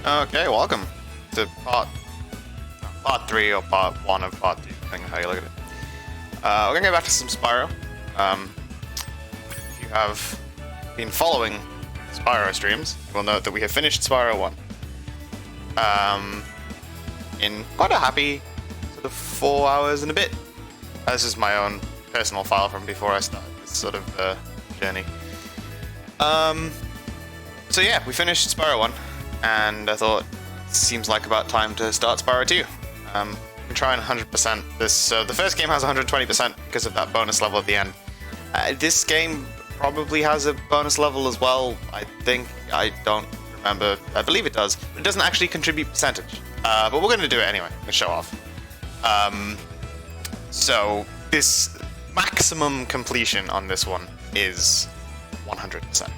Okay, welcome to part 3 or part 1 of part 2, depending on how you look at it. We're gonna go back to some Spyro. If you have been following Spyro streams, you will note that we have finished Spyro 1. In quite a happy sort of 4 hours and a bit. This is my own personal file from before I started this sort of journey. So yeah, we finished Spyro 1. And I thought, it seems like about time to start Spyro 2. We're trying 100% this. The first game has 120% because of that bonus level at the end. This game probably has a bonus level as well, I think. I don't remember. I believe it does. But it doesn't actually contribute percentage. But we're going to do it anyway, to show off. So this maximum completion on this one is 100%.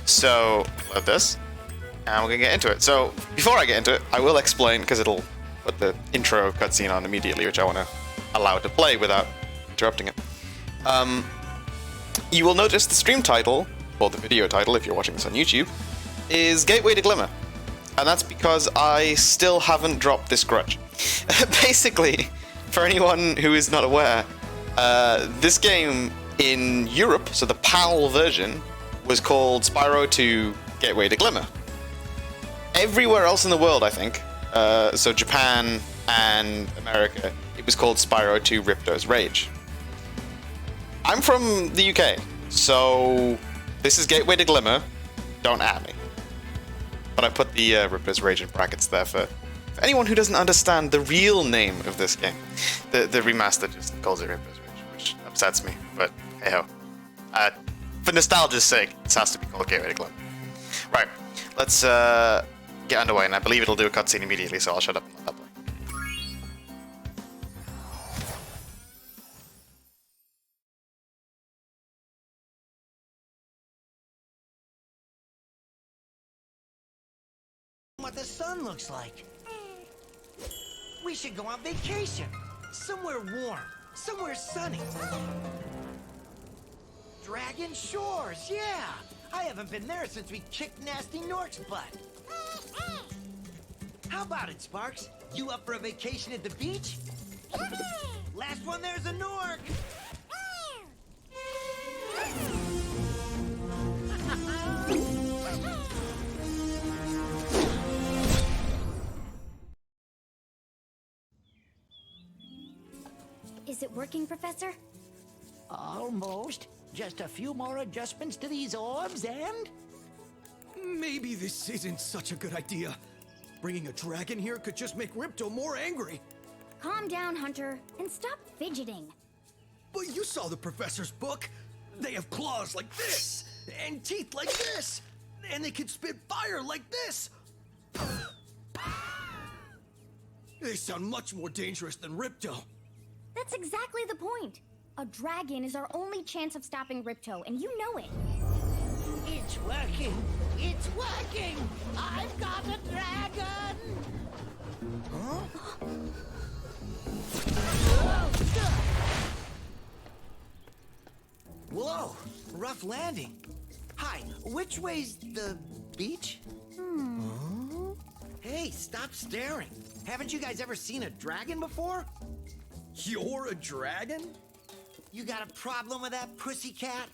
So, load this. And we're gonna get into it. So, before I get into it, I will explain, because it'll put the intro cutscene on immediately, which I want to allow to play without interrupting it. You will notice the stream title, or the video title if you're watching this on YouTube, is Gateway to Glimmer. And that's because I still haven't dropped this grudge. Basically, for anyone who is not aware, this game in Europe, so the PAL version, was called Spyro 2 Gateway to Glimmer. Everywhere else in the world, I think, so Japan and America, it was called Spyro 2 Ripto's Rage. I'm from the UK, so this is Gateway to Glimmer. Don't at me. But I put the Ripto's Rage in brackets there for anyone who doesn't understand the real name of this game. The remaster just calls it Ripto's Rage, which upsets me, but hey-ho. For nostalgia's sake, this has to be called Gateway to Glimmer. Right, let's get underway, and I believe it'll do a cutscene immediately, so I'll shut up and let that play. What the sun looks like. We should go on vacation. Somewhere warm. Somewhere sunny. Dragon Shores, yeah! I haven't been there since we kicked Nasty Nork's butt. How about it, Sparks? You up for a vacation at the beach? Last one there's a Nork! Is it working, Professor? Almost. Just a few more adjustments to these orbs and... Maybe this isn't such a good idea. Bringing a dragon here could just make Ripto more angry. Calm down, Hunter, and stop fidgeting. But you saw the professor's book. They have claws like this, and teeth like this, and they can spit fire like this. They sound much more dangerous than Ripto. That's exactly the point. A dragon is our only chance of stopping Ripto, and you know it. It's working! It's working! I've got a dragon! Huh? Whoa! Rough landing. Hi, which way's the beach? Huh? Hey, stop staring. Haven't you guys ever seen a dragon before? You're a dragon? You got a problem with that, pussycat?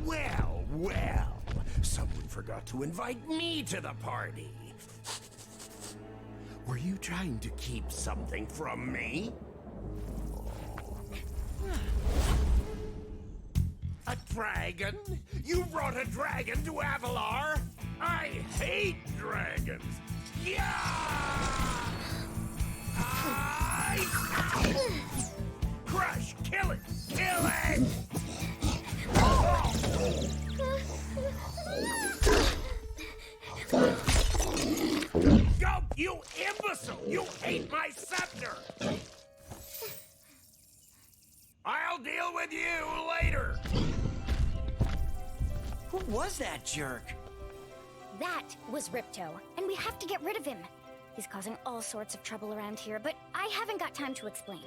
Well, well, someone forgot to invite me to the party. Were you trying to keep something from me? A dragon? You brought a dragon to Avalar? I hate dragons. Yeah! Crush! Kill it! Kill it! Go, you imbecile! You ate my scepter! I'll deal with you later! Who was that jerk? That was Ripto, and we have to get rid of him. He's causing all sorts of trouble around here, but I haven't got time to explain.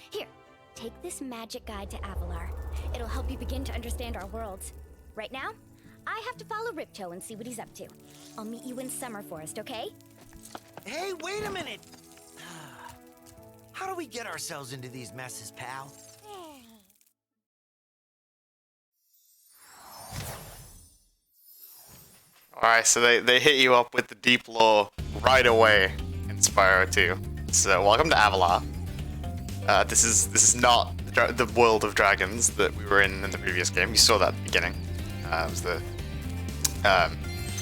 Here, take this magic guide to Avalar. It'll help you begin to understand our worlds. Right now, I have to follow Ripto and see what he's up to. I'll meet you in Summer Forest, okay? Hey, wait a minute! How do we get ourselves into these messes, pal? Alright, so they hit you up with the deep lore right away in Spyro 2. So welcome to Avalar. This is not the world of dragons that we were in the previous game. You saw that at the beginning. It was the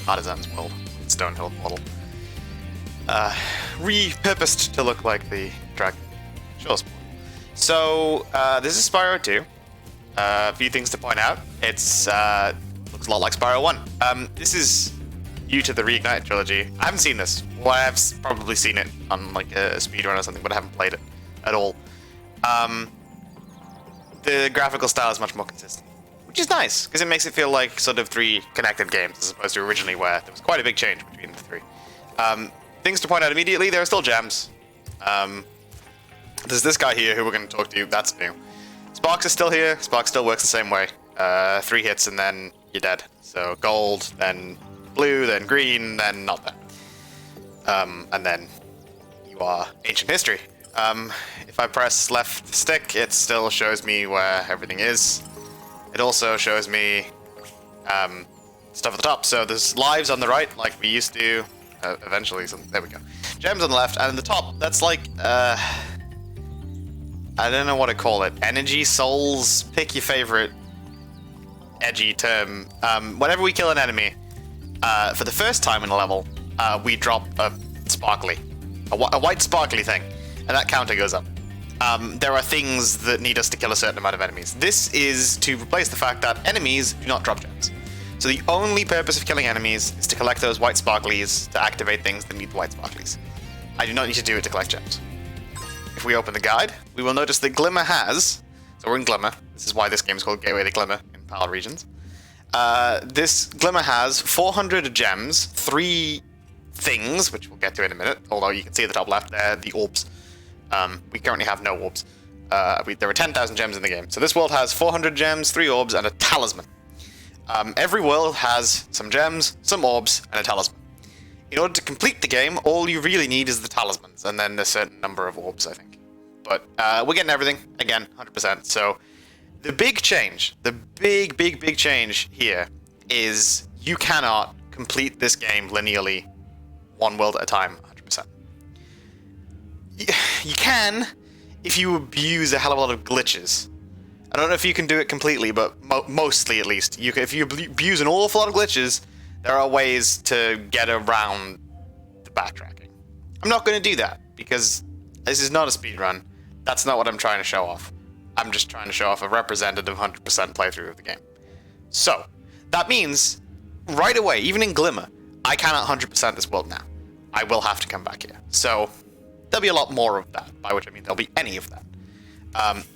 Artisan's world, Stonehill model. Repurposed to look like the dragon. Sure. So this is Spyro 2. A few things to point out. It's looks a lot like Spyro 1. This is new to the Reignited trilogy. I haven't seen this. Well, I've probably seen it on like a speedrun or something, but I haven't played it at all. The graphical style is much more consistent, which is nice, because it makes it feel like sort of 3 connected games, as opposed to originally where there was quite a big change between the 3. Things to point out immediately, there are still gems. There's this guy here who we're going to talk to, that's new. Sparks is still here, Sparks still works the same way. 3 hits and then you're dead. So gold, then blue, then green, then not there. And then you are ancient history. If I press left stick, it still shows me where everything is. It also shows me stuff at the top. So there's lives on the right, like we used to. Eventually, there we go. Gems on the left, and at the top, that's like, I don't know what to call it. Energy, souls, pick your favorite edgy term. Whenever we kill an enemy, for the first time in a level, we drop a white sparkly thing, and that counter goes up. There are things that need us to kill a certain amount of enemies. This is to replace the fact that enemies do not drop gems. So the only purpose of killing enemies is to collect those white sparklies to activate things that need the white sparklies. I do not need to do it to collect gems. If we open the guide, we will notice that Glimmer has, so we're in Glimmer, this is why this game is called Gateway to Glimmer in PAL regions. This Glimmer has 400 gems, 3 things, which we'll get to in a minute, although you can see at the top left there, the orbs. We currently have no orbs. There are 10,000 gems in the game. So this world has 400 gems, 3 orbs, and a talisman. Every world has some gems, some orbs, and a talisman. In order to complete the game, all you really need is the talismans, and then a certain number of orbs, I think. But we're getting everything, again, 100%. So the big change, the big change here is you cannot complete this game linearly, one world at a time, 100%. You can if you abuse a hell of a lot of glitches. I don't know if you can do it completely, but mostly at least. If you abuse an awful lot of glitches, there are ways to get around the backtracking. I'm not going to do that, because this is not a speedrun. That's not what I'm trying to show off. I'm just trying to show off a representative 100% playthrough of the game. So, that means, right away, even in Glimmer, I cannot 100% this world now. I will have to come back here. So, there'll be a lot more of that, by which I mean there'll be any of that.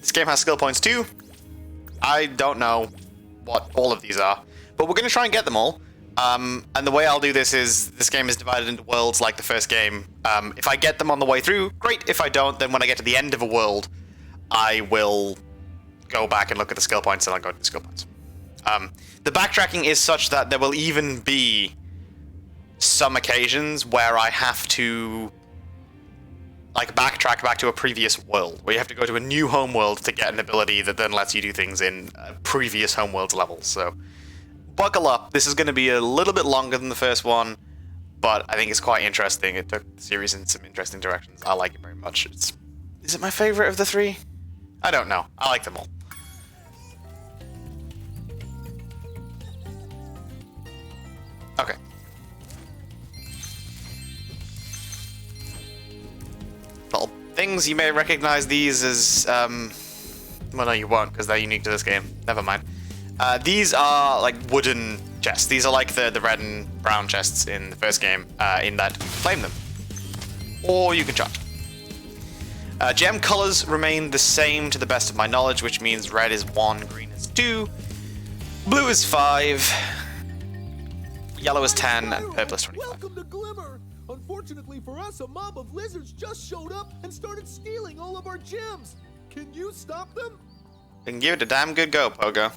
This game has skill points too. I don't know what all of these are, but we're going to try and get them all. And the way I'll do this is, this game is divided into worlds like the first game. If I get them on the way through, great. If I don't, then when I get to the end of a world, I will go back and look at the skill points, and I'll go to the skill points. The backtracking is such that there will even be some occasions where I have to like backtrack back to a previous world, where you have to go to a new homeworld to get an ability that then lets you do things in previous homeworld's levels. So buckle up. This is going to be a little bit longer than the first one, but I think it's quite interesting. It took the series in some interesting directions. I like it very much. Is it my favorite of the 3? I don't know. I like them all. Okay. Little things, you may recognize these as, well, no, you won't, because they're unique to this game. Never mind. These are like wooden chests. These are like the red and brown chests in the first game, in that you can flame them. Or you can charge. Gem colors remain the same to the best of my knowledge, which means red is 1, green is 2, blue is 5, yellow is 10, and purple is 25. Welcome to Glimmer! Unfortunately for us, a mob of lizards just showed up and started stealing all of our gems. Can you stop them? We can give it a damn good go, Pogo.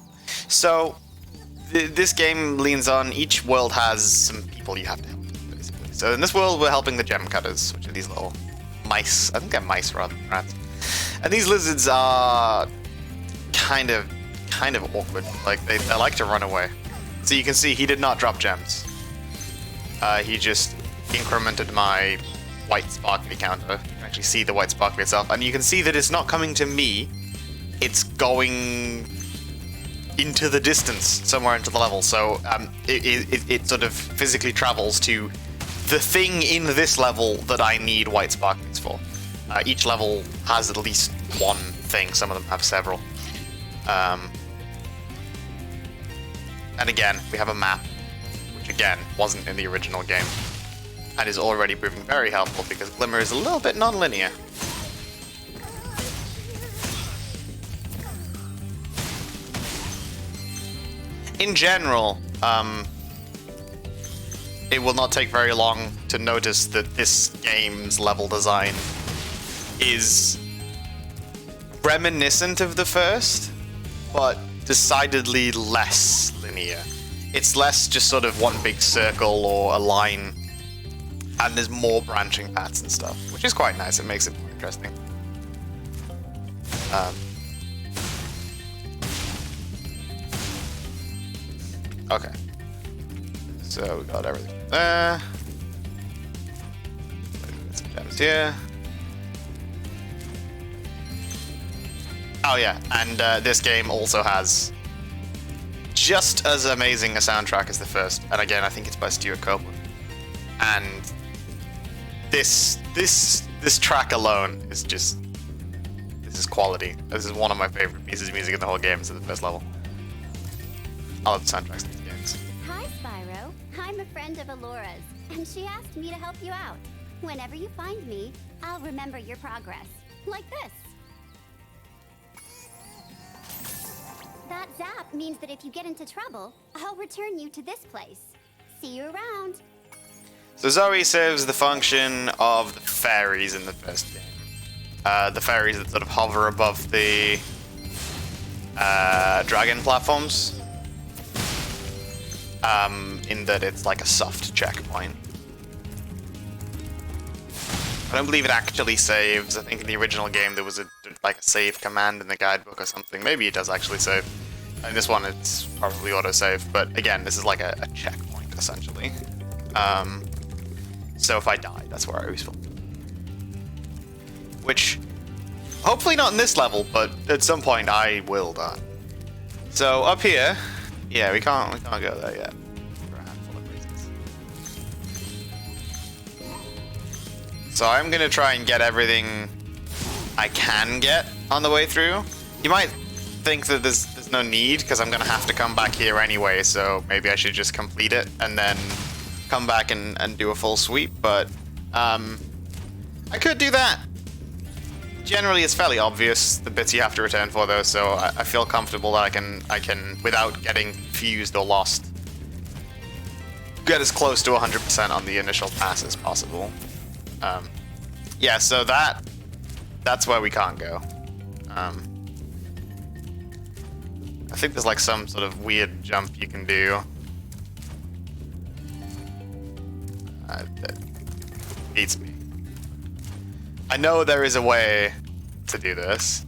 So, this game leans on each world has some people you have to help, basically. So in this world, we're helping the gem cutters, which are these little mice. I think they're mice rather than rats. And these lizards are kind of awkward. Like they like to run away. So you can see he did not drop gems. He just incremented my white sparkly counter. You can actually see the white sparkly itself, and you can see that it's not coming to me. It's going into the distance, somewhere into the level. So it sort of physically travels to the thing in this level that I need white sparklings for. Each level has at least one thing. Some of them have several. And again, we have a map, which again wasn't in the original game, and is already proving very helpful because Glimmer is a little bit non-linear. In general, it will not take very long to notice that this game's level design is reminiscent of the first, but decidedly less linear. It's less just sort of one big circle or a line, and there's more branching paths and stuff, which is quite nice. It makes it more interesting. Okay. So we got everything there. Get some gems here. Oh yeah, and this game also has just as amazing a soundtrack as the first. And again, I think it's by Stuart Copeland. And this track alone is just, this is quality. This is one of my favorite pieces of music in the whole game. It's at the first level. I love the soundtracks of these games. Hi, Spyro. I'm a friend of Alora's, and she asked me to help you out. Whenever you find me, I'll remember your progress. Like this. That zap means that if you get into trouble, I'll return you to this place. See you around. So Zoe serves the function of the fairies in the first game. The fairies that sort of hover above the dragon platforms. In that it's like a soft checkpoint. I don't believe it actually saves. I think in the original game there was a save command in the guidebook or something. Maybe it does actually save. In this one it's probably autosave, but again, this is like a checkpoint essentially. So if I die, that's where I always fall. Which, hopefully not in this level, but at some point I will die. So up here, yeah, we can't go there yet. For a handful of reasons. So I'm gonna try and get everything I can get on the way through. You might think that there's no need, because I'm gonna have to come back here anyway, so maybe I should just complete it and then come back and do a full sweep, but I could do that. Generally, it's fairly obvious the bits you have to return for, though, so I feel comfortable that I can, without getting confused or lost, get as close to 100% on the initial pass as possible. Yeah, so that's where we can't go. I think there's like some sort of weird jump you can do. That beats me. I know there is a way to do this,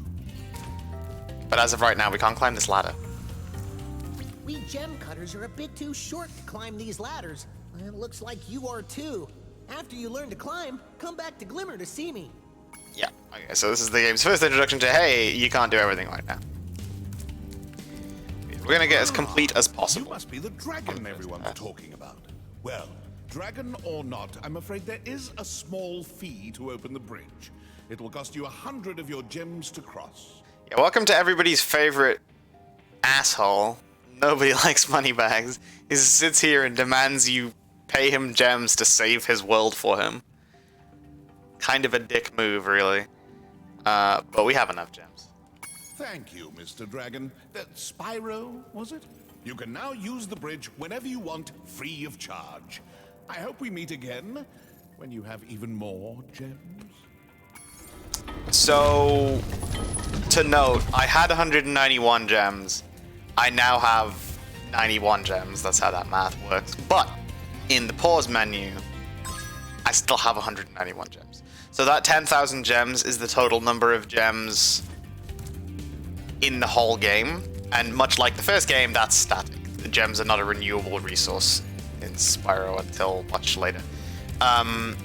but as of right now, we can't climb this ladder. We gem cutters are a bit too short to climb these ladders. It looks like you are too. After you learn to climb, come back to Glimmer to see me. Yeah, okay, so this is the game's first introduction to, hey, you can't do everything right now. We're gonna get as complete as possible. You must be the dragon everyone's talking about. Well, dragon or not, I'm afraid there is a small fee to open the bridge. It will cost you 100 of your gems to cross. Yeah, welcome to everybody's favorite asshole. Nobody likes moneybags. He sits here and demands you pay him gems to save his world for him. Kind of a dick move, really. But we have enough gems. Thank you, Mr. Dragon. Spyro, was it? You can now use the bridge whenever you want, free of charge. I hope we meet again when you have even more gems. So, to note, I had 191 gems. I now have 91 gems. That's how that math works. But in the pause menu, I still have 191 gems. So that 10,000 gems is the total number of gems in the whole game. And much like the first game, that's static. The gems are not a renewable resource in Spyro until much later. Some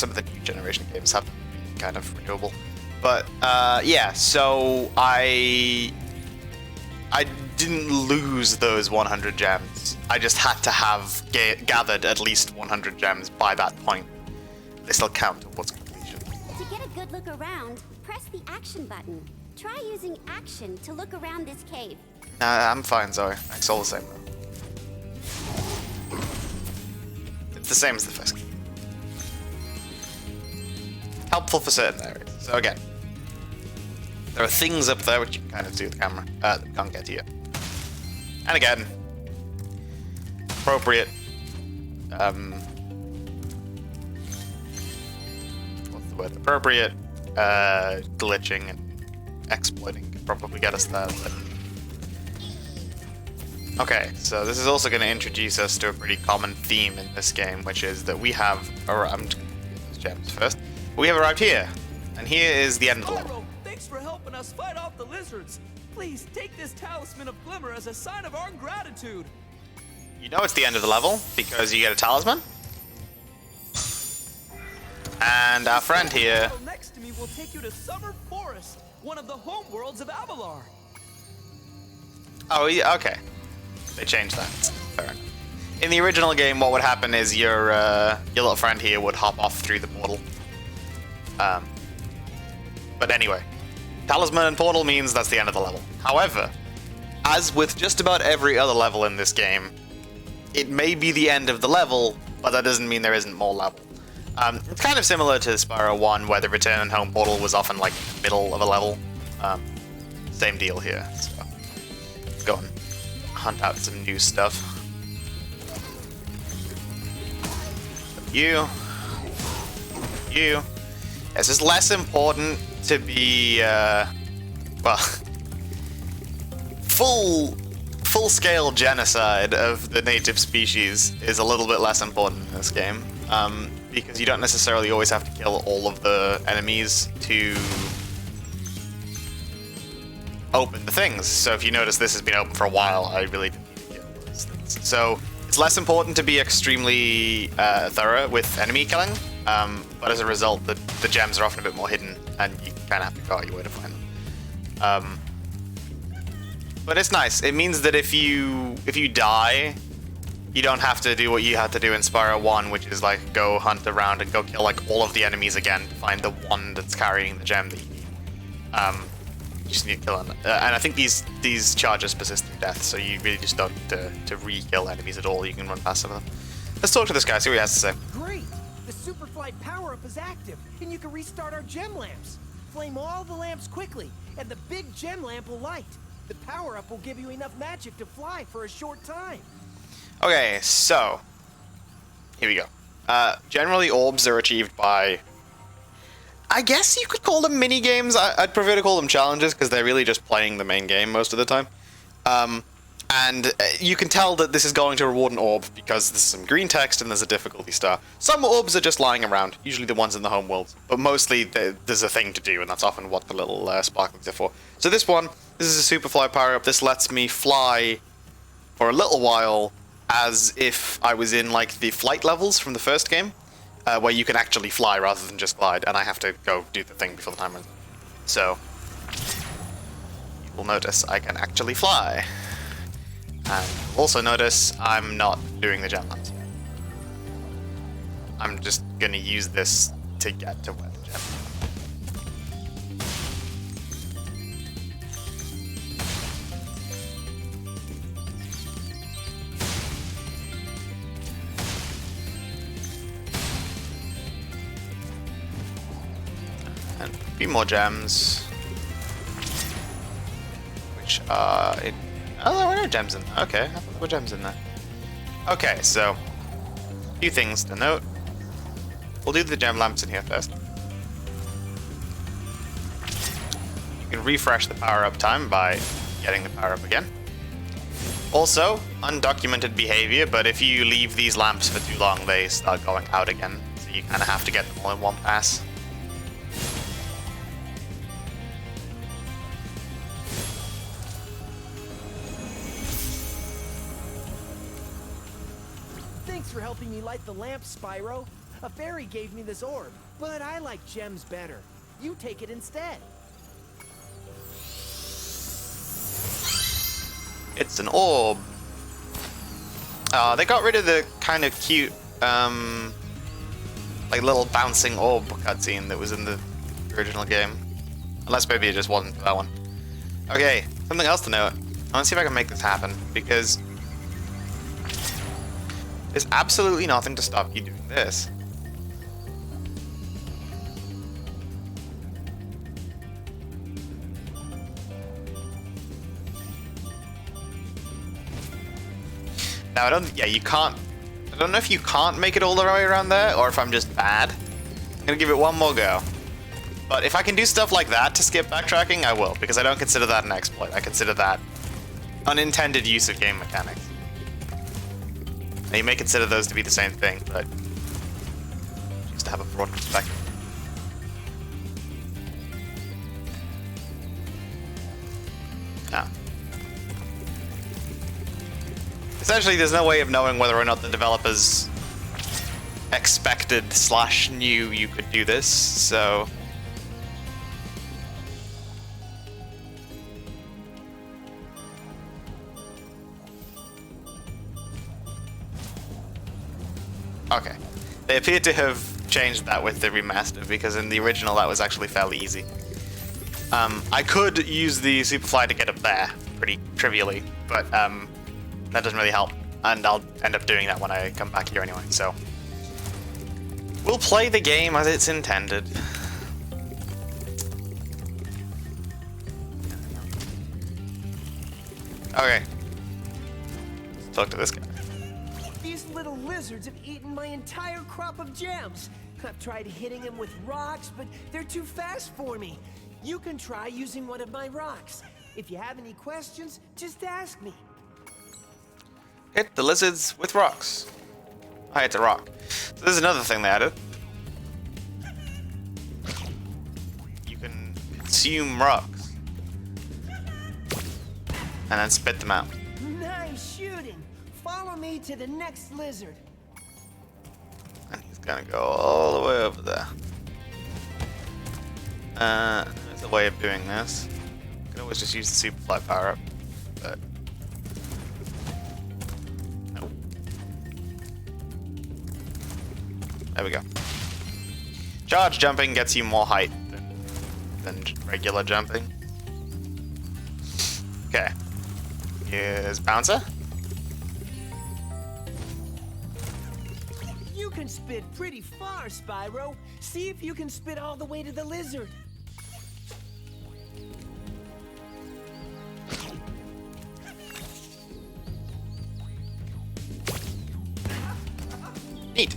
of the new generation games have been kind of renewable. But yeah, so I didn't lose those 100 gems. I just had to have gathered at least 100 gems by that point. They still count towards completion. To get a good look around, press the action button. Try using action to look around this cave. I'm fine, Zoe. It's all the same. It's the same as the first game. Helpful for certain areas. So again, there are things up there which you can kind of see with the camera that can't get to you. And again, appropriate. What's the word? Appropriate glitching and exploiting could probably get us there. But... Okay, so this is also going to introduce us to a pretty common theme in this game, which is that we have arrived. Those gems first. We have arrived here, and here is the end of the level. Spyro, thanks for helping us fight off the lizards. Please take this talisman of Glimmer as a sign of our gratitude. You know it's the end of the level because you get a talisman. And our friend here. The next to me will take you to Summer Forest, one of the home worlds of Avalar. Oh, yeah, okay. They changed that. Fair enough. In the original game, what would happen is your little friend here would hop off through the portal. But anyway, talisman and portal means that's the end of the level. However, as with just about every other level in this game, it may be the end of the level, but that doesn't mean there isn't more level. It's kind of similar to Spyro 1, where the return and home portal was often like in the middle of a level. Same deal here. So let's go and hunt out some new stuff. You. It's just less important to be, well, full-scale genocide of the native species is a little bit less important in this game, because you don't necessarily always have to kill all of the enemies to open the things. So if you notice, this has been open for a while. I really didn't need to kill those things. So it's less important to be extremely thorough with enemy killing. But as a result, the gems are often a bit more hidden, and you kind of have to go out your way to find them. But it's nice. It means that if you die, you don't have to do what you had to do in Spyro 1, which is like go hunt around and go kill like all of the enemies again to find the one that's carrying the gem that you need. You just need to kill them. And I think these charges persist through death, so you really just don't need to re-kill enemies at all. You can run past some of them. Let's talk to this guy, see what he has to say. Great! The Superfly power-up is active, and you can restart our gem lamps. Flame all the lamps quickly, and the big gem lamp will light. The power-up will give you enough magic to fly for a short time. Okay, so here we go. Generally, orbs are achieved by, I guess you could call them mini games. I'd prefer to call them challenges because they're really just playing the main game most of the time. And you can tell that this is going to reward an orb because there's some green text and there's a difficulty star. Some orbs are just lying around, usually the ones in the home world, but mostly there's a thing to do, and that's often what the little sparklings are for. So this is a Superfly power-up. This lets me fly for a little while as if I was in like the flight levels from the first game, where you can actually fly rather than just glide, and I have to go do the thing before the time runs out. So you will notice I can actually fly. And also notice I'm not doing the gem lamps yet. I'm just gonna use this to get to where the gem is. And a few more gems, which are in. Oh, there were no gems in there. Okay, I thought there were gems in there. Okay, so a few things to note. We'll do the gem lamps in here first. You can refresh the power-up time by getting the power-up again. Also, undocumented behavior, but if you leave these lamps for too long, they start going out again. So you kind of have to get them all in one pass. Thanks for helping me light the lamp, Spyro. A fairy gave me this orb, but I like gems better. You take it instead. It's an orb. They got rid of the kind of cute, like little bouncing orb cutscene that was in the original game. Unless maybe it just wasn't for that one. Okay, something else to note. I want to see if I can make this happen, because there's absolutely nothing to stop you doing this. Now you can't, I don't know if you can't make it all the way around there, or if I'm just bad. I'm gonna give it one more go. But if I can do stuff like that to skip backtracking, I will, because I don't consider that an exploit. I consider that unintended use of game mechanics. Now you may consider those to be the same thing, but just to have a broad perspective. Now, essentially, there's no way of knowing whether or not the developers expected/knew you could do this, so... Okay. They appear to have changed that with the remaster, because in the original that was actually fairly easy. I could use the Superfly to get up there, pretty trivially, but that doesn't really help, and I'll end up doing that when I come back here anyway, so... We'll play the game as it's intended. Okay. Let's talk to this guy. These little lizards have eaten my entire crop of gems. I've tried hitting them with rocks, but they're too fast for me. You can try using one of my rocks. If you have any questions, just ask me. Hit the lizards with rocks. I hit a rock. So there's another thing they added. You can consume rocks. And then spit them out. Nice shooting. Follow me to the next lizard. And he's gonna go all the way over there. There's a way of doing this. You can always just use the Superfly power-up, but... Nope. There we go. Charge jumping gets you more height than regular jumping. Okay. Here's Bouncer. You can spit pretty far, Spyro. See if you can spit all the way to the lizard. Neat.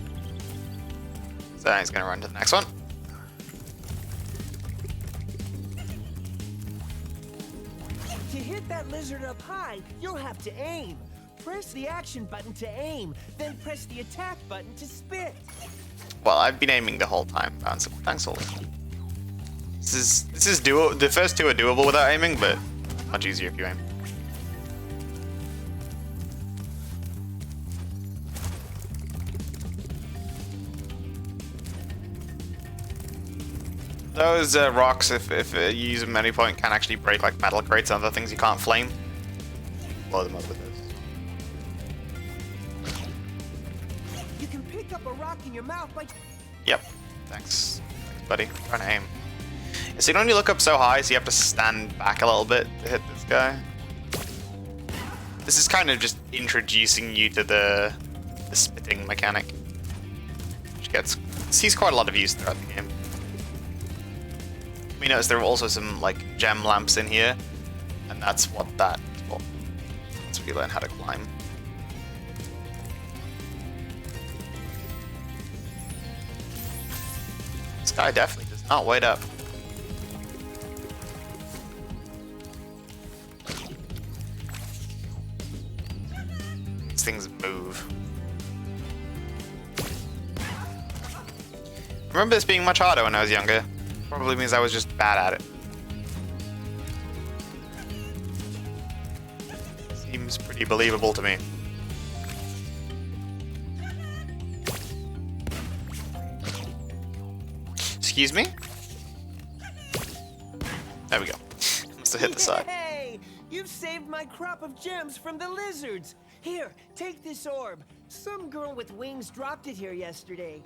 So he's gonna run to the next one. To hit that lizard up high, you'll have to aim. Press the action button to aim, then press the attack button to spit. Well, I've been aiming the whole time, Bouncer. Thanks, all. This is doable. The first two are doable without aiming, but much easier if you aim. Those rocks, if you use them at any point, can actually break like metal crates and other things you can't flame. Blow them up with those. You can pick up a rock in your mouth by... Yep. Thanks, buddy. I'm trying to aim. So you can only look up so high, so you have to stand back a little bit to hit this guy. This is kind of just introducing you to the spitting mechanic, which sees quite a lot of use throughout the game. We noticed there are also some like gem lamps in here, and that's what that's for. That's where you learn how to climb. This guy definitely does not wait up. These things move. I remember this being much harder when I was younger. Probably means I was just bad at it. Seems pretty believable to me. Excuse me? There we go. Must have hit the side. Hey! You've saved my crop of gems from the lizards! Here, take this orb. Some girl with wings dropped it here yesterday.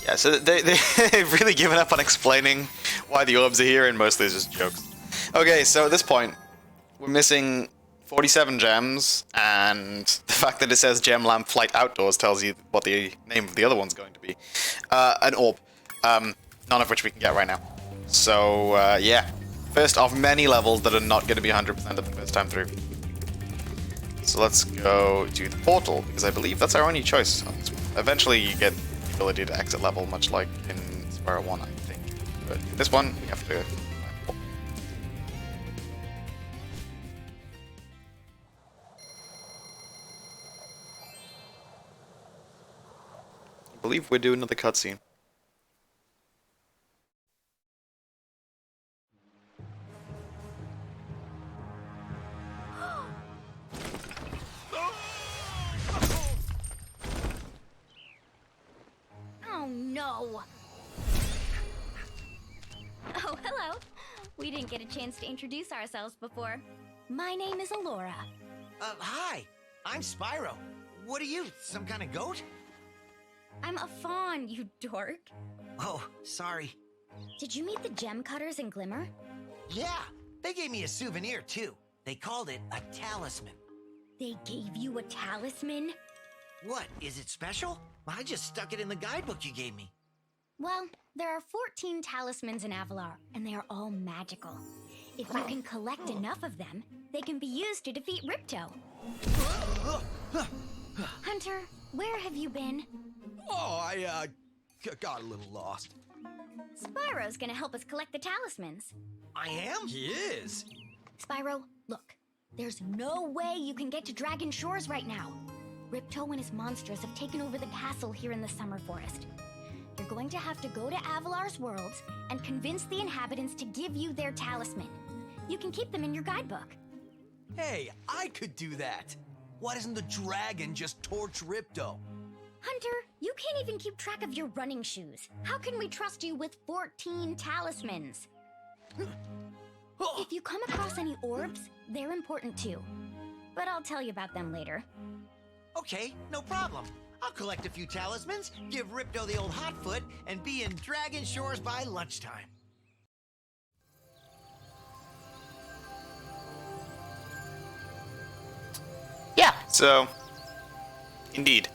Yeah, so they've really given up on explaining why the orbs are here, and mostly it's just jokes. Okay, so at this point, we're missing 47 gems, and the fact that it says Gem Lamp Flight Outdoors tells you what the name of the other one's going to be. An orb. None of which we can get right now. So, yeah. First of many levels that are not going to be 100% of the first time through. So let's go to the portal, because I believe that's our only choice on this one. Eventually you get the ability to exit level, much like in Spyro 1, I think. But this one, we have to... I believe we're doing another cutscene. Oh no! Oh, hello. We didn't get a chance to introduce ourselves before. My name is Alora. Hi. I'm Spyro. What are you, some kind of goat? I'm a fawn, you dork. Oh, sorry. Did you meet the gem cutters in Glimmer? Yeah, they gave me a souvenir, too. They called it a talisman. They gave you a talisman? What, is it special? I just stuck it in the guidebook you gave me. Well, there are 14 talismans in Avalar, and they are all magical. If you can collect enough of them, they can be used to defeat Ripto. Hunter, where have you been? Oh, I got a little lost. Spyro's gonna help us collect the talismans. I am? He is. Spyro, look. There's no way you can get to Dragon Shores right now. Ripto and his monsters have taken over the castle here in the Summer Forest. You're going to have to go to Avalar's worlds and convince the inhabitants to give you their talisman. You can keep them in your guidebook. Hey, I could do that. Why doesn't the dragon just torch Ripto? Hunter, you can't even keep track of your running shoes. How can we trust you with 14 talismans? If you come across any orbs, they're important too. But I'll tell you about them later. Okay, no problem. I'll collect a few talismans, give Ripto the old hot foot, and be in Dragon Shores by lunchtime. Yeah, so... Indeed.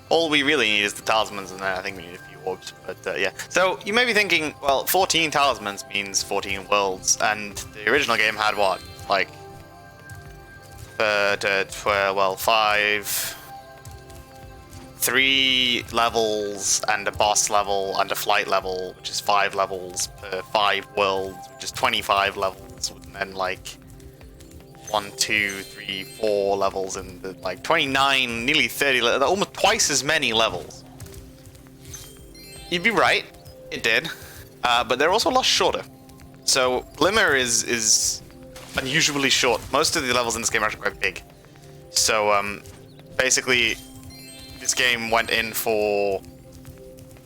All we really need is the talismans, and then I think we need a few orbs, but yeah. So, you may be thinking, well, 14 talismans means 14 worlds, and the original game had what? Like... 3 levels and a boss level and a flight level, which is 5 levels per 5 worlds, which is 25 levels, and then like 1, 2, 3, 4 levels in the like 29, nearly 30, almost twice as many levels. You'd be right, it did, but they're also a lot shorter. So Glimmer is unusually short. Most of the levels in this game are actually quite big. So basically, this game went in for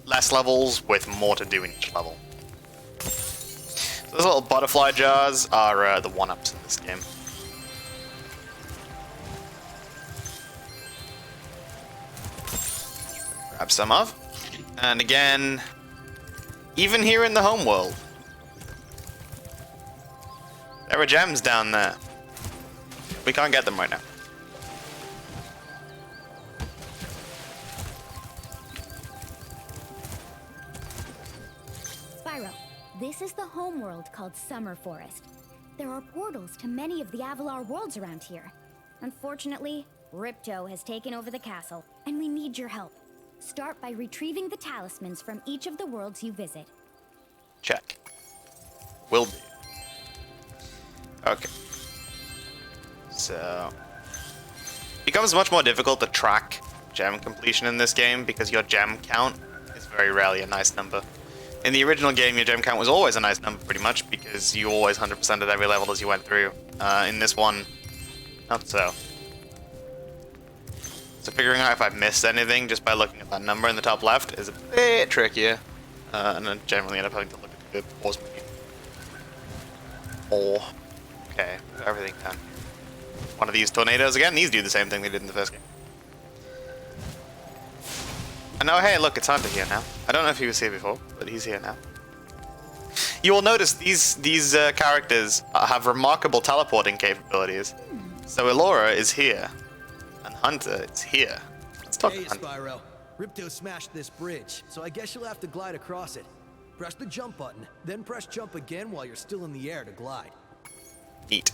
less levels with more to do in each level. So those little butterfly jars are the one-ups in this game. Grab some of. And again, even here in the home world, there are gems down there. We can't get them right now. Spyro, this is the homeworld called Summer Forest. There are portals to many of the Avalar worlds around here. Unfortunately, Ripto has taken over the castle, and we need your help. Start by retrieving the talismans from each of the worlds you visit. Check. Will do. Okay. So it becomes much more difficult to track gem completion in this game because your gem count is very rarely a nice number. In the original game, your gem count was always a nice number, pretty much, because you always 100% at every level as you went through. In this one, not so. So figuring out if I've missed anything just by looking at that number in the top left is a bit trickier. And then generally end up having to look at the pause menu. Or, okay, everything done. One of these tornadoes again. These do the same thing they did in the first game. And oh, hey, look, it's Hunter here now. I don't know if he was here before, but he's here now. You will notice these characters have remarkable teleporting capabilities. So Elora is here, and Hunter is here. Let's talk Hey, to Hunter. Spyro. Ripto smashed this bridge, so I guess you'll have to glide across it. Press the jump button, then press jump again while you're still in the air to glide. Neat.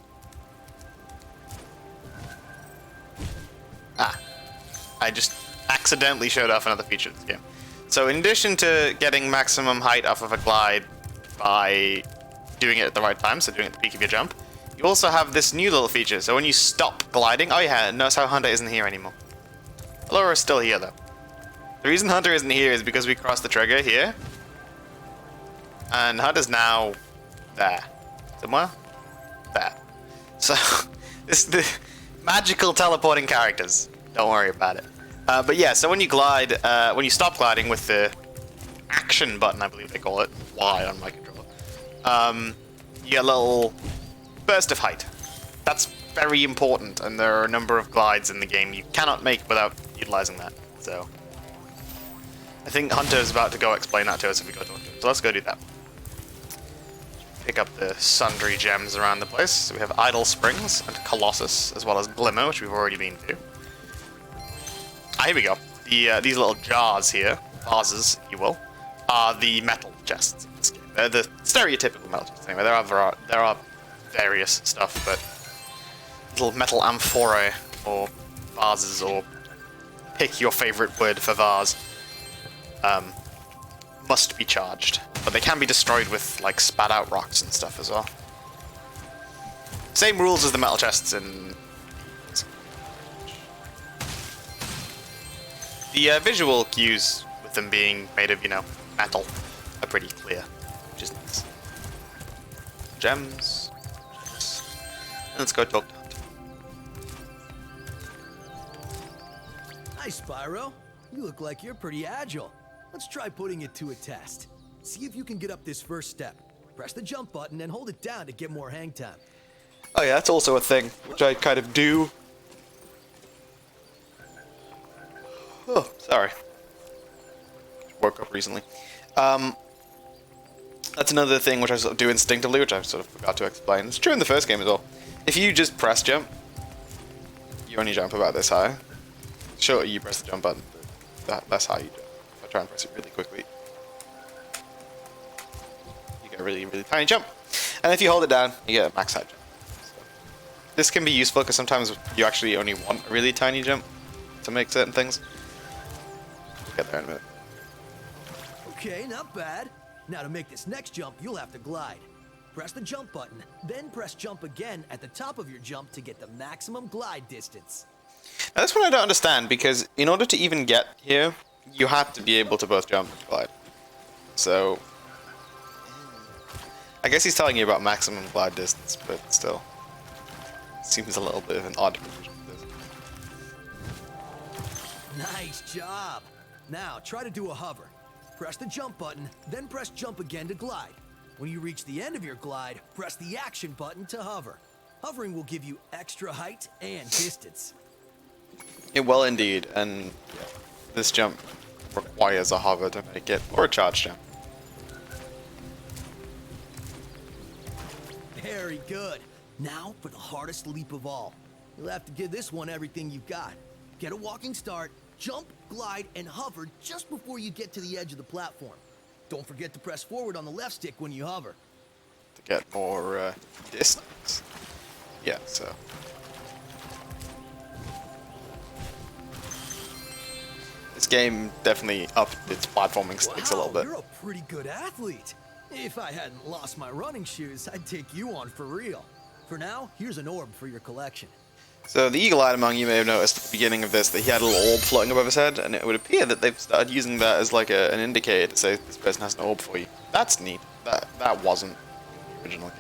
Ah, I just accidentally showed off another feature of this game. So in addition to getting maximum height off of a glide by doing it at the right time, so doing it at the peak of your jump, you also have this new little feature. So when you stop gliding, oh yeah, notice how Hunter isn't here anymore. Elora is still here though. The reason Hunter isn't here is because we crossed the trigger here, and Hunter's now there. Somewhere? There. So, the magical teleporting characters. Don't worry about it. But yeah, so when you glide, when you stop gliding with the action button, I believe they call it, Y on my controller, you get a little burst of height. That's very important, and there are a number of glides in the game you cannot make without utilizing that. So, I think Hunter's about to go explain that to us if we go talk to him. So let's go do that. Pick up the sundry gems around the place. So we have Idle Springs and Colossus, as well as Glimmer, which we've already been to. Ah, here we go. These little jars here, vases, if you will, are the metal chests in this game. They're the stereotypical metal chests. Anyway, there are various stuff, but little metal amphorae or vases, or pick your favorite word for vase, must be charged. But they can be destroyed with, like, spat out rocks and stuff as well. Same rules as the metal chests in... The visual cues with them being made of, you know, metal are pretty clear, which is nice. Gems. And let's go talk to Hunter. Hi, Spyro. You look like you're pretty agile. Let's try putting it to a test. See if you can get up this first step. Press the jump button and hold it down to get more hang time. Oh yeah, that's also a thing, which I kind of do. Oh, sorry. Woke up recently. That's another thing which I sort of do instinctively, which I sort of forgot to explain. It's true in the first game as well. If you just press jump, you only jump about this high. Sure, you press the jump button, but that's how you jump. If I try and press it really quickly, you get a really, really tiny jump. And if you hold it down, you get a max height jump. So this can be useful because sometimes you actually only want a really tiny jump to make certain things. We'll get there in a minute. Okay, not bad. Now to make this next jump, you'll have to glide. Press the jump button, then press jump again at the top of your jump to get the maximum glide distance. Now this one I don't understand, because in order to even get here, you have to be able to both jump and glide. So, I guess he's telling you about maximum glide distance, but still, seems a little bit of an odd provision for this. Nice job. Now try to do a hover. Press the jump button, then press jump again to glide. When you reach the end of your glide, press the action button to hover. Hovering will give you extra height and distance. It will indeed, and yeah, this jump requires a hover to make it, or a charge jump. Very good. Now for the hardest leap of all. You'll have to give this one everything you've got. Get a walking start, jump, glide, and hover just before you get to the edge of the platform. Don't forget to press forward on the left stick when you hover. To get more distance. Yeah, so. This game definitely upped its platforming stakes a little bit. You're a pretty good athlete. If I hadn't lost my running shoes, I'd take you on for real. For now, here's an orb for your collection. So the eagle-eyed among you may have noticed at the beginning of this that he had a little orb floating above his head, and it would appear that they've started using that as like an indicator to say this person has an orb for you. That's neat. That wasn't the original game.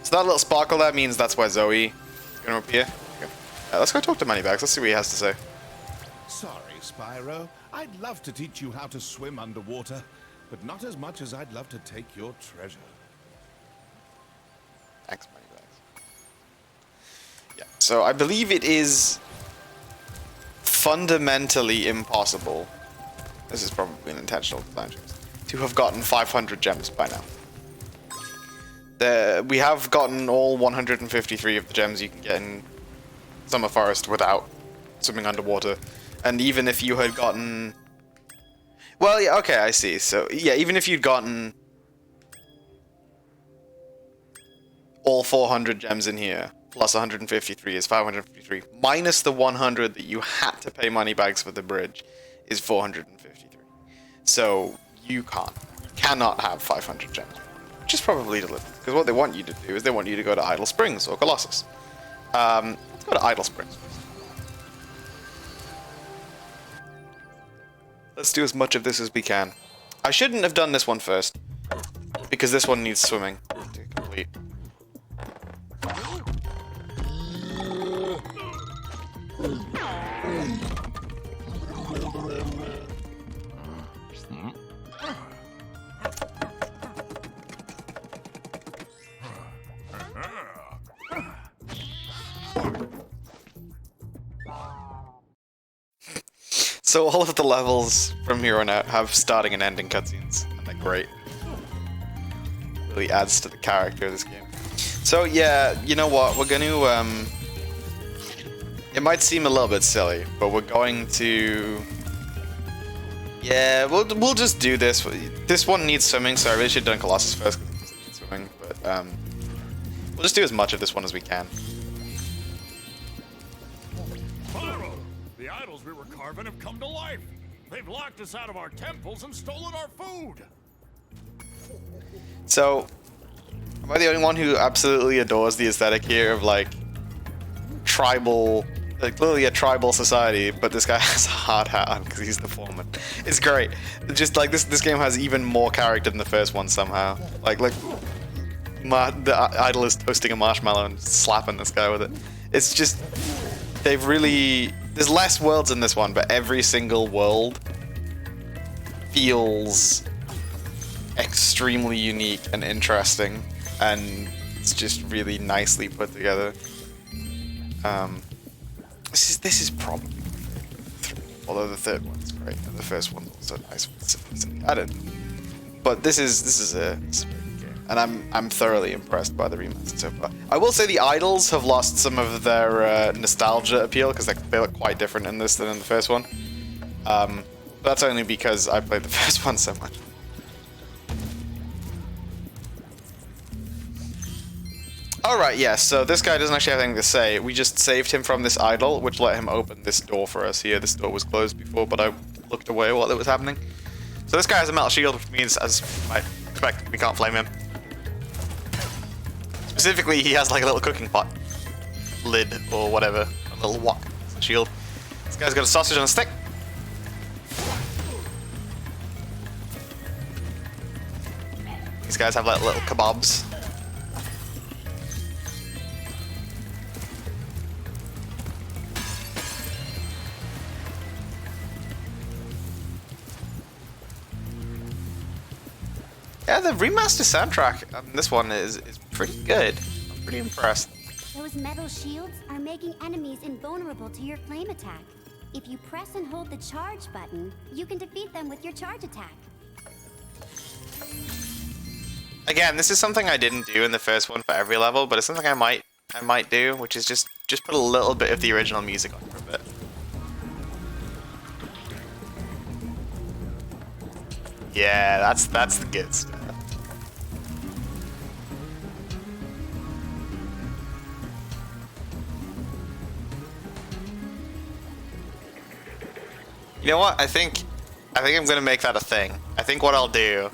So that little sparkle there means that's where Zoe is going to appear. Okay. Let's go talk to Moneybags. Let's see what he has to say. Sorry, Spyro. I'd love to teach you how to swim underwater, but not as much as I'd love to take your treasure. Thanks, Moneybags. Yeah, so I believe it is fundamentally impossible, this is probably an intentional design choice, to have gotten 500 gems by now. We have gotten all 153 of the gems you can get in Summer Forest without swimming underwater. And even if you had gotten... Well, yeah, okay, I see. So, yeah, even if you'd gotten all 400 gems in here, plus 153 is 553, minus the 100 that you had to pay Moneybags for the bridge, is 453. So, you cannot have 500 gems. Which is probably deliberate, because what they want you to do is they want you to go to Idle Springs or Colossus. Let's go to Idle Springs. Let's do as much of this as we can. I shouldn't have done this one first, because this one needs swimming to complete. So all of the levels from here on out have starting and ending cutscenes, and they're great. Really adds to the character of this game. So yeah, you know what, we're gonna, it might seem a little bit silly, but we're going to... Yeah, we'll just do this. This one needs swimming, so I really should have done Colossus first, because it doesn't need swimming, but we'll just do as much of this one as we can. The idols we were carving have come to life. They've locked us out of our temples and stolen our food. So, am I the only one who absolutely adores the aesthetic here of like tribal, like literally a tribal society, but this guy has a hard hat on because he's the foreman. It's great. Just like this game has even more character than the first one somehow. Like the idol is toasting a marshmallow and slapping this guy with it. It's just, they've really... There's less worlds in this one, but every single world feels extremely unique and interesting, and it's just really nicely put together. This is probably my favorite, although the third one's great, and the first one's also nice with simplicity. I don't know. But this is a very good game, and I'm thoroughly impressed by the remaster so far. I will say the idols have lost some of their nostalgia appeal, because they look quite different in this than in the first one. That's only because I played the first one so much. Alright, yeah, so this guy doesn't actually have anything to say. We just saved him from this idol, which let him open this door for us here. This door was closed before, but I looked away while it was happening. So this guy has a metal shield, which means, as I expect, we can't flame him. Specifically, he has like a little cooking pot lid or whatever, a little wok shield. This guy's got a sausage on a stick. These guys have like little kebabs. Yeah, the remaster soundtrack on this one is pretty good. I'm pretty impressed. Those metal shields are making enemies invulnerable to your flame attack. If you press and hold the charge button, you can defeat them with your charge attack. Again, this is something I didn't do in the first one for every level, but it's something I might do, which is just put a little bit of the original music on for a bit. Yeah, that's the good stuff. You know what? I think I'm gonna make that a thing. I think what I'll do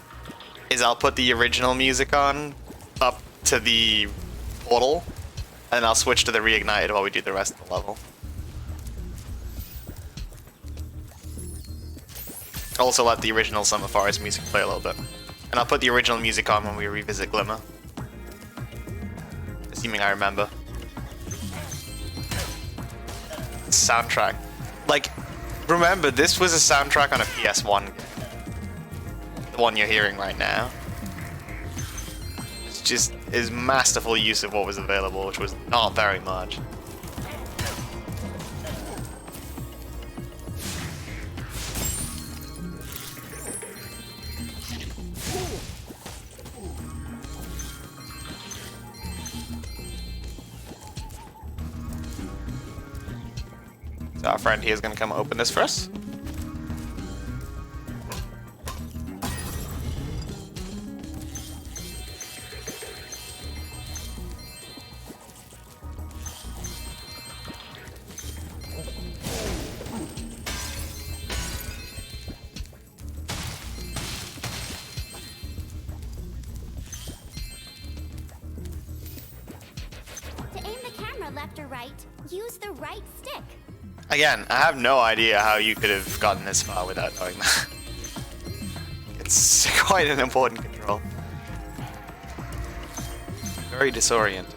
is I'll put the original music on up to the portal, and I'll switch to the Reignited while we do the rest of the level. Also let the original Summer Forest music play a little bit. And I'll put the original music on when we revisit Glimmer. Assuming I remember. Soundtrack. Like, remember, this was a soundtrack on a PS1 game. The one you're hearing right now. It's just is masterful use of what was available, which was not very much. So our friend here is going to come open this for us. To aim the camera left or right, use the right stick. Again, I have no idea how you could have gotten this far without knowing that. It's quite an important control. Very disorienting.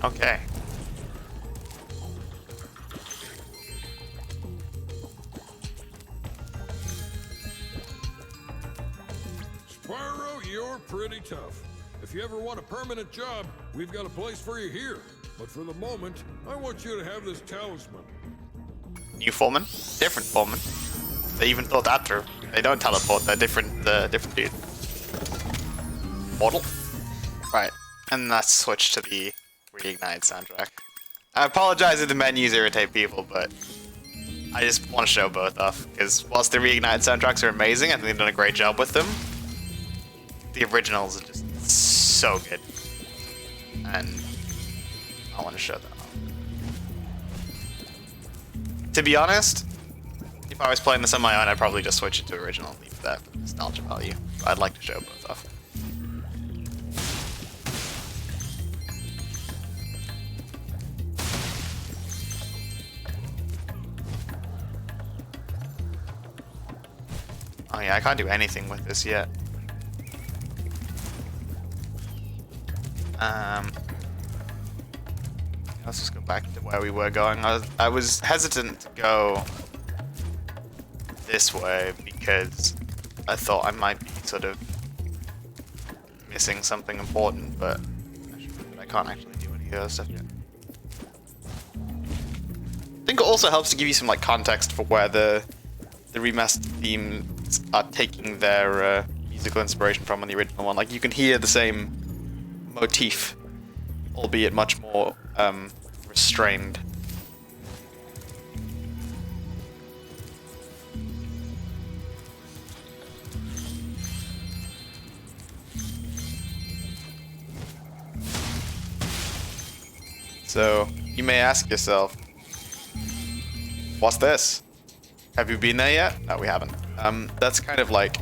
Okay. Spyro, you're pretty tough. If you ever want a permanent job, we've got a place for you here. But for the moment, I want you to have this talisman. New foreman? Different foreman. They even thought that through. They don't teleport, they're different dude. Portal? Right, and let's switch to the Reignited soundtrack. I apologize if the menus irritate people, but I just want to show both off, because whilst the Reignited soundtracks are amazing, I think they've done a great job with them, the originals are just so good. And I want to show them off. To be honest, if I was playing this on my own, I'd probably just switch it to original and leave that for nostalgia value. But I'd like to show both off. Oh yeah, I can't do anything with this yet. Let's just go back to where we were going. I was hesitant to go this way because I thought I might be sort of missing something important, but I can't actually do any of those stuff yet. I think it also helps to give you some like context for where the remastered themes are taking their musical inspiration from in the original one. Like you can hear the same motif, albeit much more restrained. So you may ask yourself, what's this? Have you been there yet? No, we haven't. That's kind of like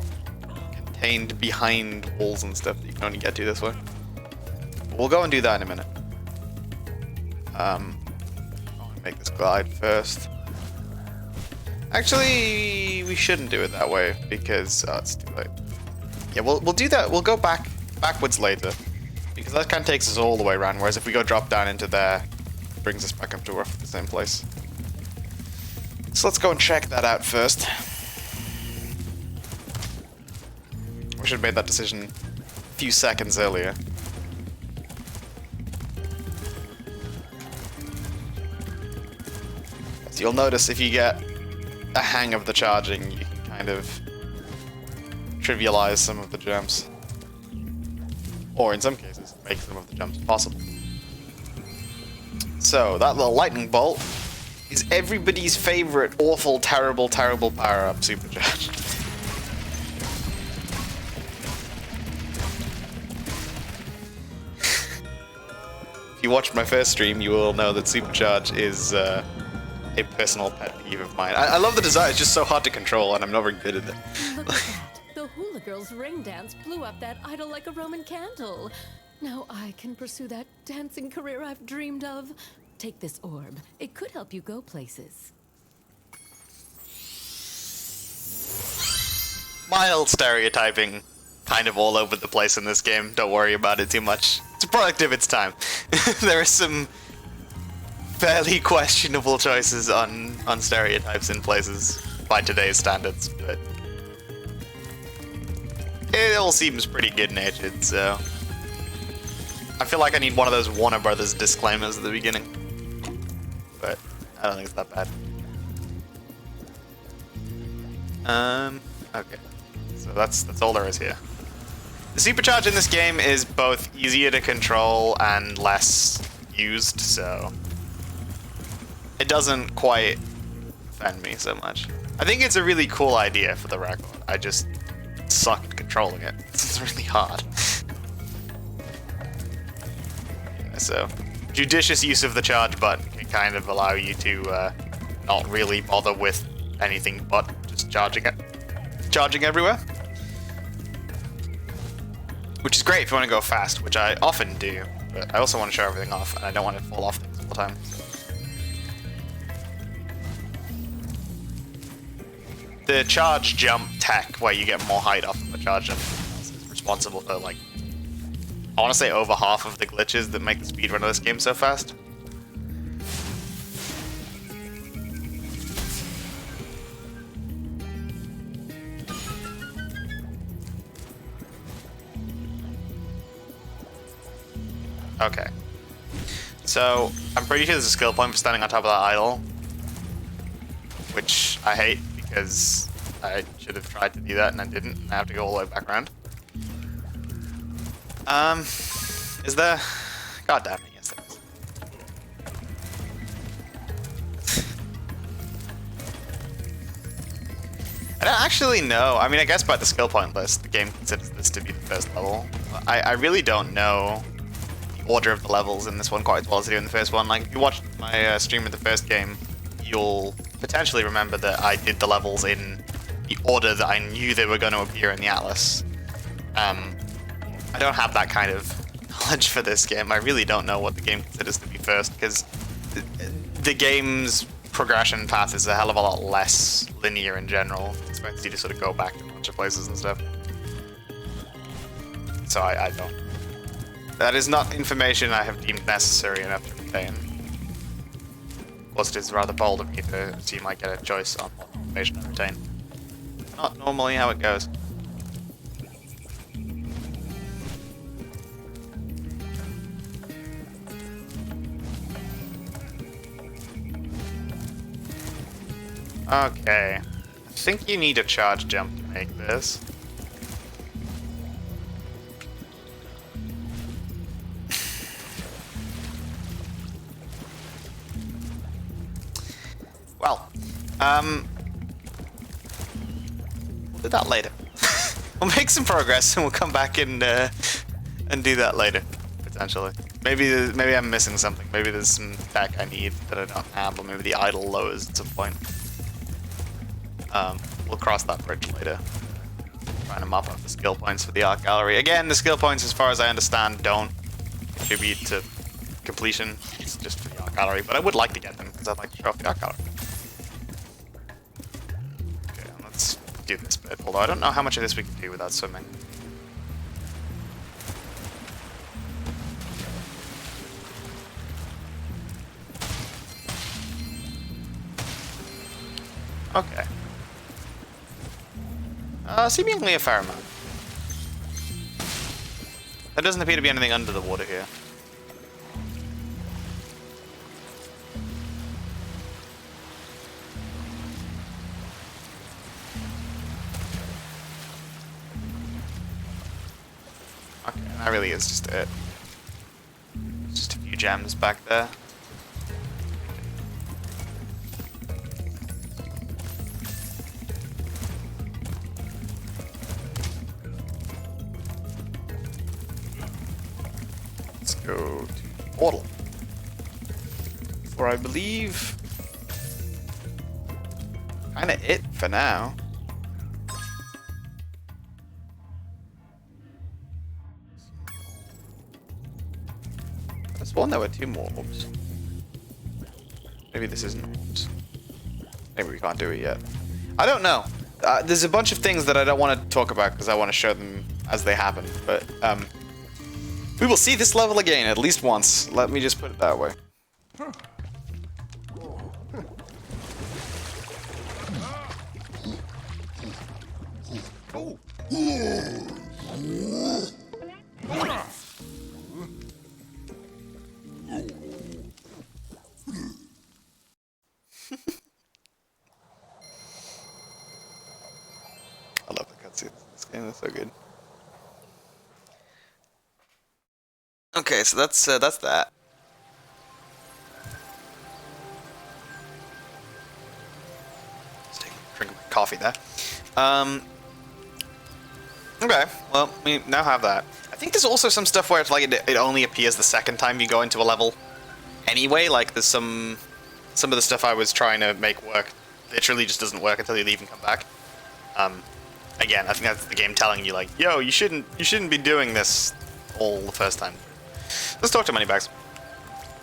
contained behind walls and stuff that you can only get to this way. We'll go and do that in a minute. I'll make this glide first. Actually, we shouldn't do it that way because it's too late. Yeah, we'll do that. We'll go backwards later because that kind of takes us all the way around. Whereas if we go drop down into there, it brings us back up to roughly the same place. So let's go and check that out first. We should have made that decision a few seconds earlier. So you'll notice if you get a hang of the charging, you can kind of trivialize some of the jumps. Or in some cases, make some of the jumps possible. So that little lightning bolt is everybody's favorite awful, terrible, terrible power-up, Supercharge. you watched my first stream, you will know that Supercharge is a personal pet peeve of mine. I love the design, it's just so hard to control, and I'm not very good at it. Look at that. The hula girl's ring dance blew up that idol like a Roman candle. Now I can pursue that dancing career I've dreamed of. Take this orb. It could help you go places. Mild stereotyping, kind of all over the place in this game. Don't worry about it too much. It's a product of its time. There are some fairly questionable choices on stereotypes in places by today's standards, but it all seems pretty good-natured, so I feel like I need one of those Warner Brothers disclaimers at the beginning, but I don't think it's that bad. Okay, so that's all there is here. The supercharge in this game is both easier to control and less used, so it doesn't quite offend me so much. I think it's a really cool idea for the record. I just suck at controlling it. It's really hard. Yeah, so judicious use of the charge button can kind of allow you to not really bother with anything but just charging everywhere. Which is great if you want to go fast, which I often do, but I also want to show everything off, and I don't want to fall off things all the time. The charge jump tech, where you get more height off of the charge jump, is responsible for, like, I want to say over half of the glitches that make the speedrun of this game so fast. Okay. So, I'm pretty sure there's a skill point for standing on top of that idol, which I hate because I should have tried to do that and I didn't, and I have to go all the way back around. Is there? God damn it, yes there is. I don't actually know. I mean, I guess by the skill point list, the game considers this to be the first level. I really don't know the order of the levels in this one quite as well as I do in the first one. Like, if you watched my stream of the first game, you'll potentially remember that I did the levels in the order that I knew they were going to appear in the Atlas. I don't have that kind of knowledge for this game. I really don't know what the game considers to be first, because the game's progression path is a hell of a lot less linear in general. It expects you to sort of go back to a bunch of places and stuff. So I don't. That is not information I have deemed necessary enough to retain. Of course, it is rather bold of me to assume I get a choice on what information I retain. Not normally how it goes. Okay. I think you need a charge jump to make this. Well, we'll do that later. We'll make some progress and we'll come back and do that later, potentially. Maybe I'm missing something. Maybe there's some tech I need that I don't have, or maybe the idle lowers at some point. We'll cross that bridge later. Trying to mop up the skill points for the art gallery. Again, the skill points, as far as I understand, don't contribute to completion. It's just for the art gallery, but I would like to get them because I'd like to show off the art gallery. Okay, let's do this bit. Although I don't know how much of this we can do without swimming. Okay. Seemingly a fair amount. There doesn't appear to be anything under the water here. Okay, that really is just it. Just a few gems back there. Go to portal. for, I believe, kind of it for now. I sworn there were 2 more orbs. Maybe this isn't orbs. Maybe we can't do it yet. I don't know. There's a bunch of things that I don't want to talk about because I want to show them as they happen. But we will see this level again at least once. Let me just put it that way. I love the cutscenes. This game is so good. Okay, so that's that. Just take a drink of my coffee there. Okay, well, we now have that. I think there's also some stuff where it's like it only appears the second time you go into a level. Anyway, like there's some of the stuff I was trying to make work literally just doesn't work until you leave and come back. Again, I think that's the game telling you like, yo, you shouldn't be doing this all the first time. Let's talk to Moneybags.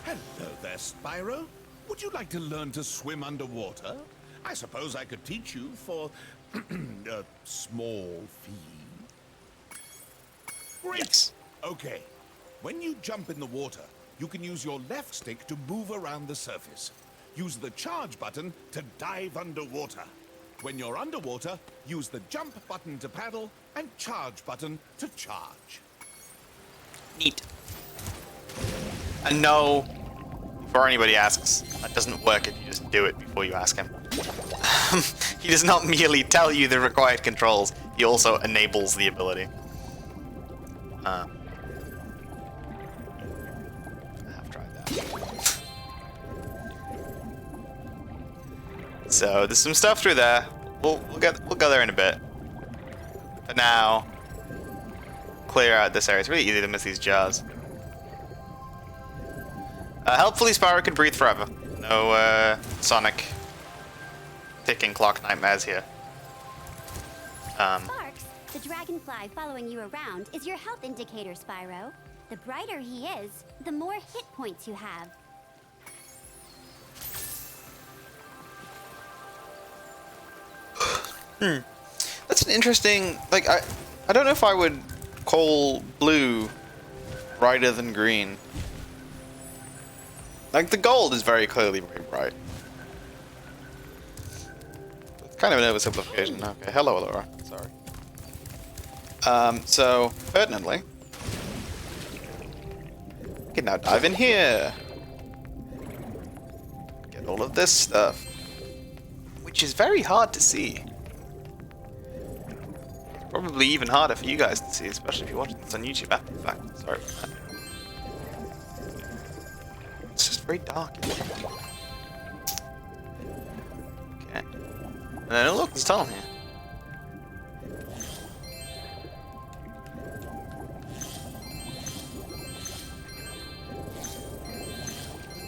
Hello there, Spyro. Would you like to learn to swim underwater? I suppose I could teach you for a small fee. Great. Yes. Okay. When you jump in the water, you can use your left stick to move around the surface. Use the charge button to dive underwater. When you're underwater, use the jump button to paddle and charge button to charge. Neat. And no, before anybody asks, that doesn't work if you just do it before you ask him. He does not merely tell you the required controls, he also enables the ability. I have tried that. So there's some stuff through there. We'll go there in a bit. For now, clear out this area. It's really easy to miss these jars. Helpfully, Spyro can breathe forever. No Sonic ticking clock nightmares here. Sparks, the dragonfly following you around is your health indicator, Spyro. The brighter he is, the more hit points you have. That's an interesting, like, I don't know if I would call blue brighter than green. Like, the gold is very clearly very bright. It's kind of an oversimplification. Okay, hello, Laura. Sorry. So, pertinently, we can now dive in here. Get all of this stuff. Which is very hard to see. Probably even harder for you guys to see, especially if you're watching this on YouTube after the fact. Sorry about that. It's just very dark. Okay. And then, oh look, there's a tunnel here.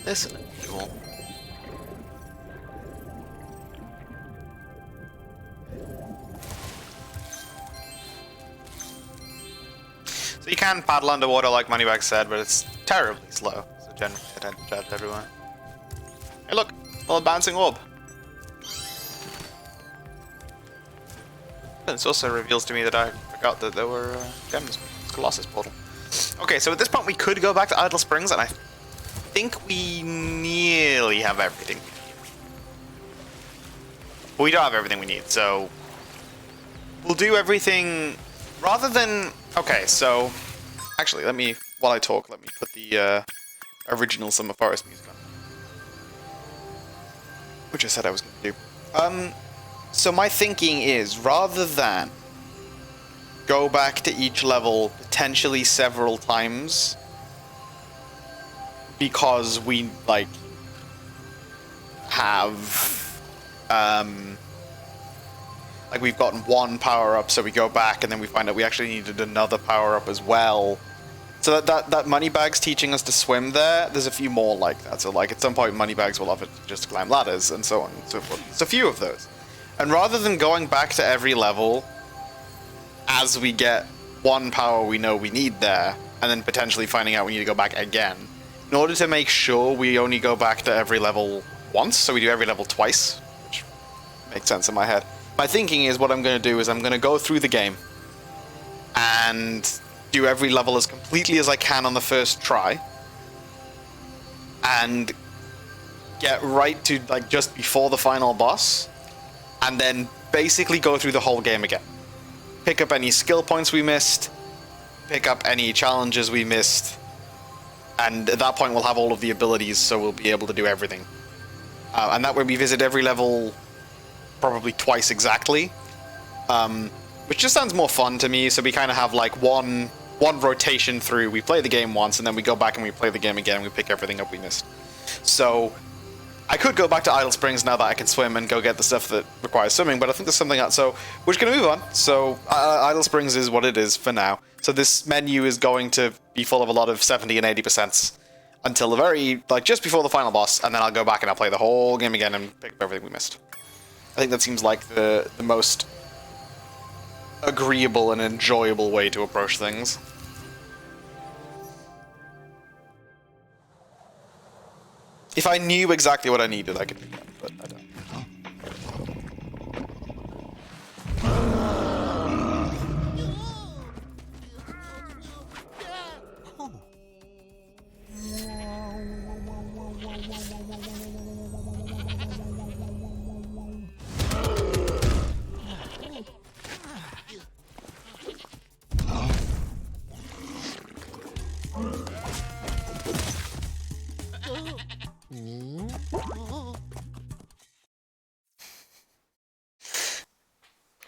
This is unusual. So you can paddle underwater like Moneybag said, but it's terribly slow. So generally I tend to judge everywhere. Hey look! Little bouncing orb. And this also reveals to me that I forgot that there were gems. It's Colossus portal. Okay, so at this point we could go back to Idle Springs, and I think we nearly have everything we need. But we don't have everything we need, so we'll do everything rather than... Okay, so actually, let me, while I talk, let me put the original Summer Forest music on, which I said I was going to do. So my thinking is, rather than go back to each level potentially several times, because we, like, have, like, we've gotten one power-up, so we go back, and then we find out we actually needed another power-up as well. So that Moneybags teaching us to swim there, there's a few more like that. So like at some point Moneybags will offer just to climb ladders and so on and so forth. It's a few of those. And rather than going back to every level as we get one power we know we need there, and then potentially finding out we need to go back again, in order to make sure we only go back to every level once, so we do every level twice, which makes sense in my head. My thinking is what I'm going to do is I'm going to go through the game and do every level as completely as I can on the first try, and get right to like just before the final boss, and then basically go through the whole game again. Pick up any skill points we missed, pick up any challenges we missed, and at that point we'll have all of the abilities, so we'll be able to do everything. And that way we visit every level probably twice exactly, which just sounds more fun to me. So we kind of have like one rotation through. We play the game once, and then we go back and we play the game again, and we pick everything up we missed. So I could go back to Idle Springs now that I can swim and go get the stuff that requires swimming, but I think there's something else. So we're just going to move on. So Idle Springs is what it is for now. So this menu is going to be full of a lot of 70 and 80% until the very, like, just before the final boss, and then I'll go back and I'll play the whole game again and pick up everything we missed. I think that seems like the most agreeable and enjoyable way to approach things. If I knew exactly what I needed, I could do that, but I don't.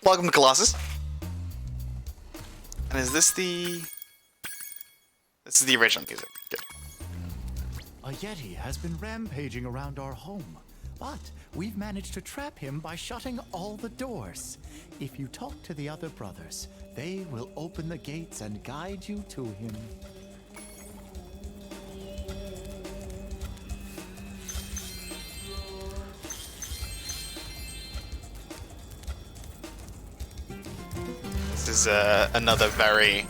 Welcome to Colossus. And is this the... This is the original music. Good. A Yeti has been rampaging around our home, but we've managed to trap him by shutting all the doors. If you talk to the other brothers, they will open the gates and guide you to him. This is another very,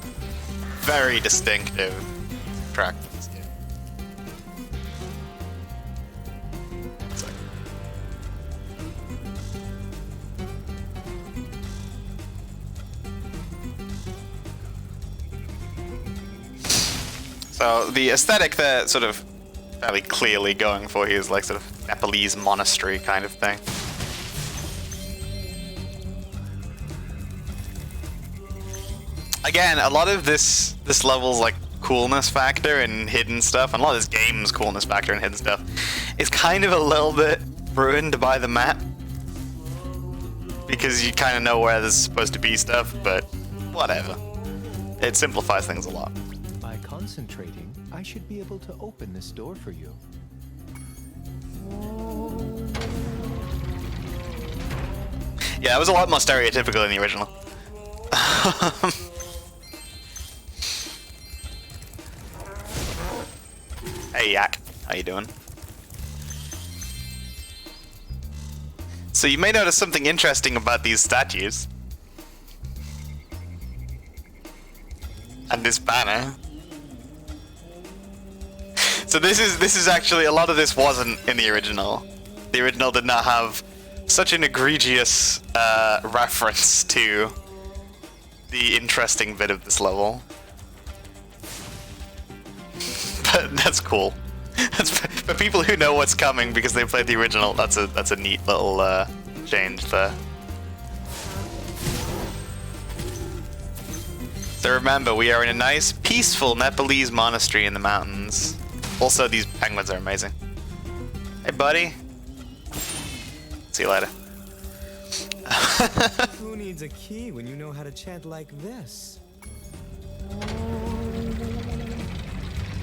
very distinctive track to this game. So the aesthetic they're sort of fairly clearly going for here is like sort of Nepalese monastery kind of thing. Again, a lot of this level's like coolness factor and hidden stuff, and a lot of this game's coolness factor and hidden stuff is kind of a little bit ruined by the map, because you kind of know where there's supposed to be stuff, but whatever. It simplifies things a lot. By concentrating, I should be able to open this door for you. Yeah, it was a lot more stereotypical in the original. Hey Yak, how you doing? So you may notice something interesting about these statues. And this banner. So this is actually, a lot of this wasn't in the original. The original did not have such an egregious reference to the interesting bit of this level. But that's cool. That's for people who know what's coming because they played the original. That's a neat little change there. So remember, we are in a nice, peaceful Nepalese monastery in the mountains. Also, these penguins are amazing. Hey, buddy. See you later. Who needs a key when you know how to chant like this?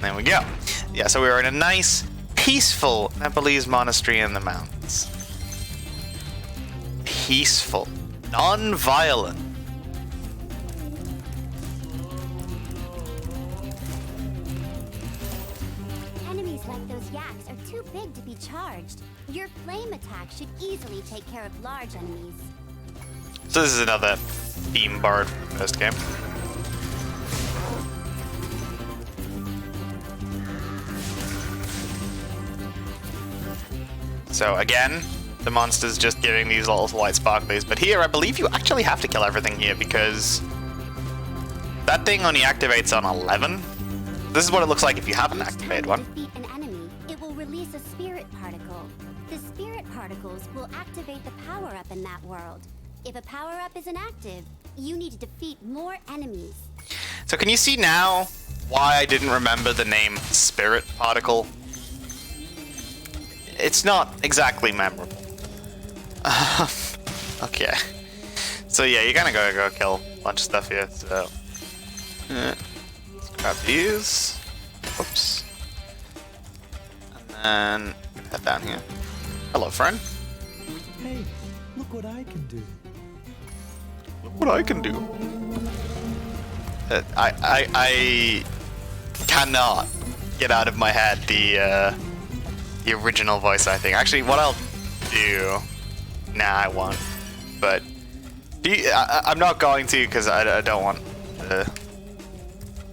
There we go. Yeah, so we are in a nice, peaceful Nepalese monastery in the mountains. Peaceful. Non-violent. those yaks are too big to be charged. Your flame attack should easily take care of large enemies. So this is another theme borrowed from the first game. So again, the monster's just giving these little white sparklies, but here I believe you actually have to kill everything here because that thing only activates on 11. This is what it looks like if you haven't activated one. Defeat an enemy, it will release a spirit particle. The spirit particles will activate the power-up in that world. If a power-up isn't active, you need to defeat more enemies. So can you see now why I didn't remember the name Spirit Particle? It's not exactly memorable. Okay. So yeah, you're gonna go kill a bunch of stuff here, so... let's grab these. Oops. And then head down here. Hello, friend. Hey, look what I can do. Look what I can do. I cannot get out of my head the original voice, I think. Actually, what I'll do... Nah, I won't. But I'm not going to because I don't want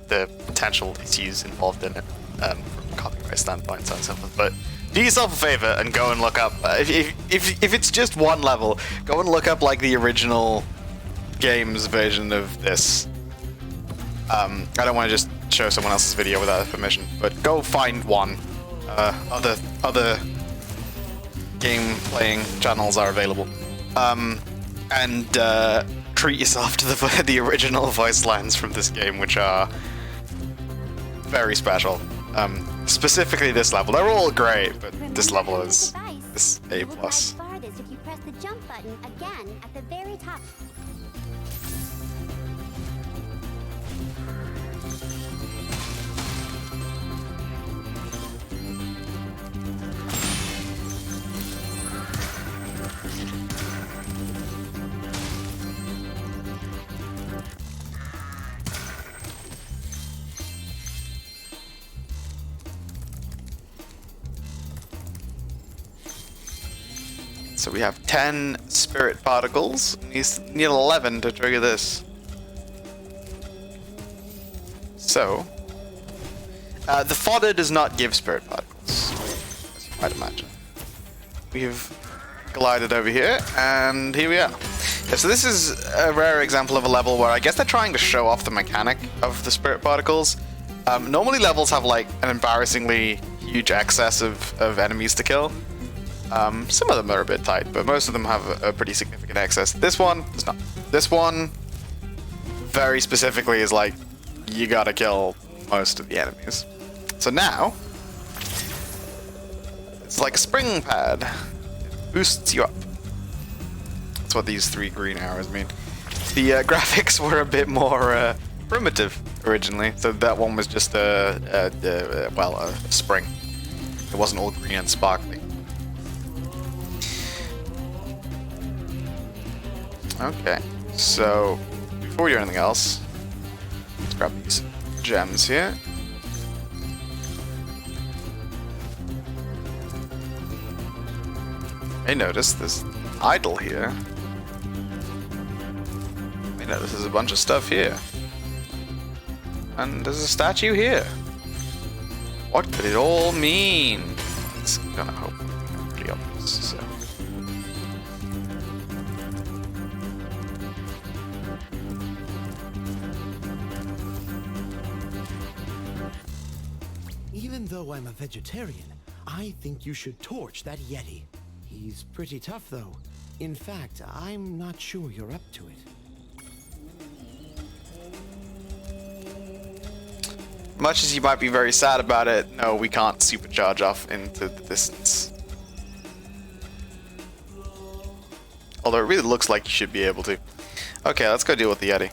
the potential issues involved in it from a copyright standpoint, so on and so forth. But do yourself a favor and go and look up... if it's just one level, go and look up like the original game's version of this. I don't want to just show someone else's video without permission, but go find one. Other game playing channels are available, and treat yourself to the original voice lines from this game, which are very special. Specifically this level, they're all great, but this level is A+. If you press the jump button again at the very top. So we have 10 spirit particles. You need 11 to trigger this. So, the fodder does not give spirit particles, as you might imagine. We've glided over here, and here we are. Yeah, so this is a rare example of a level where I guess they're trying to show off the mechanic of the spirit particles. Normally levels have like an embarrassingly huge excess of enemies to kill. Some of them are a bit tight, but most of them have a pretty significant excess. This one does not. This one, very specifically, is like, you gotta kill most of the enemies. So now, it's like a spring pad. It boosts you up. That's what these 3 green arrows mean. The graphics were a bit more primitive originally, so that one was just a spring. It wasn't all green and sparkly. Okay, so before we do anything else, let's grab these gems here. I noticed there's an idol here. I noticed there's a bunch of stuff here. And there's a statue here. What could it all mean? It's gonna hopefully be pretty obvious, so. Even though I'm a vegetarian, I think you should torch that Yeti. He's pretty tough, though. In fact, I'm not sure you're up to it. Much as you might be very sad about it, no, we can't supercharge off into the distance. Although it really looks like you should be able to. Okay, let's go deal with the Yeti.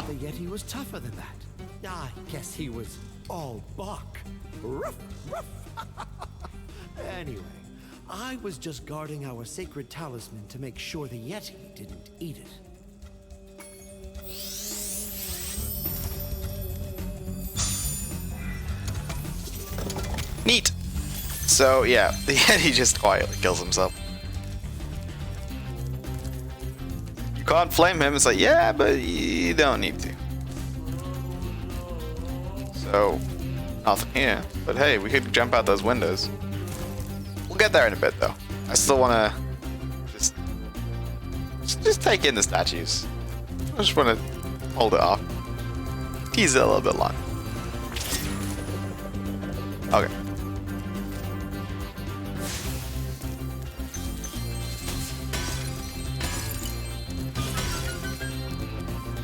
The Yeti was tougher than that. I guess he was all buck. Ruff, ruff. Anyway, I was just guarding our sacred talisman to make sure the Yeti didn't eat it. Neat. So yeah, the Yeti just quietly kills himself. You can't flame him. It's like, yeah, but you don't need to. So nothing here. But hey, we could jump out those windows. We'll get there in a bit though. I still wanna just take in the statues. I just wanna hold it off. Tease it a little bit long. Okay.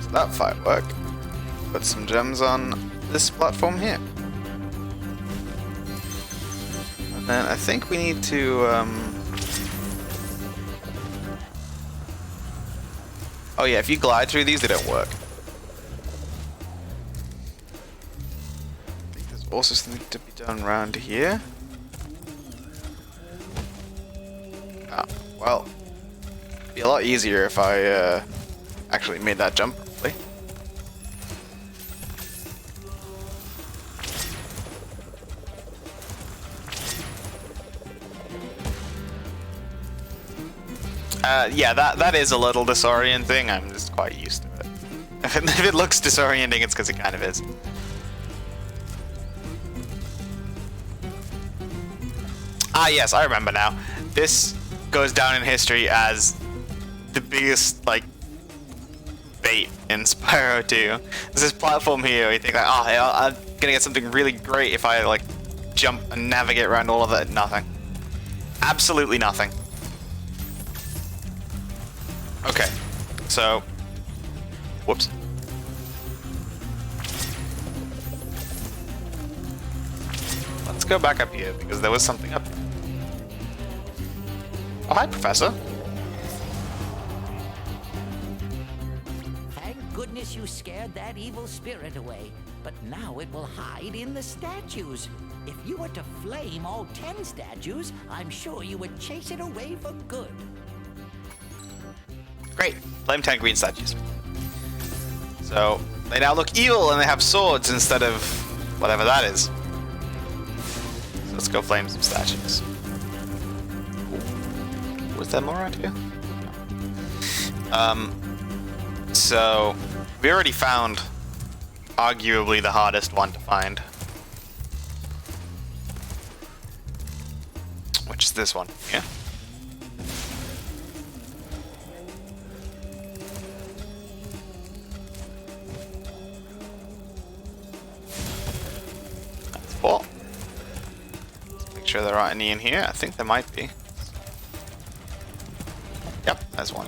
So that firework. Put some gems on this platform here. And then I think we need to oh yeah, if you glide through these, they don't work. I think there's also something to be done around here. Ah, well, it'd be a lot easier if I actually made that jump properly. Yeah, that is a little disorienting. I'm just quite used to it. If it looks disorienting, it's because it kind of is. Ah, yes, I remember now. This goes down in history as the biggest, like, bait in Spyro 2. There's this platform here where you think, like, oh, hey, I'm gonna get something really great if I, like, jump and navigate around all of it. Nothing. Absolutely nothing. Okay, so, whoops. Let's go back up here because there was something up here. Oh, hi, Professor. Thank goodness you scared that evil spirit away, but now it will hide in the statues. If you were to flame all 10 statues, I'm sure you would chase it away for good. Great. Flame 10 green statues. So, they now look evil and they have swords instead of whatever that is. So let's go flame some statues. Ooh. Was there more around here? No. So, we already found arguably the hardest one to find. Which is this one, yeah? Well, let's make sure there aren't any in here. I think there might be. Yep, there's one.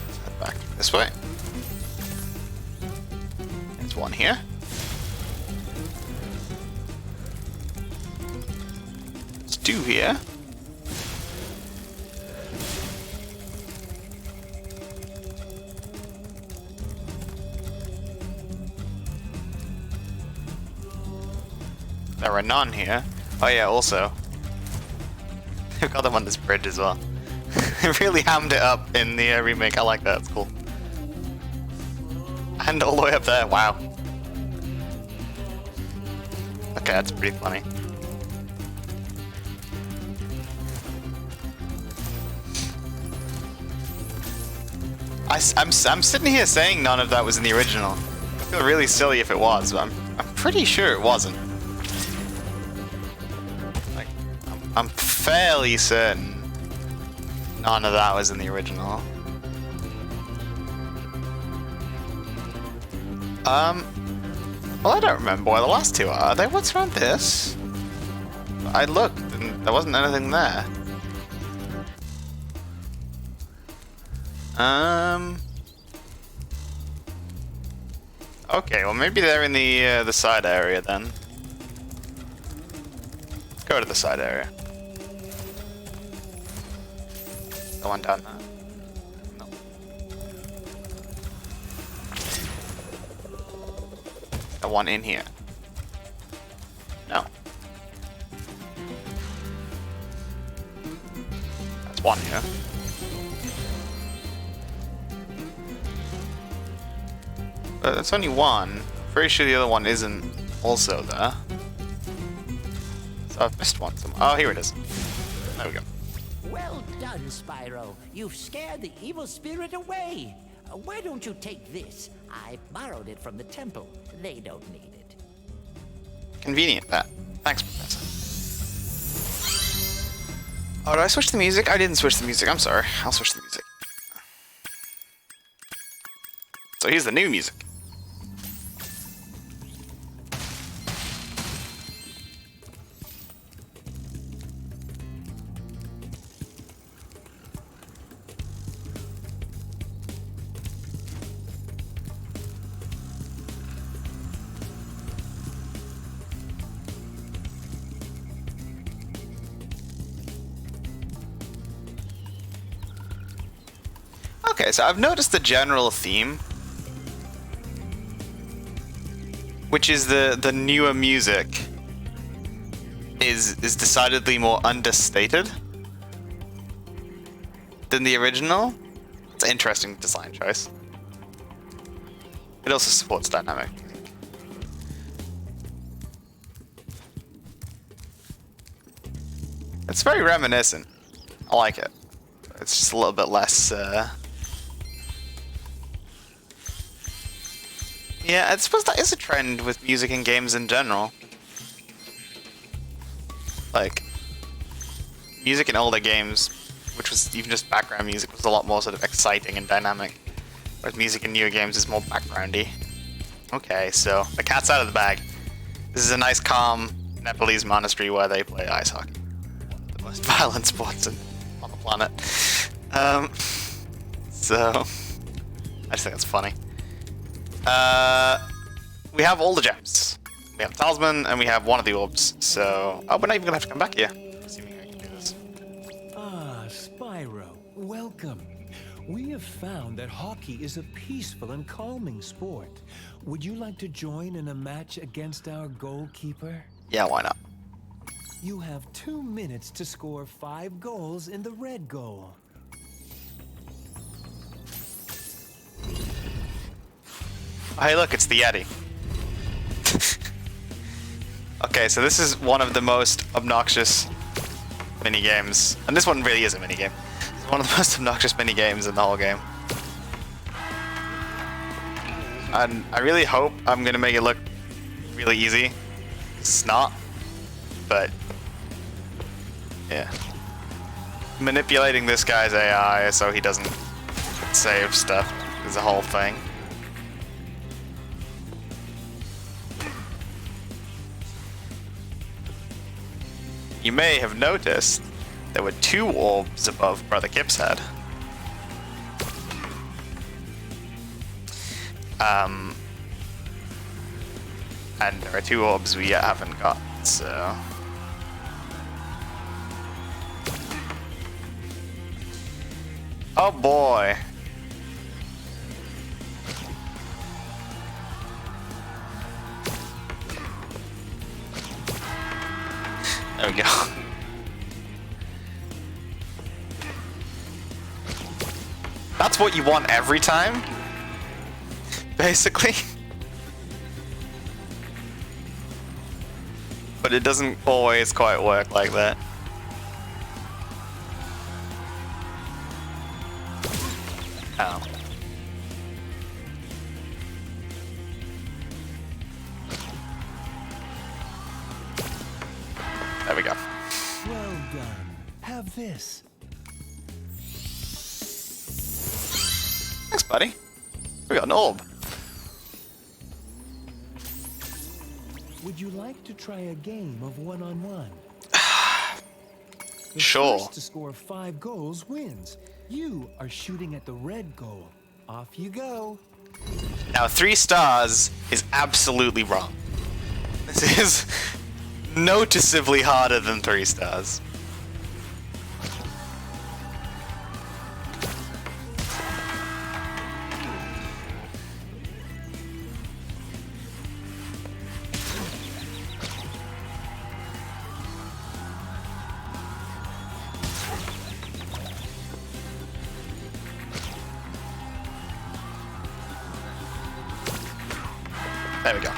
Let's head back this way. There's one here. There's two here. There are none here. Oh yeah, also. They've got them on this bridge as well. They really hammed it up in the remake. I like that, it's cool. And all the way up there, wow. Okay, that's pretty funny. I'm sitting here saying none of that was in the original. I feel really silly if it was, but I'm pretty sure it wasn't. I'm fairly certain none of that was in the original. Well, I don't remember where the last two are they? What's around this? I looked and there wasn't anything there. Okay, well maybe they're in the side area then. Let's go to the side area. The one down there. No. The one in here. No. That's one here. But that's only one. Pretty sure the other one isn't also there. So I've missed one somewhere. Oh, here it is. There we go. Well done, Spyro. You've scared the evil spirit away. Why don't you take this? I borrowed it from the temple. They don't need it. Convenient, that. Thanks, Professor. Oh, did I switch the music? I didn't switch the music. I'm sorry. I'll switch the music. So here's the new music. Okay, so I've noticed the general theme, which is the newer music is decidedly more understated than the original. It's an interesting design choice. It also supports dynamic. It's very reminiscent. I like it. It's just a little bit less. Yeah, I suppose that is a trend with music in games in general. Like, music in older games, which was even just background music, was a lot more sort of exciting and dynamic. Whereas music in newer games is more backgroundy. Okay, so the cat's out of the bag. This is a nice, calm Nepalese monastery where they play ice hockey. One of the most violent sports on the planet. So, I just think it's funny. We have all the gems. We have Talisman, and we have one of the orbs, so... Oh, we're not even gonna have to come back here. Assuming I can do this. Ah, Spyro, welcome. We have found that hockey is a peaceful and calming sport. Would you like to join in a match against our goalkeeper? Yeah, why not? You have 2 minutes to score 5 goals in the red goal. Hey, look, it's the Yeti. Okay, so this is one of the most obnoxious mini-games. And this one really is a mini-game. It's one of the most obnoxious mini-games in the whole game. And I really hope I'm gonna make it look really easy. It's not. But, yeah. Manipulating this guy's AI so he doesn't save stuff is the whole thing. You may have noticed there were 2 orbs above Brother Kip's head. And there are 2 orbs we yet haven't got, so... Oh boy! There we go. That's what you want every time? Basically. But it doesn't always quite work like that. Oh. There we go. Well done. Have this. Thanks, buddy. We got an orb. Would you like to try a game of one-on-one? The Sure. first to score 5 goals wins. You are shooting at the red goal. Off you go. Now, 3 stars is absolutely wrong. This is noticeably harder than 3 stars. There we go.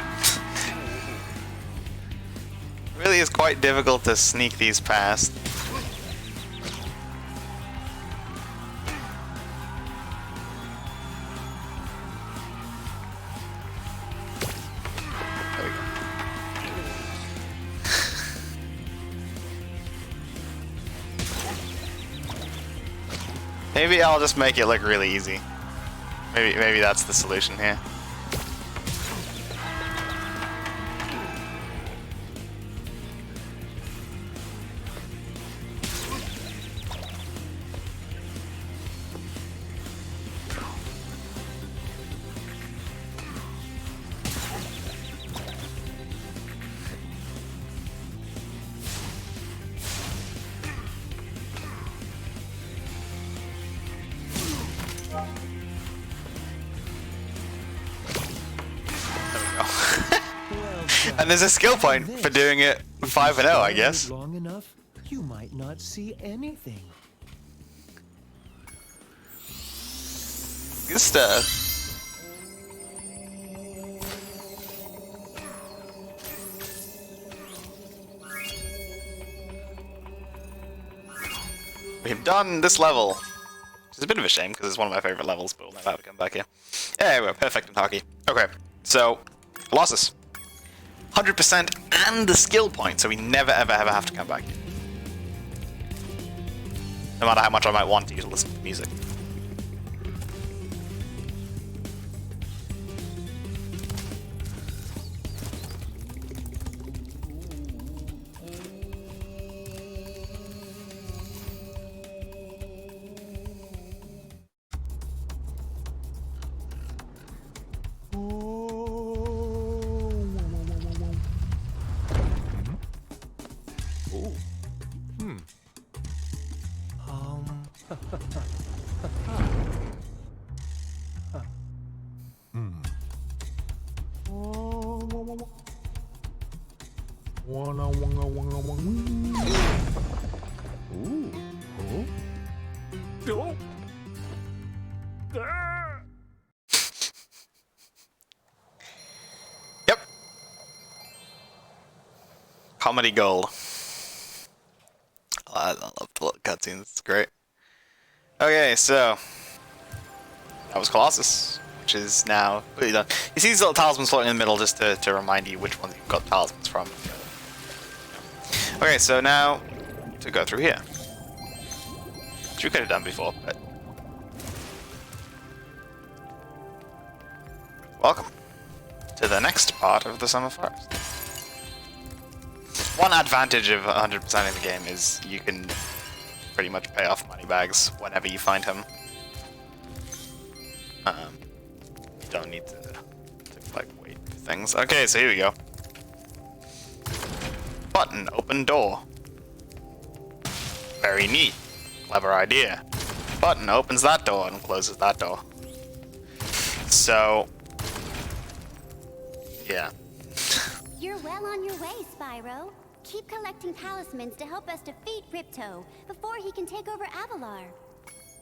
Really is quite difficult to sneak these past. There we go. Maybe I'll just make it look really easy. Maybe that's the solution here. And there's a skill point for doing it 5-0, I guess. Long enough, you might not see anything. Good stuff. We've done this level. Which is a bit of a shame because it's one of my favorite levels, but we'll never have to come back here. Yeah, we're perfect in hockey. Okay, so Colossus. 100% and the skill point, so we never ever have to come back here. No matter how much I might want to listen to music. Yep. Comedy gold. Oh, I love the little cutscenes. It's great. Okay, so that was Colossus, which is now completely done. You see these little talismans floating in the middle just to remind you which ones you've got talismans from. Okay, so now to go through here. Which we could have done before, but welcome to the next part of the Summer Forest. One advantage of 100% in the game is you can pretty much pay off money bags whenever you find him. You don't need to like wait for things. Okay, so here we go. Button, open door. Very neat. Clever idea. Button opens that door and closes that door. So, yeah. You're well on your way, Spyro. Keep collecting talismans to help us defeat Ripto before he can take over Avalar.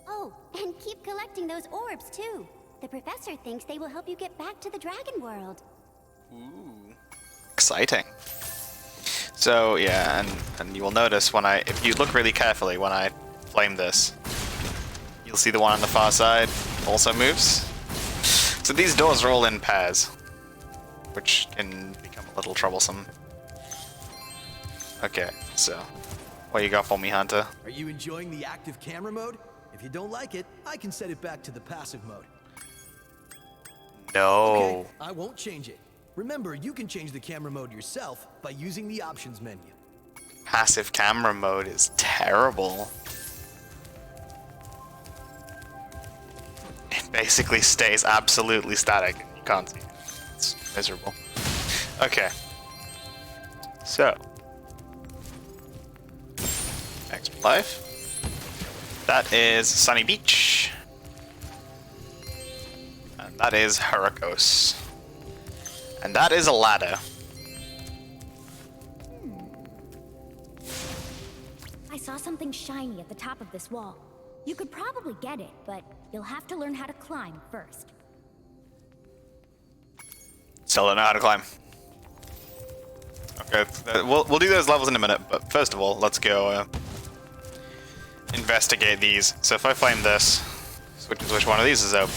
Oh, and keep collecting those orbs too. The professor thinks they will help you get back to the Dragon World. Ooh. Exciting. So yeah, and you will notice when if you look really carefully when I flame this, you'll see the one on the far side also moves. So these doors are all in pairs, which can become a little troublesome. Okay, so what you got for me, Hunter? Are you enjoying the active camera mode? If you don't like it, I can set it back to the passive mode. No. Okay, I won't change it. Remember, you can change the camera mode yourself by using the options menu. Passive camera mode is terrible. It basically stays absolutely static and you can't see it. It's miserable. Okay. So. Next life. That is Sunny Beach. And that is Hurricos. And that is a ladder. I saw something shiny at the top of this wall. You could probably get it, but you'll have to learn how to climb first. Still don't know how to climb. Okay, we'll do those levels in a minute, but first of all, let's go investigate these. So if I flame this, which one of these is open?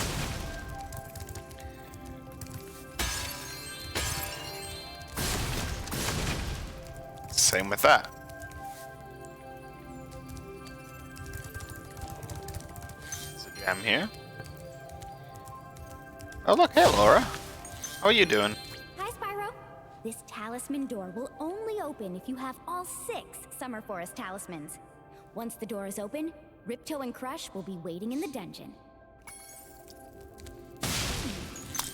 Same with that. There's a gem here. Oh look, hey Laura. How are you doing? Hi, Spyro. This talisman door will only open if you have all 6 Summer Forest talismans. Once the door is open, Ripto and Crush will be waiting in the dungeon.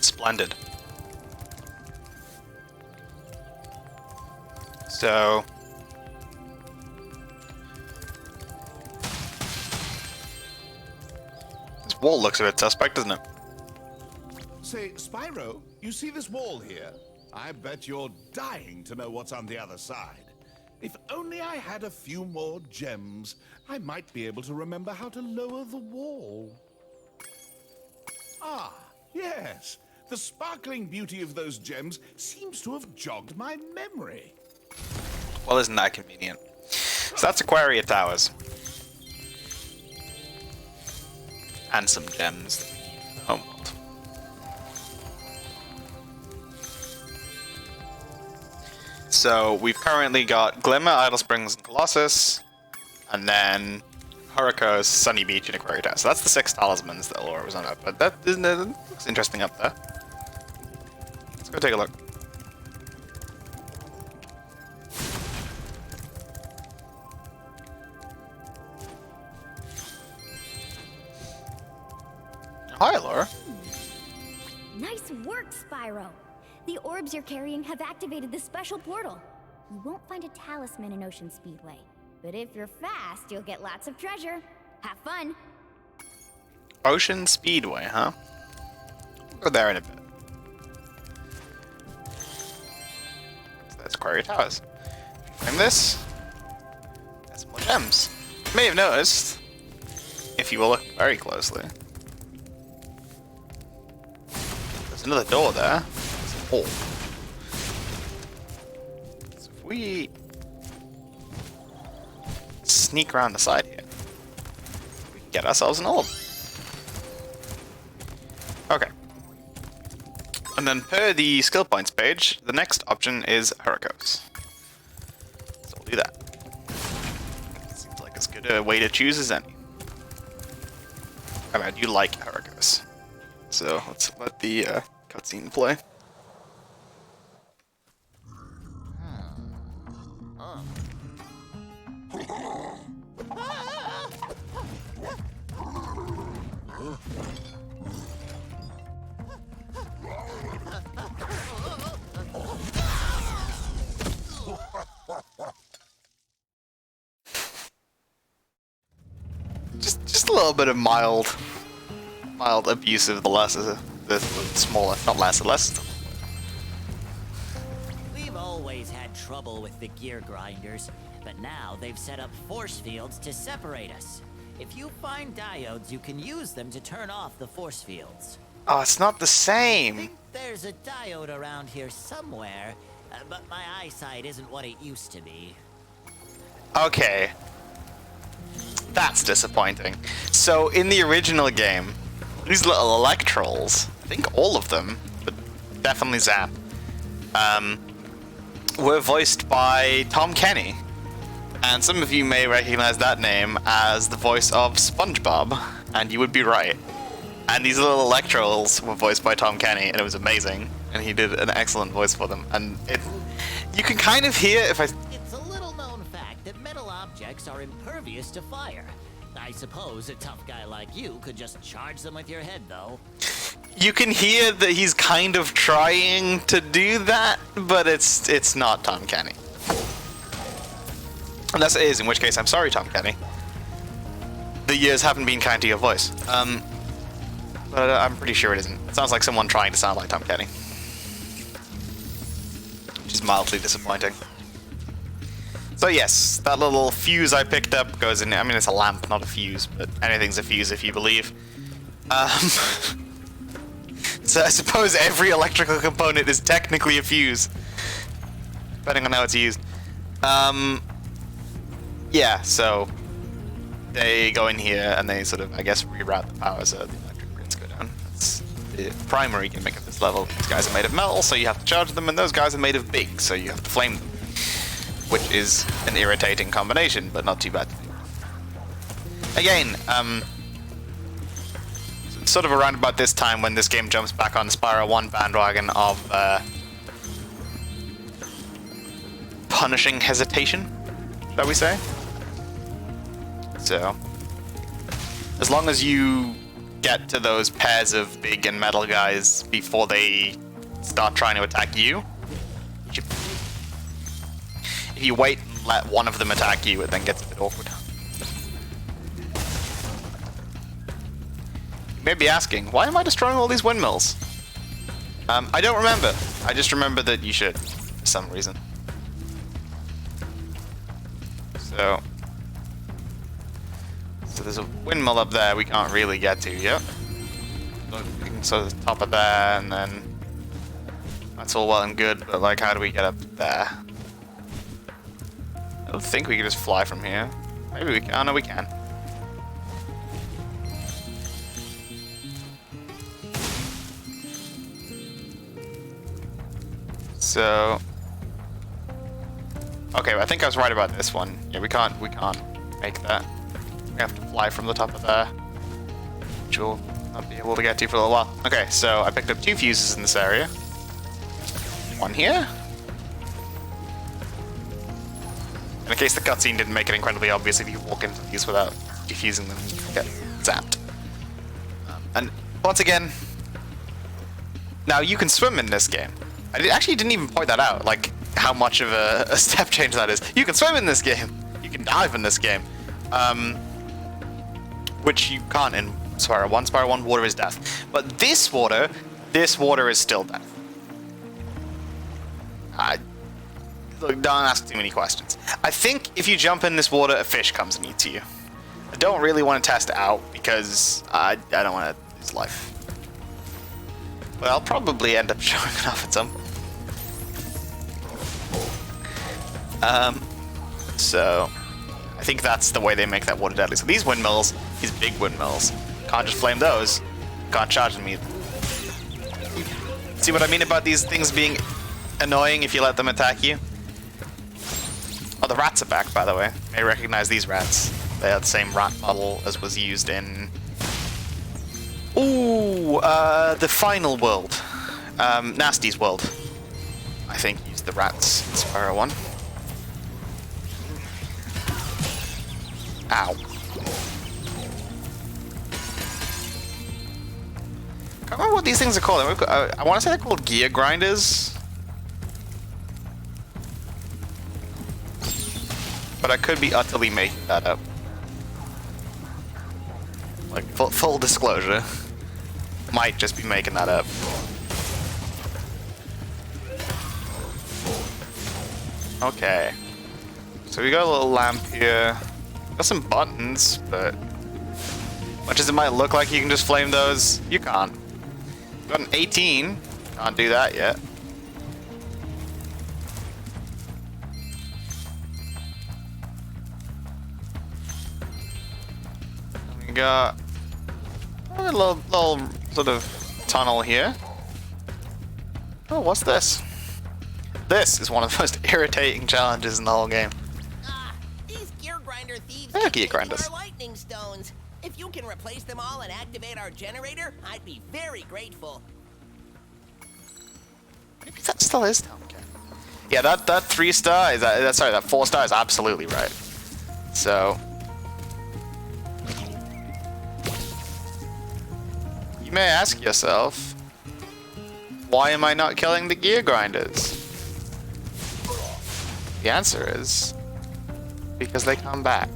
Splendid. So... this wall looks a bit suspect, doesn't it? Say, Spyro, you see this wall here? I bet you're dying to know what's on the other side. If only I had a few more gems, I might be able to remember how to lower the wall. Ah, yes. The sparkling beauty of those gems seems to have jogged my memory. Well, isn't that convenient? So that's Aquaria Towers. And some gems that we need for the homeworld. So we've currently got Glimmer, Idle Springs, and Colossus, and then Hurricane, Sunny Beach, and Aquaria Tower. So that's the 6 talismans that Laura was on up. But that looks interesting up there. Let's go take a look. Hi, Laura. Nice work, Spyro. The orbs you're carrying have activated the special portal. You won't find a talisman in Ocean Speedway, but if you're fast, you'll get lots of treasure. Have fun. Ocean Speedway, huh? We'll go there in a bit. So that's Aquaria Towers. Frame this. That's more gems. You may have noticed, if you were looking very closely, there's another door there. There's a hole. So if we sneak around the side here, we can get ourselves an orb. Okay. And then per the skill points page, the next option is Hurricanes. So we'll do that. Seems like as good a way to choose as any. I mean, I do like Hurricanes. So let's let the cutscene play. Just a little bit of mild abuse of the lesser, the smaller, not lesser, less. We've always had trouble with the gear grinders, but now they've set up force fields to separate us. If you find diodes, you can use them to turn off the force fields. Oh, it's not the same. I think there's a diode around here somewhere, but my eyesight isn't what it used to be. Okay. That's disappointing. So, in the original game, these little electrolls, I think all of them, but definitely Zap, were voiced by Tom Kenny. And some of you may recognize that name as the voice of SpongeBob, and you would be right. And these little electrolls were voiced by Tom Kenny, and it was amazing. And he did an excellent voice for them. And you can kind of hear if I... It's a little known fact that metal objects are impervious to fire. I suppose a tough guy like you could just charge them with your head, though. You can hear that he's kind of trying to do that, but it's not Tom Kenny. Unless it is, in which case I'm sorry, Tom Kenny. The years haven't been kind to your voice. But I'm pretty sure it isn't. It sounds like someone trying to sound like Tom Kenny. Which is mildly disappointing. So yes, that little fuse I picked up goes in. I mean, it's a lamp, not a fuse, but anything's a fuse if you believe. So I suppose every electrical component is technically a fuse, depending on how it's used. Yeah, so they go in here and they sort of, I guess, reroute the power so the electric grids go down. That's the primary gimmick of this level. These guys are made of metal, so you have to charge them, and those guys are made of big, so you have to flame them. Which is an irritating combination, but not too bad to do. Again, sort of around about this time when this game jumps back on Spyro 1 bandwagon of punishing hesitation, shall we say? So, as long as you get to those pairs of big and metal guys before they start trying to attack you, if you wait and let one of them attack you, it then gets a bit awkward. You may be asking, why am I destroying all these windmills? I don't remember. I just remember that you should, for some reason. So there's a windmill up there we can't really get to yet. So the top of there, and then that's all well and good, but like, how do we get up there? I don't think we can just fly from here. Maybe we can. Oh no, we can. So, okay, I think I was right about this one. Yeah, we can't make that. We have to fly from the top of there, which we'll not be able to get to for a little while. Okay, so I picked up 2 fuses in this area. One here. In case the cutscene didn't make it incredibly obvious, if you walk into these without defusing them, you get zapped. And once again, now you can swim in this game. I actually didn't even point that out, like how much of a step change that is. You can swim in this game. You can dive in this game. Which you can't in Spyro 1. Spyro 1, water is death. But this water is still death. Look, don't ask too many questions. I think if you jump in this water, a fish comes and eats you. I don't really want to test it out because I don't want to lose life. But I'll probably end up showing it off at some point. So I think that's the way they make that water deadly. So these windmills, these big windmills, can't just flame those. Can't charge them either. See what I mean about these things being annoying if you let them attack you? Oh, the rats are back, by the way. You may recognize these rats. They are the same rat model as was used in... Ooh, the final world. Nasty's world. I think used the rats in Spyro 1. Ow. Can't remember what these things are called. I want to say they're called gear grinders. But I could be utterly making that up. Like, full disclosure. Might just be making that up. Okay. So we got a little lamp here. Got some buttons, but much as it might look like you can just flame those, you can't. Got an 18. Can't do that yet. We got a little sort of tunnel here. Oh, what's this? This is one of the most irritating challenges in the whole game. These gear grinder thieves gear grinders. our lightning stones. If you can replace them all and activate our generator, I'd be very grateful. Maybe that still is down. Okay. Yeah, that 3-star is sorry, that 4-star is absolutely right. So you may ask yourself, why am I not killing the gear grinders? The answer is because they come back.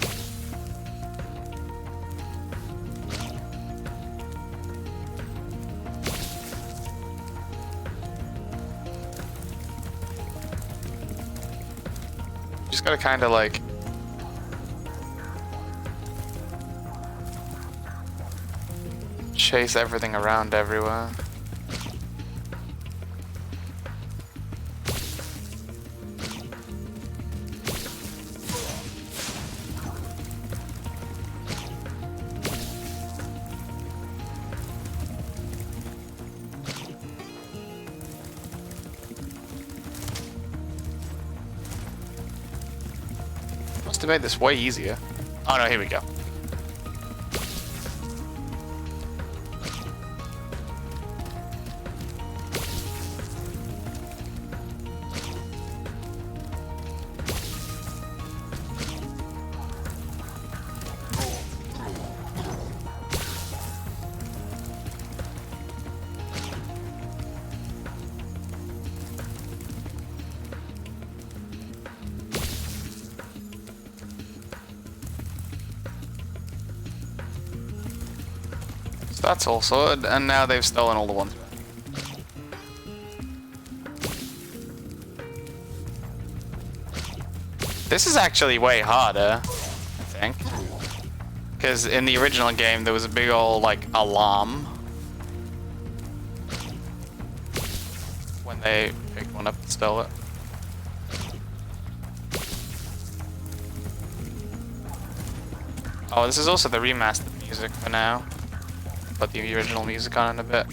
Just gotta kind of like chase everything around everywhere. to make this way easier. Oh no, here we go. That's all sorted, and now they've stolen all the ones. This is actually way harder, I think. Because in the original game, there was a big old, like, alarm when they picked one up and stole it. Oh, this is also the remastered music for now. Put the original music on in a bit.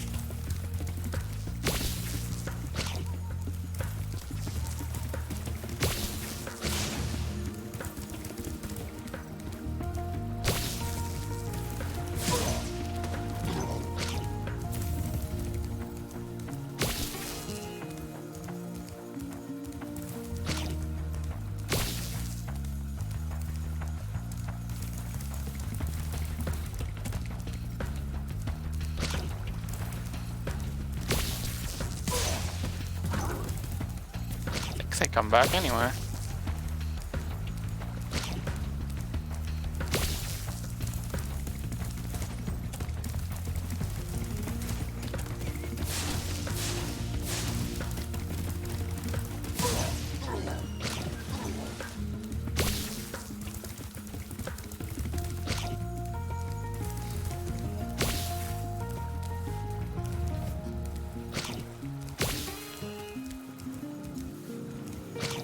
They come back anyway.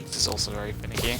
This is also very finicky.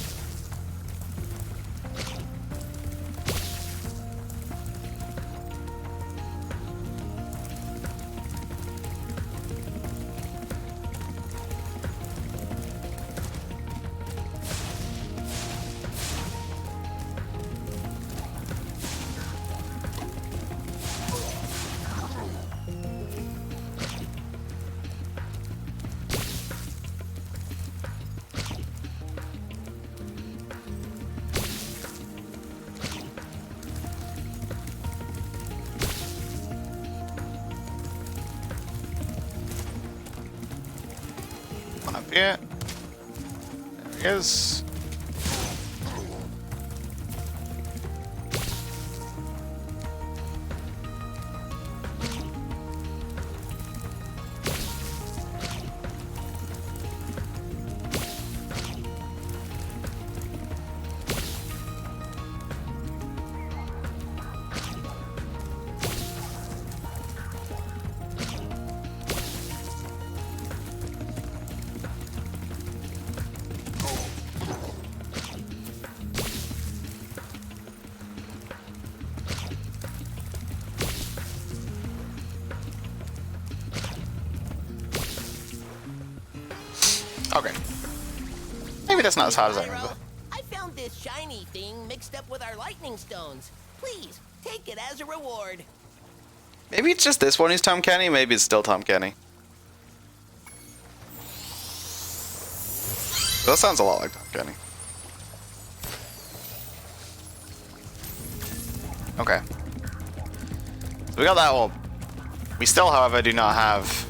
One up here. There he is. Okay. Maybe that's not as hard as I remember. I found this shiny thing mixed up with our lightning stones. Please, take it as a reward. Maybe it's just this one who's Tom Kenny, maybe it's still Tom Kenny. That sounds a lot like Tom Kenny. Okay. So we got that orb. We still, however, do not have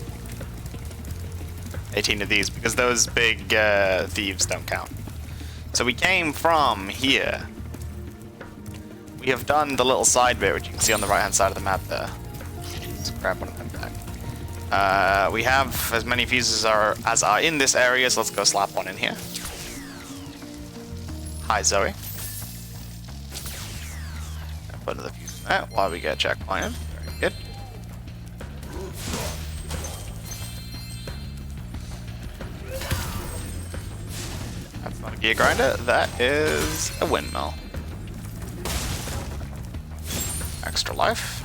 18 of these because those big thieves don't count. So we came from here. We have done the little side bit, which you can see on the right hand side of the map there. Let's grab one of them back. We have as many fuses as are in this area, so let's go slap one in here. Hi, Zoe. Put another fuse in there while we get checkpointed. Very good. That's not a gear grinder, that is a windmill. Extra life.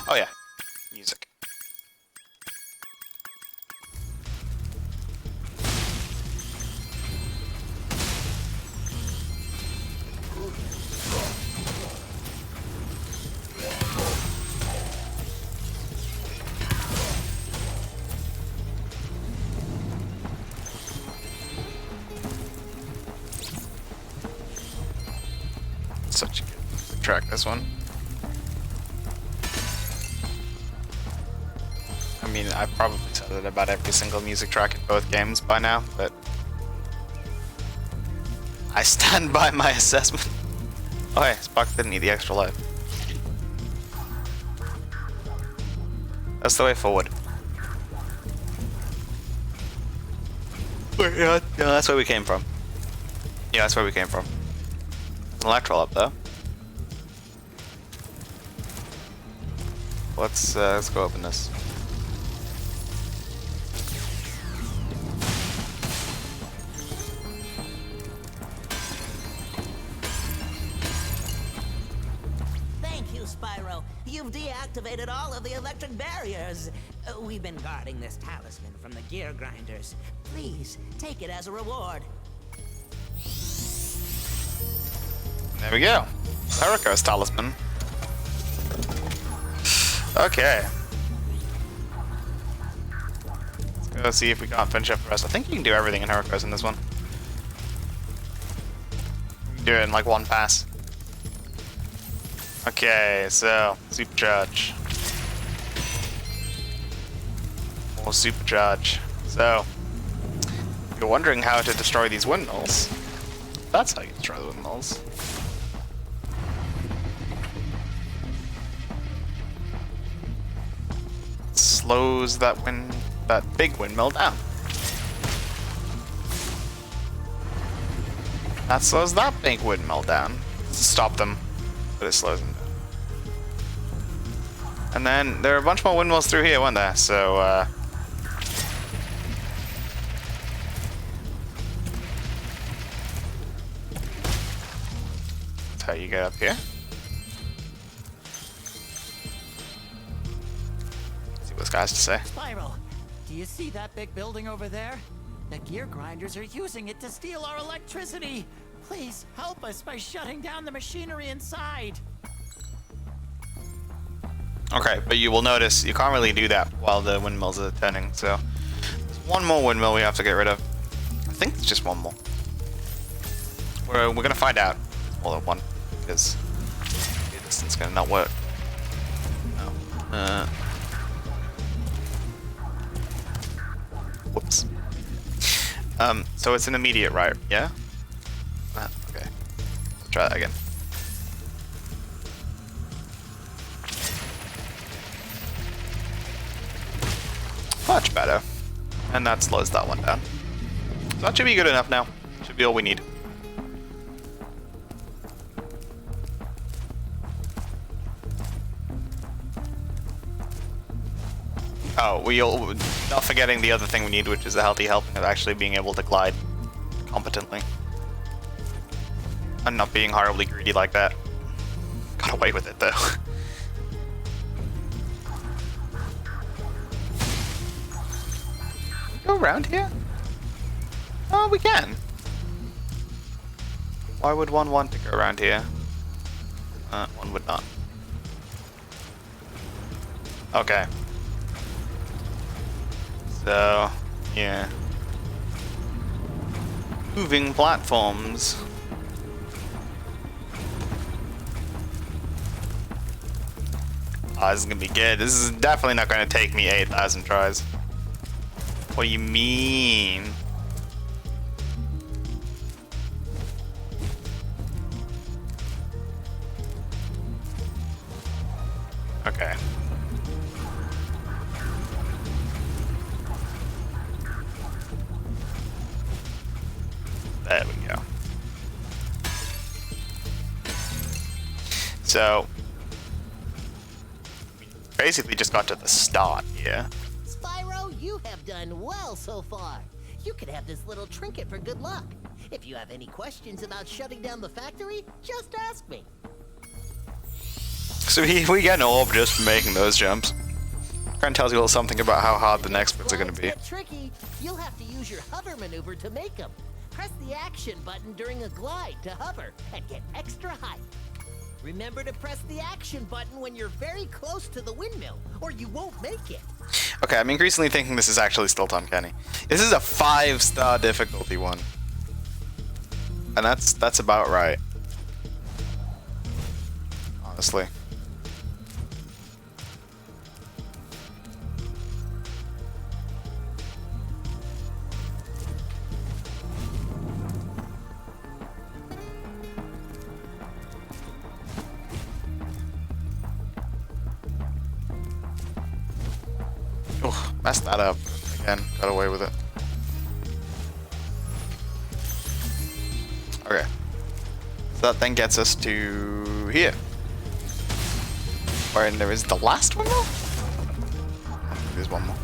Oh yeah, music. such a good track, this one. I mean, I've probably said it about every single music track in both games by now, but I stand by my assessment. Oh hey, Spock didn't need the extra life. That's the way forward. Wait, yeah, that's where we came from. Yeah, that's where we came from. There's an electral up though. Let's go open this. Thank you, Spyro. You've deactivated all of the electric barriers. We've been guarding this talisman from the gear grinders. Please, take it as a reward. There we go. Hurricane's talisman. Okay. Let's go see if we can't finish up the rest. I think you can do everything in Hurricane's in this one. You can do it in like one pass. Okay, so supercharge. More supercharge. So, if you're wondering how to destroy these windmills, that's how you destroy the windmills. Slows that big windmill down. That slows that big windmill down. Stop them, but it slows them down. And then there are a bunch more windmills through here, weren't there? So that's how you get up here. See what this guy has to say. Spyro, do you see that big building over there? The gear grinders are using it to steal our electricity. Please help us by shutting down the machinery inside. Okay, but you will notice you can't really do that while the windmills are turning, so there's one more windmill we have to get rid of. I think it's just one more. We're gonna find out. More than one, because this is gonna not work. No. Whoops. So it's an immediate right, yeah? Okay. Let's try that again. Much better. And that slows that one down. So that should be good enough now. Should be all we need. Oh, not forgetting the other thing we need, which is a healthy helping of actually being able to glide competently. And not being horribly greedy like that. Got away with it though. Go around here? Oh, we can. Why would one want to go around here? One would not. Okay. So, yeah. Moving platforms. Oh, this is gonna be good. This is definitely not gonna take me 8,000 tries. What do you mean? Okay. There we go. So, basically just got to the start here. Spyro, you have done well so far. You could have this little trinket for good luck. If you have any questions about shutting down the factory, just ask me. So we get an orb just for making those jumps. Kind of tells you a little something about how hard the next bits are going to be. Get tricky. You'll have to use your hover maneuver to make them. Press the action button during a glide to hover and get extra height. Remember to press the action button when you're very close to the windmill, or you won't make it. Okay, I'm increasingly thinking this is actually still uncanny. This is a 5-star difficulty one. And that's about right. honestly. Oh, messed that up. Again, got away with it. Okay. So that then gets us to here. Where there is the last one more? There's one more.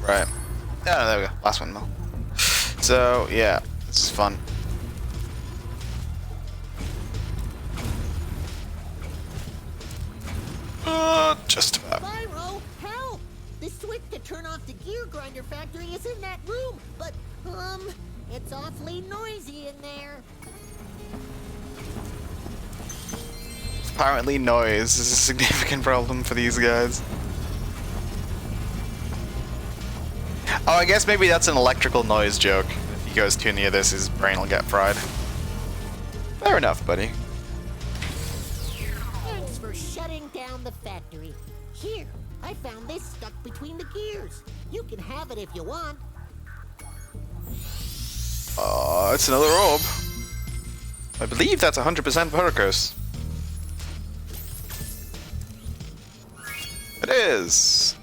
Right. Yeah, there we go. Last one more. So, yeah. This is fun. Just about. Spyro, help! The switch to turn off the gear grinder factory is in that room, but, it's awfully noisy in there. Apparently noise is a significant problem for these guys. Oh, I guess maybe that's an electrical noise joke. If he goes too near this, his brain will get fried. Fair enough, buddy. Thanks for shutting down the factory. Here, I found this stuck between the gears. You can have it if you want. It's another orb. I believe that's 100% Hurricos. It is.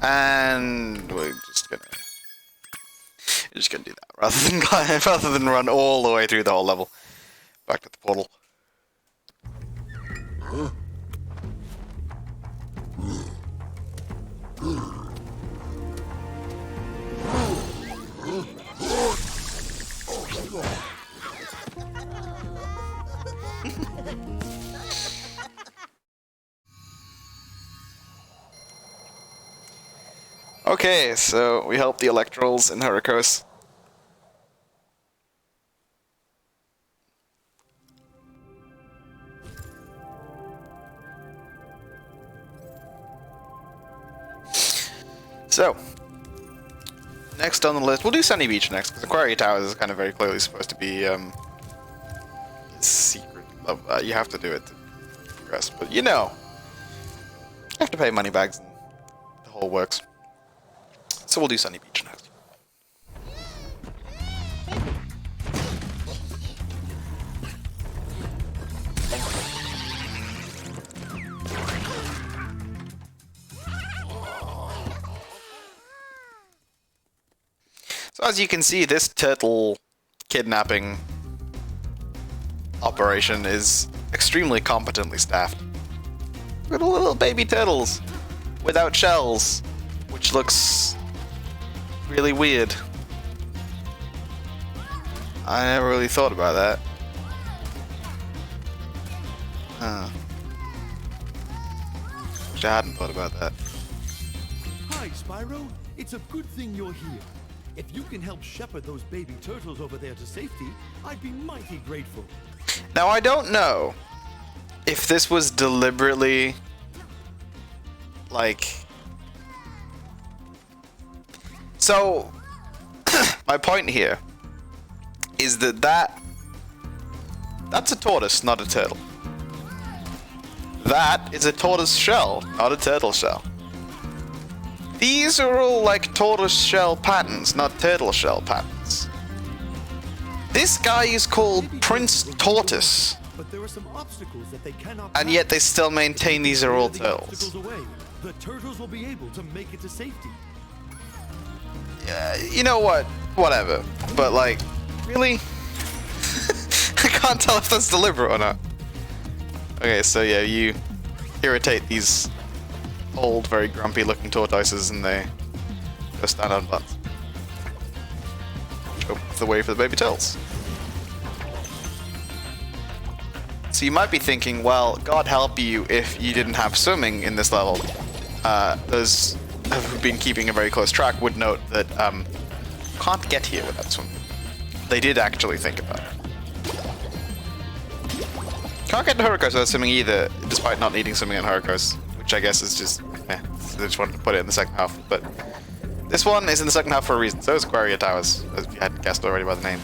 And we're just gonna do that rather than run all the way through the whole level. Back to the portal. Okay, so we help the Electrals in Hurricos. So, next on the list, we'll do Sunny Beach next, because Aquaria Towers is kind of very clearly supposed to be secret. You have to do it to progress, but you know, you have to pay money bags and the whole works. So we'll do Sunny Beach next. So as you can see, this turtle kidnapping operation is extremely competently staffed. Little baby turtles without shells, which looks really weird. I never really thought about that. Huh. Wish I hadn't thought about that. Hi, Spyro. It's a good thing you're here. If you can help shepherd those baby turtles over there to safety, I'd be mighty grateful. Now, I don't know if this was deliberately, like... So, my point here is that's a tortoise, not a turtle. That is a tortoise shell, not a turtle shell. These are all like tortoise shell patterns, not turtle shell patterns. This guy is called Prince Tortoise, but there are some obstacles that they cannot and yet they still maintain these are all turtles. The turtles will be able to make it to safety. You know what? Whatever. But like, really? I can't tell if that's deliberate or not. Okay, so yeah, you irritate these old, very grumpy looking tortoises and they go stand on butts. Which opens the way for the baby turtles. So you might be thinking, well, God help you if you didn't have swimming in this level. Those who've been keeping a very close track would note that can't get here without swimming. They did actually think about it. Can't get to Hurricos without swimming either, despite not needing swimming in Hurricos, which I guess is just, they just wanted to put it in the second half. But This one is in the second half for a reason. So is Aquaria Towers, as you had guessed already by the name.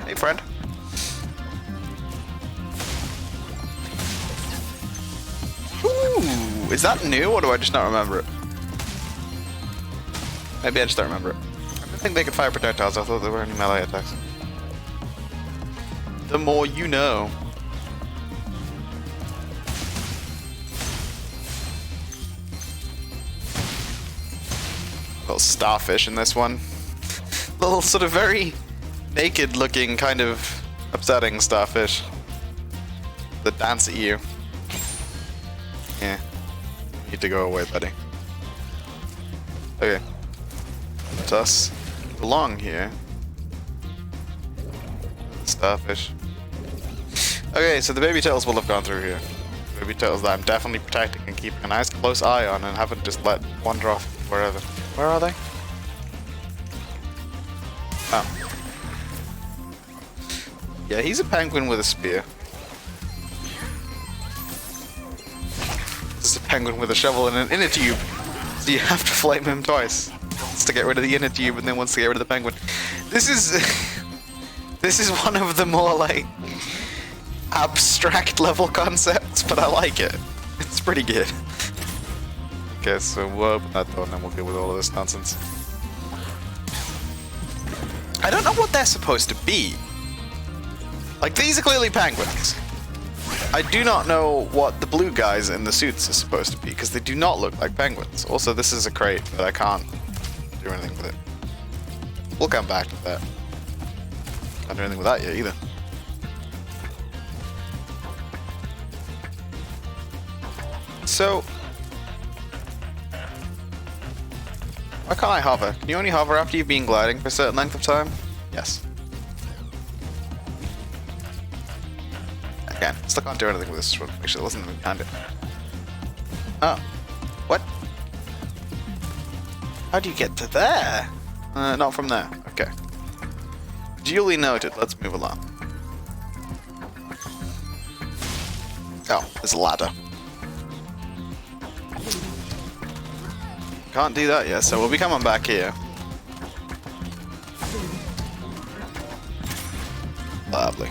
Hey, friend. Ooh, is that new, or do I just not remember it? Maybe I just don't remember it. I didn't think they could fire projectiles. I thought they were only melee attacks. The more you know. Little starfish in this one. Little sort of very naked looking, kind of upsetting starfish that dance at you. Yeah. You need to go away, buddy. Okay. Let us belong here. Starfish. Okay, so the baby turtles will have gone through here. Baby turtles that I'm definitely protecting and keeping a nice close eye on and haven't just let wander off wherever. Where are they? Oh. Yeah, he's a penguin with a spear. This is a penguin with a shovel and an inner tube. So you have to flame him twice. Once to get rid of the inner tube and then once to get rid of the penguin. This is this is one of the more like abstract level concepts, but I like it. It's pretty good. Okay, so we'll open that door and then we'll deal with all of this nonsense. I don't know what they're supposed to be. Like, these are clearly penguins. I do not know what the blue guys in the suits are supposed to be, because they do not look like penguins. Also, this is a crate, but I can't do anything with it. We'll come back to that. Can't do anything with that yet, either. So... why can't I hover? Can you only hover after you've been gliding for a certain length of time? Yes. Again, still can't do anything with this one. Actually, it wasn't even behind it. Oh. What? How do you get to there? Not from there. Okay. Duly noted. Let's move along. Oh, there's a ladder. Can't do that yet, so we'll be coming back here. Lovely.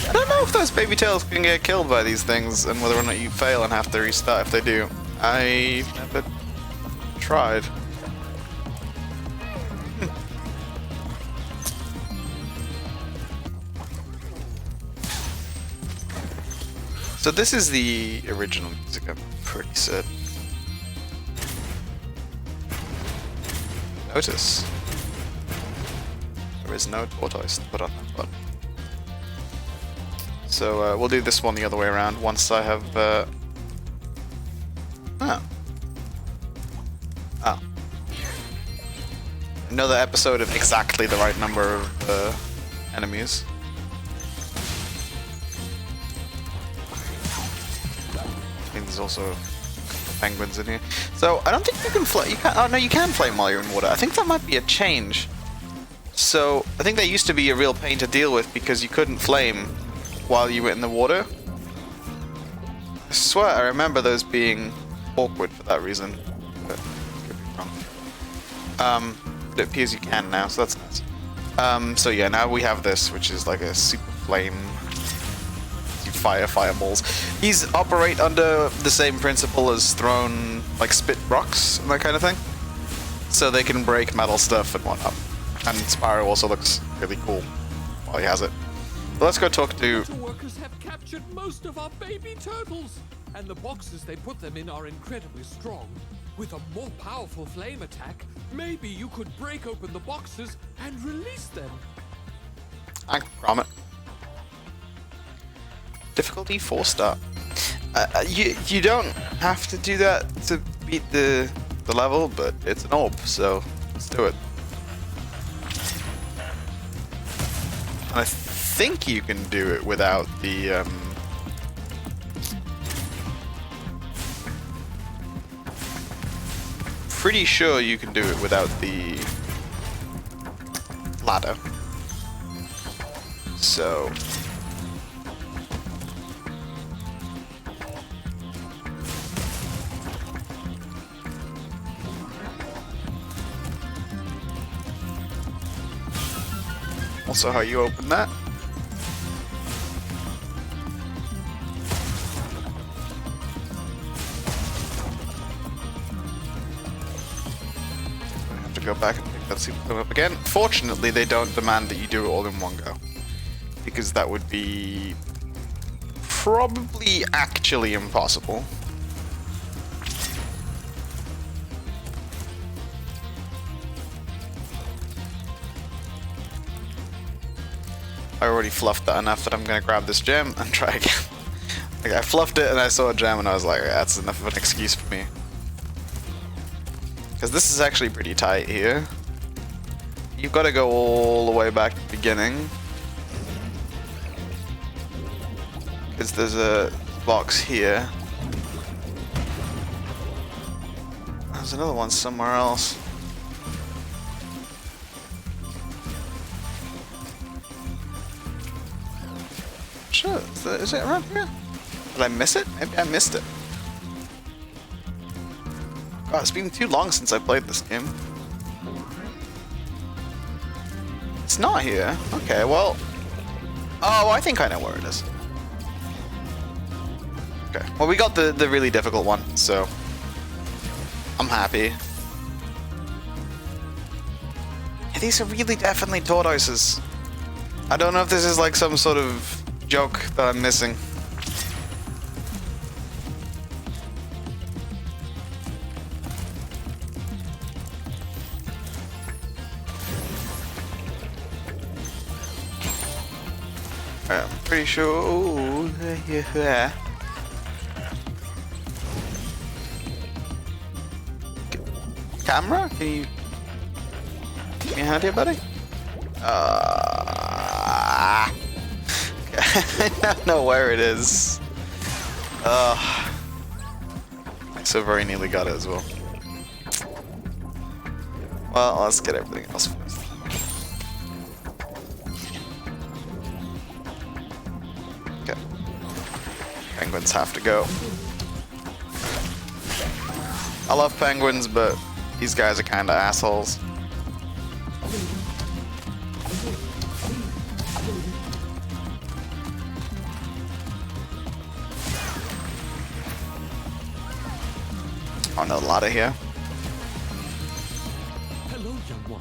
I don't know if those baby tails can get killed by these things and whether or not you fail and have to restart if they do. I've never tried. So this is the original music, I'm pretty certain. Notice. There is no tortoise to put on that button. So we'll do this one the other way around once I have... Oh. Oh. Another episode of exactly the right number of enemies. There's also penguins in here. So I don't think you can flame. You can. Oh no, you can flame while you're in water. I think that might be a change. So I think that used to be a real pain to deal with because you couldn't flame while you were in the water. I swear I remember those being awkward for that reason. But I could be wrong. But it appears you can now, so that's nice. So yeah, now we have this, which is like a super flame. Fireballs. These operate under the same principle as thrown, like spit rocks and that kind of thing. So they can break metal stuff and whatnot. And Spyro also looks really cool while he has it. But let's go talk to... The workers have captured most of our baby turtles, and the boxes they put them in are incredibly strong. With a more powerful flame attack, maybe you could break open the boxes and release them. I can promise. Difficulty 4-star. You don't have to do that to beat the level, but it's an orb, so let's do it. And I think you can do it without the pretty sure you can do it without the ladder. So... Also, how you open that. I have to go back and pick that super gem up again. Fortunately, they don't demand that you do it all in one go, because that would be probably actually impossible. I already fluffed that enough that I'm gonna grab this gem and try again. Like, I fluffed it and I saw a gem and I was like, that's enough of an excuse for me. Because this is actually pretty tight here. You've got to go all the way back to the beginning. Because there's a box here. There's another one somewhere else. Sure, is it around here? Did I miss it? Maybe I missed it. God, it's been too long since I played this game. It's not here. Okay, well... Oh, I think I know where it is. Okay, well we got the really difficult one, so... I'm happy. Yeah, these are really definitely tortoises. I don't know if this is like some sort of joke that I'm missing. I'm pretty sure. Ooh, yeah. Camera? Can you give me a hand here, buddy? I don't know where it is. So very nearly got it as well. Well, let's get everything else first. Okay. Penguins have to go. I love penguins, but these guys are kind of assholes. Oh, no ladder here. Hello, young one.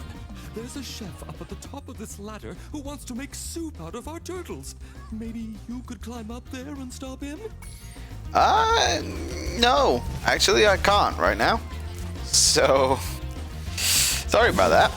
There's a chef up at the top of this ladder who wants to make soup out of our turtles. Maybe you could climb up there and stop him? No. Actually, I can't right now. So, sorry about that.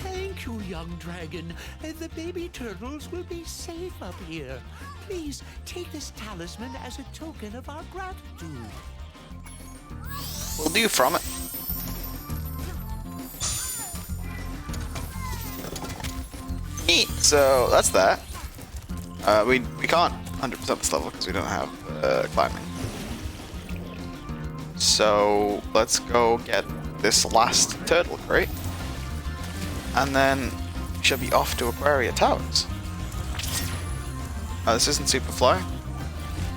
Thank you, young dragon. The baby turtles will be safe up here. Please take this talisman as a token of our gratitude. We'll do from it. Neat. So that's that. We can't 100% this level because we don't have climbing. So let's go get this last turtle crate, and then we should be off to Aquaria Towers. Oh, this isn't Superfly.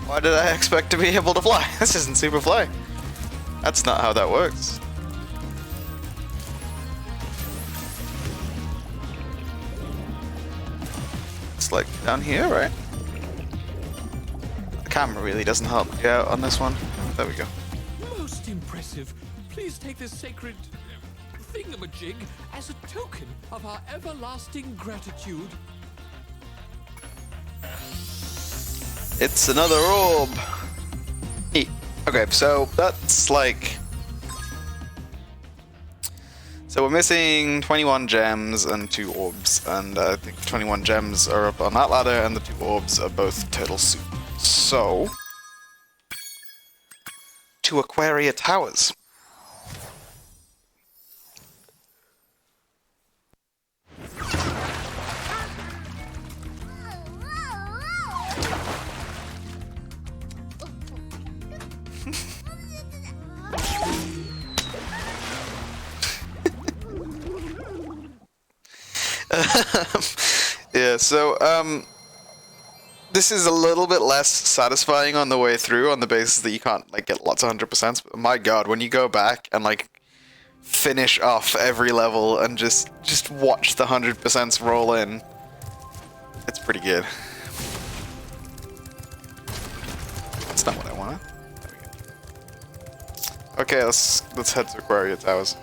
Why did I expect to be able to fly? This isn't Superfly. That's not how that works. It's like down here, right? The camera really doesn't help you out on this one. There we go. Most impressive. Please take this sacred thingamajig as a token of our everlasting gratitude. It's another orb. Neat. Okay, so that's like... So we're missing 21 gems and 2 orbs, and I think 21 gems are up on that ladder, and the 2 orbs are both turtle soup. So... to Aquaria Towers. Yeah, so, this is a little bit less satisfying on the way through on the basis that you can't, like, get lots of 100%. But my god, when you go back and, like, finish off every level and just watch the 100% roll in, it's pretty good. That's not what I want. There we go. Okay, let's head to Aquaria Towers.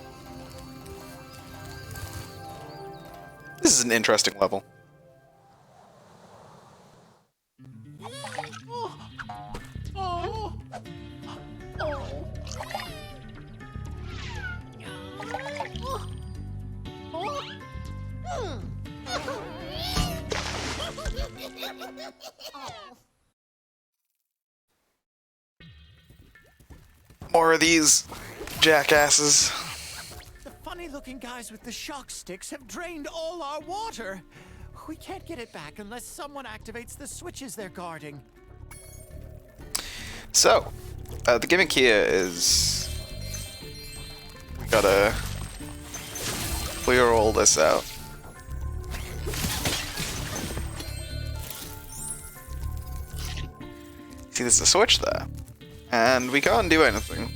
This is an interesting level. More of these jackasses. The funny-looking guys with the shock sticks have drained all our water. We can't get it back unless someone activates the switches they're guarding. So, the gimmick here is we gotta clear all this out. See, there's a switch there, and we can't do anything.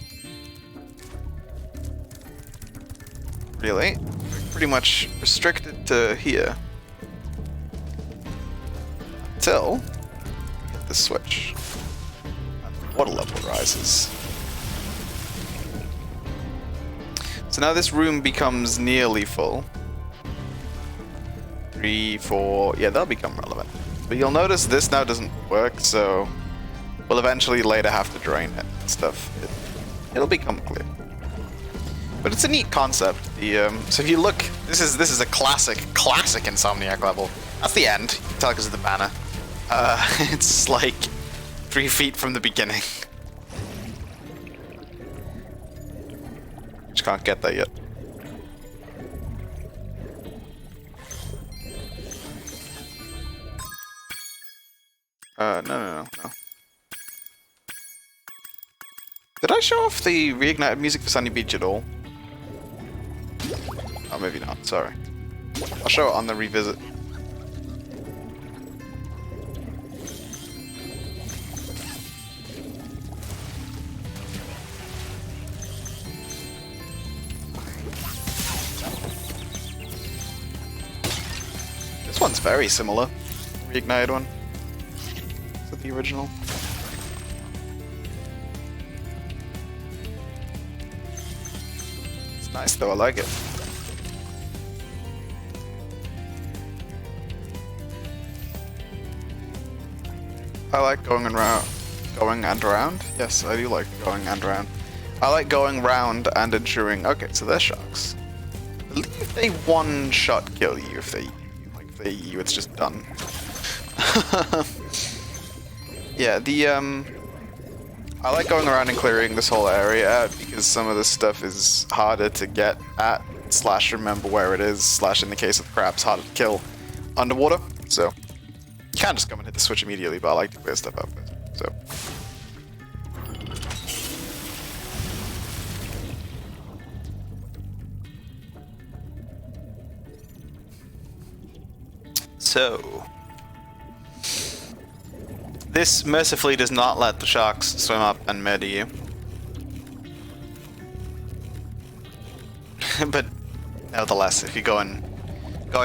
Really? We're pretty much restricted to here. Until we hit the switch. And the water level rises. So now this room becomes nearly full. 3, 4, yeah, that'll become relevant. But you'll notice this now doesn't work, so we'll eventually later have to drain it and stuff. It'll become clear. But it's a neat concept. So if you look, this is a classic Insomniac level. That's the end. You can tell because of the banner. It's like 3 feet from the beginning. Just can't get there yet. No. Did I show off the Reignited music for Sunny Beach at all? Oh, maybe not. Sorry. I'll show it on the revisit. This one's very similar. Reignited one. Is it the original? It's nice though, I like it. I like going and round. Yes, I do like going and round. I like going round and ensuring. Okay, so they're sharks. I believe they one-shot kill you if they eat you. It's just done. Yeah, I like going around and clearing this whole area out because some of this stuff is harder to get at, / remember where it is, / in the case of the crabs, harder to kill underwater. So you can't just come and hit the switch immediately, but I like to clear stuff out first. So this mercifully does not let the sharks swim up and murder you. But nevertheless, if you go and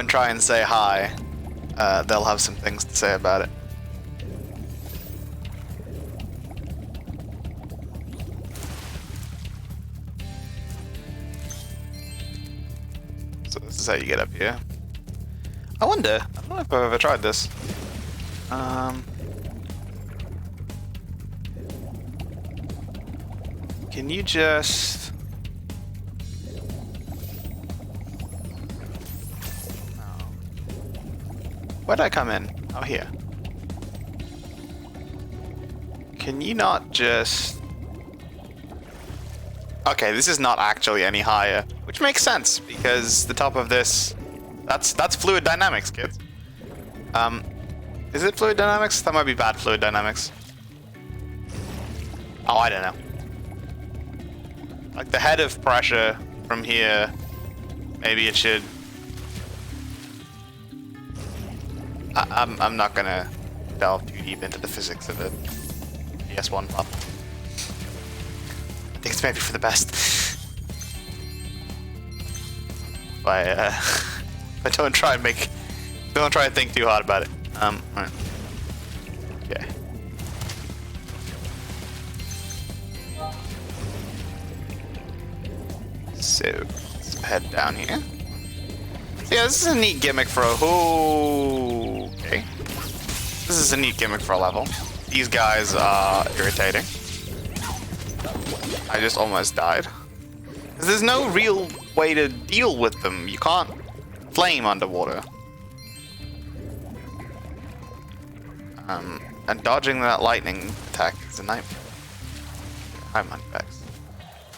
try and say hi, they'll have some things to say about it. So this is how you get up here. I wonder, I don't know if I've ever tried this. Can you just... Oh. Where'd I come in? Oh, here. Can you not just... Okay, this is not actually any higher, which makes sense, because the top of this... That's fluid dynamics, kids. Is it fluid dynamics? That might be bad fluid dynamics. Oh, I don't know. Like the head of pressure from here, maybe it should I'm not gonna delve too deep into the physics of it. PS1 level. I think it's maybe for the best. If I don't try and think too hard about it. Alright. Okay. So let's head down here. So yeah, this is a neat gimmick for a okay. This is a neat gimmick for a level. These guys are irritating. I just almost died. There's no real way to deal with them. You can't flame underwater. And dodging that lightning attack is a nightmare. Hi, moneybags.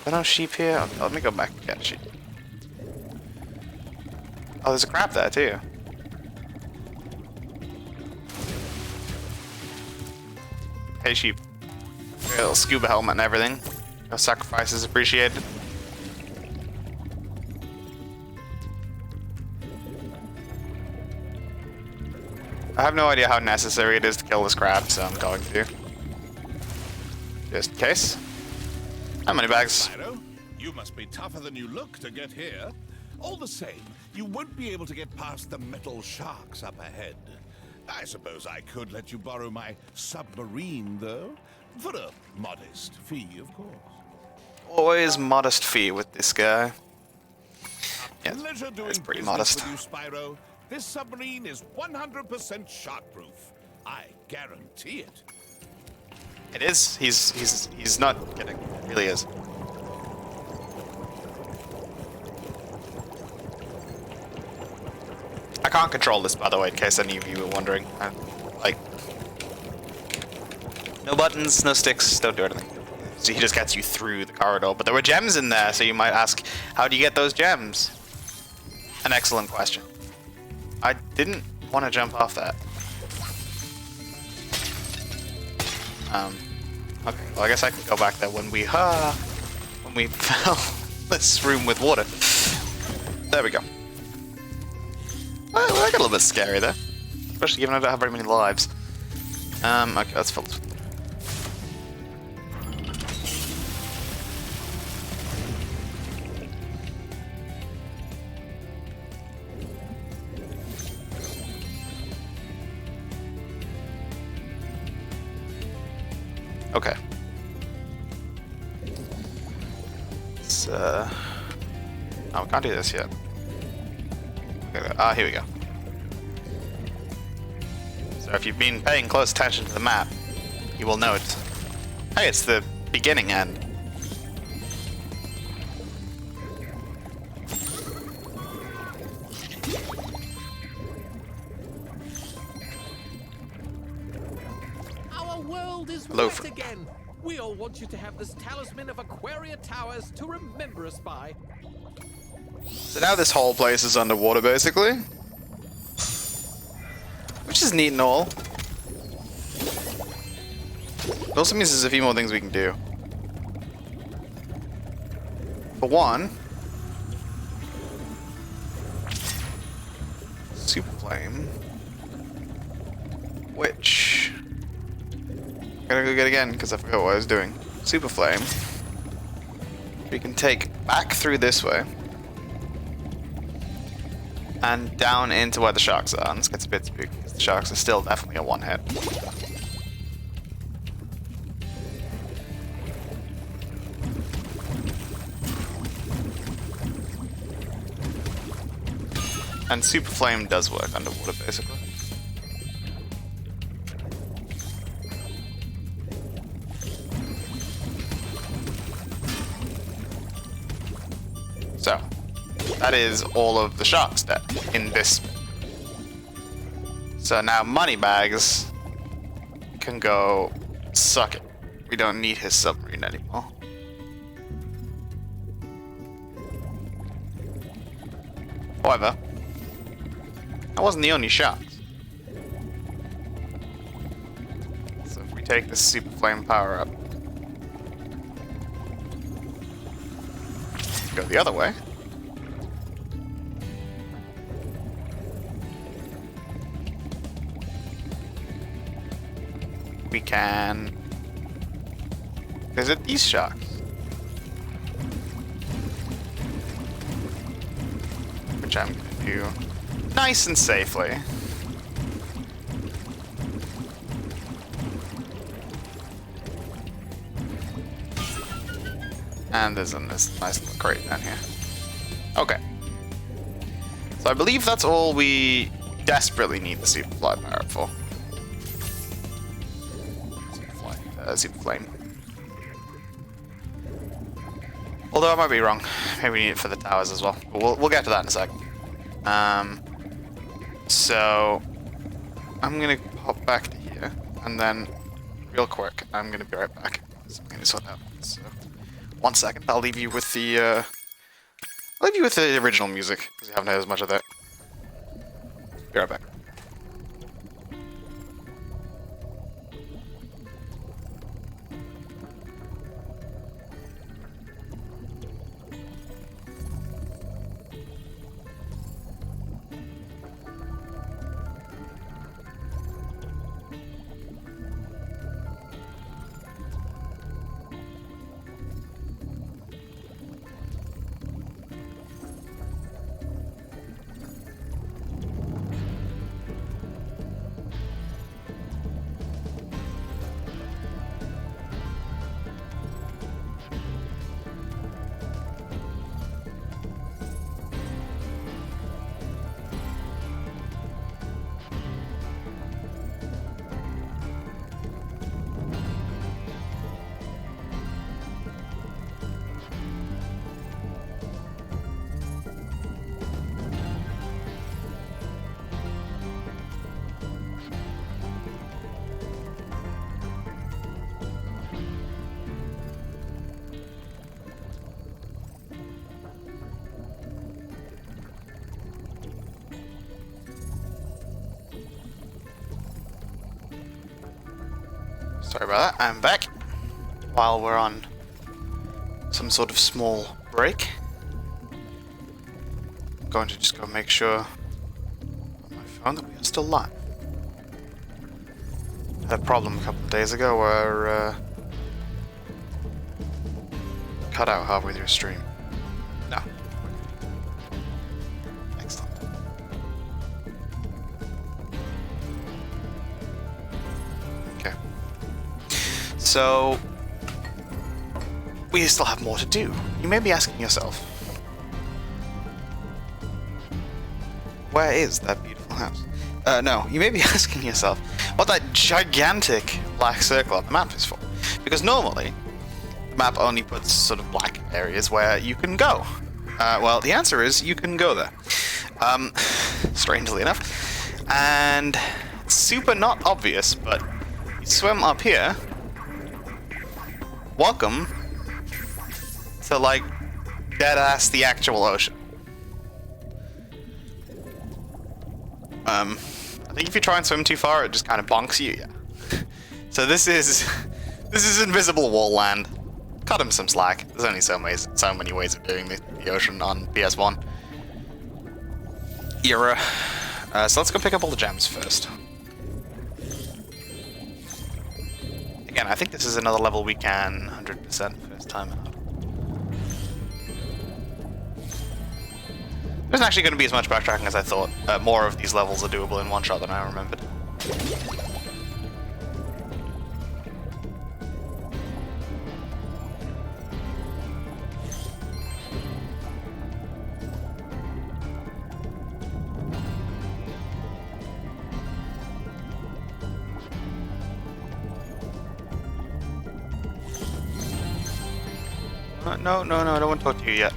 There are no sheep here. Oh, let me go back and get a sheep. Oh, there's a crab there too. Hey, sheep. A little scuba helmet and everything. No sacrifices appreciated. I have no idea how necessary it is to kill this crab, so I'm going to. Just in case. How many bags? Spyro, you must be tougher than you look to get here. All the same, you won't be able to get past the metal sharks up ahead. I suppose I could let you borrow my submarine, though. For a modest fee, of course. Always modest fee with this guy. Yeah, Pleasure doing it's pretty business modest. with you, Spyro. This submarine is 100% shark-proof. I guarantee it. It is. He's not kidding. It really is. I can't control this, by the way, in case any of you were wondering. Like, no buttons, no sticks, don't do anything. So he just gets you through the corridor. But there were gems in there, so you might ask, how do you get those gems? An excellent question. I didn't want to jump off that. Okay, well I guess I can go back there when we fill this room with water. There we go. Well, that got a little bit scary there. Especially given I don't have very many lives. Okay, let's fill this. Okay. Let's, oh, we can't do this yet. Okay, here we go. So if you've been paying close attention to the map, you will note, hey, it's the beginning end. Our world is Hello, wet again. We all want you to have this talisman of Aquaria Towers to remember us by. So now this whole place is underwater, basically. Which is neat and all. It also means there's a few more things we can do. For one, Super Flame, which gotta go get again because I forgot what I was doing. Super Flame, we can take back through this way and down into where the sharks are. And this gets a bit spooky because the sharks are still definitely a one hit. And Super Flame does work underwater, basically. So, that is all of the sharks dead in this. So now Moneybags can go suck it. We don't need his submarine anymore. However, that wasn't the only shot. So if we take this Super Flame power up, go the other way. we can visit these sharks. Which I'm gonna do nice and safely. And there's a nice little crate down here. Okay. So I believe that's all we desperately need the Superfly power for. Super Flame. Although I might be wrong. Maybe we need it for the towers as well. But we'll get to that in a sec. So I'm gonna hop back to here, and then real quick, I'm gonna be right back. So I'm gonna sort out. So 1 second. I'll leave you with the original music because you haven't heard as much of that. Be right back. Sorry about that, I'm back. While we're on some sort of small break, I'm going to just go make sure on my phone that we are still live. I had a problem a couple of days ago where cut out halfway through a stream. No. Excellent. Okay. So we still have more to do. You may be asking yourself, where is that beautiful house? No, you may be asking yourself what that gigantic black circle on the map is for. Because normally, the map only puts sort of black areas where you can go. Well, the answer is you can go there. Strangely enough. And it's super not obvious, but you swim up here. Welcome to, like, dead-ass the actual ocean. I think if you try and swim too far, it just kind of bonks you, yeah. So this is invisible wall land. Cut him some slack. There's only so many ways of doing the ocean on PS1 era. So let's go pick up all the gems first. Again, I think this is another level we can 100% first time out. There isn't actually going to be as much backtracking as I thought. More of these levels are doable in one shot than I remembered. No, I don't want to talk to you yet.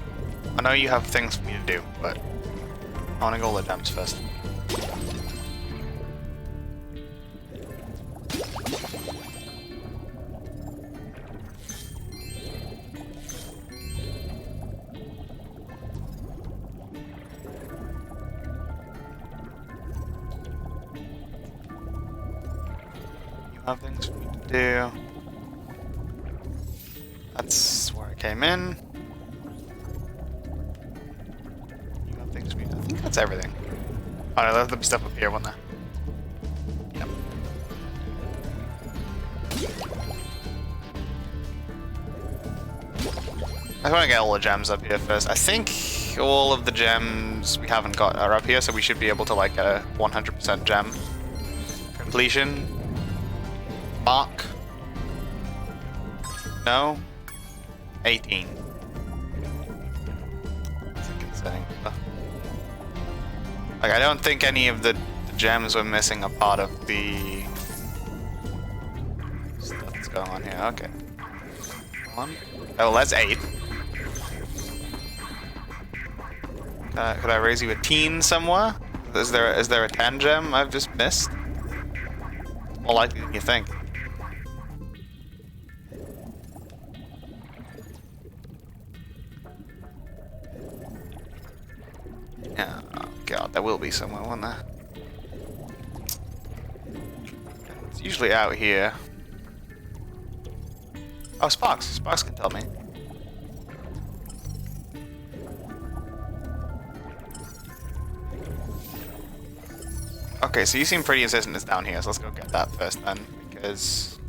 I know you have things for me to do, but I want to go all the gems first. You have things for me to do. That's where I came in. You have things for me to do. I think that's everything. Oh no, there'll be stuff up here, won't there? Yep. I want to get all the gems up here first. I think all of the gems we haven't got are up here, so we should be able to like get a 100% gem completion mark. No? 18. That's a concerning number. Like, I don't think any of the gems we're missing are part of the stuff that's going on here. Okay. One. Oh, that's 8. Could I raise you a teen somewhere? Is there a 10 gem I've just missed? More likely than you think. Yeah, oh god, there will be somewhere, won't there? It's usually out here. Oh, Sparks. Sparks can tell me. Okay, so you seem pretty insistent it's down here, so let's go get that first then, because...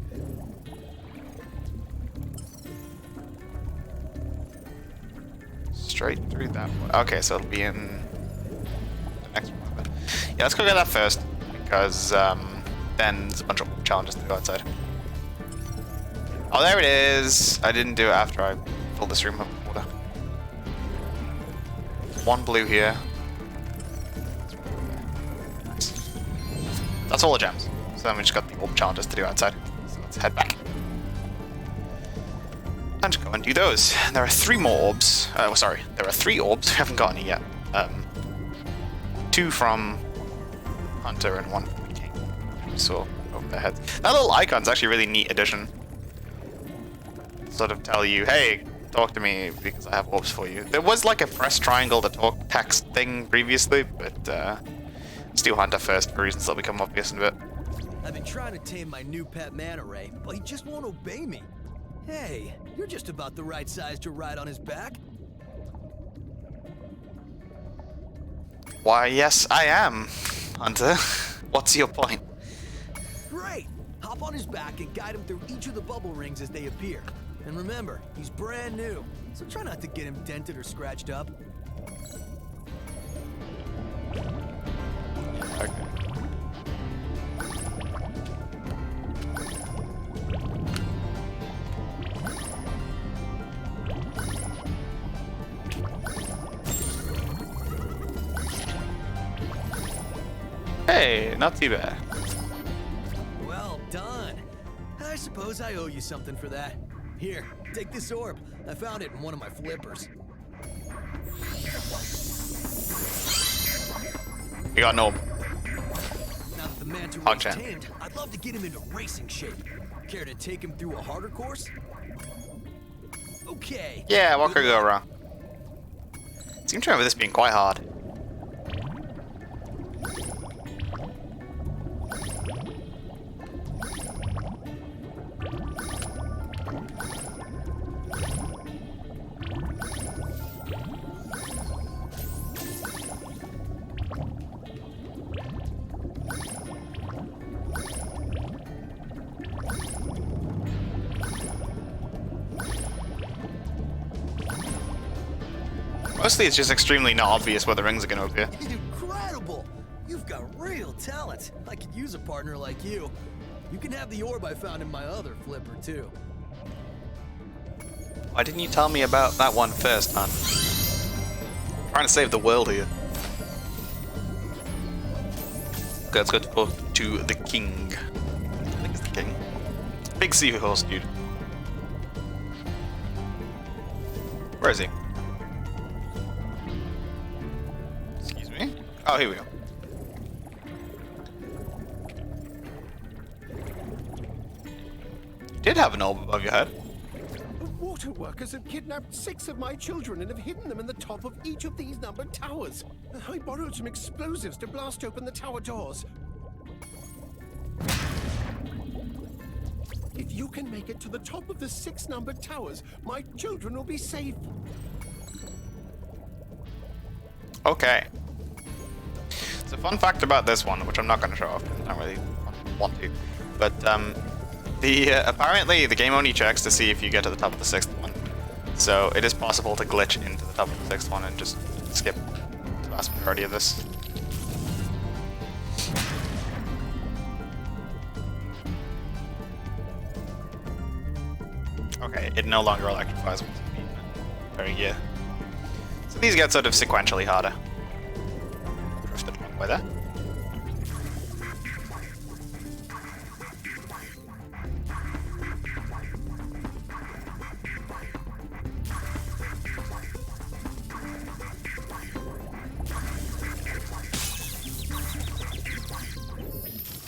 Straight through that way. Okay, so it'll be in the next one. But yeah, let's go get that first, because then there's a bunch of challenges to go outside. Oh, there it is! I didn't do it after I filled this room up with water. One blue here. That's all the gems. So then we just got the orb challenges to do outside. So let's head back. And go and do those. There are 3 more orbs. Sorry, there are 3 orbs. We haven't got any yet. 2 from Hunter and 1 from the King. We saw over their heads. That little icon's actually a really neat addition. Sort of tell you, hey, talk to me because I have orbs for you. There was like a press triangle to talk text thing previously, but let's do Hunter first for reasons that'll become obvious in a bit. I've been trying to tame my new pet manta ray, but he just won't obey me. Hey, you're just about the right size to ride on his back. Why, yes, I am, Hunter. What's your point? Great! Hop on his back and guide him through each of the bubble rings as they appear. And remember, he's brand new, so try not to get him dented or scratched up. Okay. Hey, not too bad. Well done. I suppose I owe you something for that. Here, take this orb. I found it in one of my flippers. You got an orb. Now that the manta Hog ray's champ. tamed, I'd love to get him into racing shape. Care to take him through a harder course? Okay. Yeah, what could go wrong? Seem to remember this being quite hard. Mostly it's just extremely not obvious where the rings are going to appear. Incredible! You've got real talent. I could use a partner like you. You can have the orb I found in my other flipper, too. Why didn't you tell me about that one first, man? I'm trying to save the world here. Okay, let's go to the king. I think it's the king. Big seahorse, dude. Where is he? Excuse me? Oh, here we go. You did have an orb above your head. The water workers have kidnapped 6 of my children and have hidden them in the top of each of these numbered towers. I borrowed some explosives to blast open the tower doors. If you can make it to the top of the 6 numbered towers, my children will be safe. Okay. So fun fact about this one, which I'm not going to show off, I don't really want to, but apparently the game only checks to see if you get to the top of the 6th one. So it is possible to glitch into the top of the 6th one and just skip the vast majority of this. Okay, it no longer electrifies once you beat it. Very good. So these get sort of sequentially harder. Drifted along by that.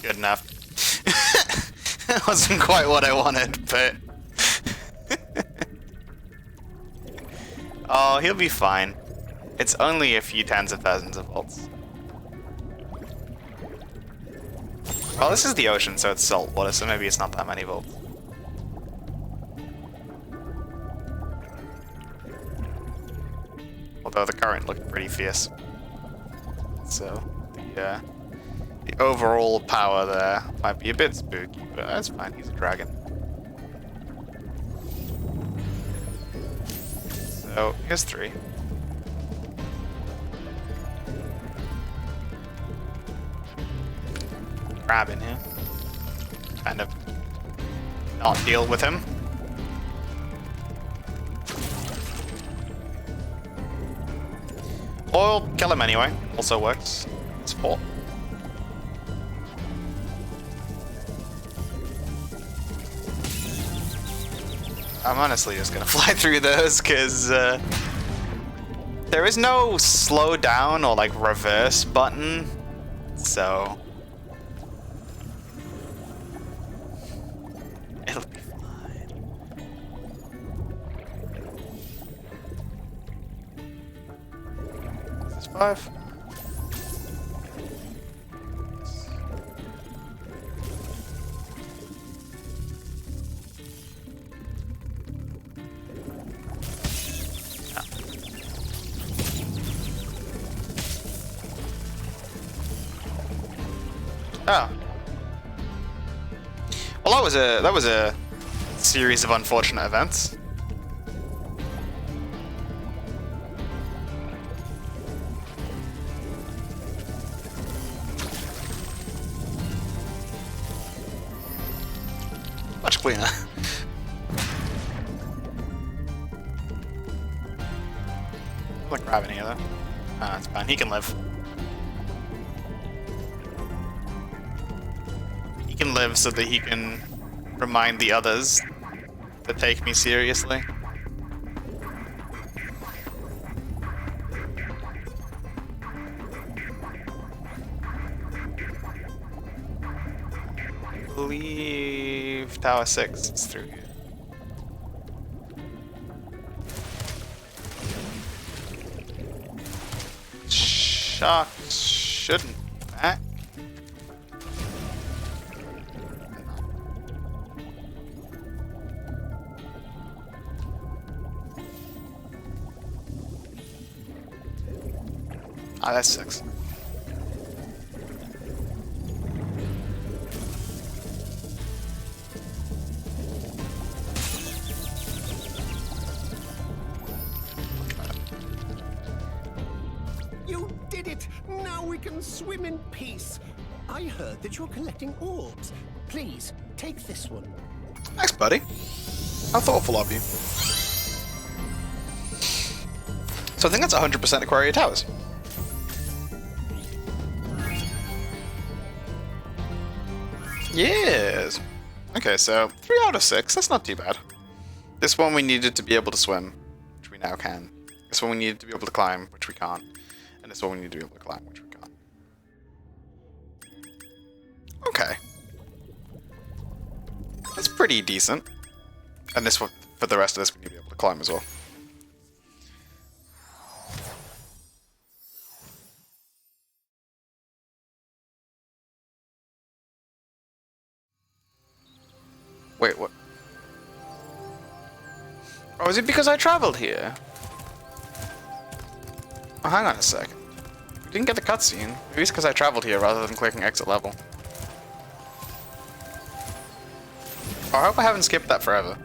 Good enough. That wasn't quite what I wanted, but... Oh, he'll be fine. It's only a few tens of thousands of volts. Well, this is the ocean, so it's salt water, so maybe it's not that many volts. Although the current looked pretty fierce. So, the overall power there might be a bit spooky, but that's fine, he's a dragon. So, here's 3. Grab in here. Kind of not deal with him. Or kill him anyway. Also works. It's 4. I'm honestly just gonna fly through those because there is no slow down or like reverse button, so it'll be fine. Is this 5? Oh. Well, that was a series of unfortunate events. Much cleaner. I'm not grabbing any of that. Ah, it's fine. He can live. He can live so that he can remind the others to take me seriously. I believe Tower 6 is through here. Sharks shouldn't be back. Ah, that's 6. You did it! Now we can swim in peace. I heard that you're collecting orbs. Please, take this one. Thanks, buddy. How thoughtful of you. So I think that's 100% Aquaria Towers. Yes. Okay, so 3 out of 6. That's not too bad. This one we needed to be able to swim, which we now can. This one we needed to be able to climb, which we can't. And this one we need to be able to climb, which we can't. Okay. That's pretty decent. And this one, for the rest of this, we need to be able to climb as well. Wait, what? Oh, is it because I traveled here? Oh, hang on a sec. We didn't get the cutscene. Maybe it's because I traveled here rather than clicking exit level. Oh, I hope I haven't skipped that forever.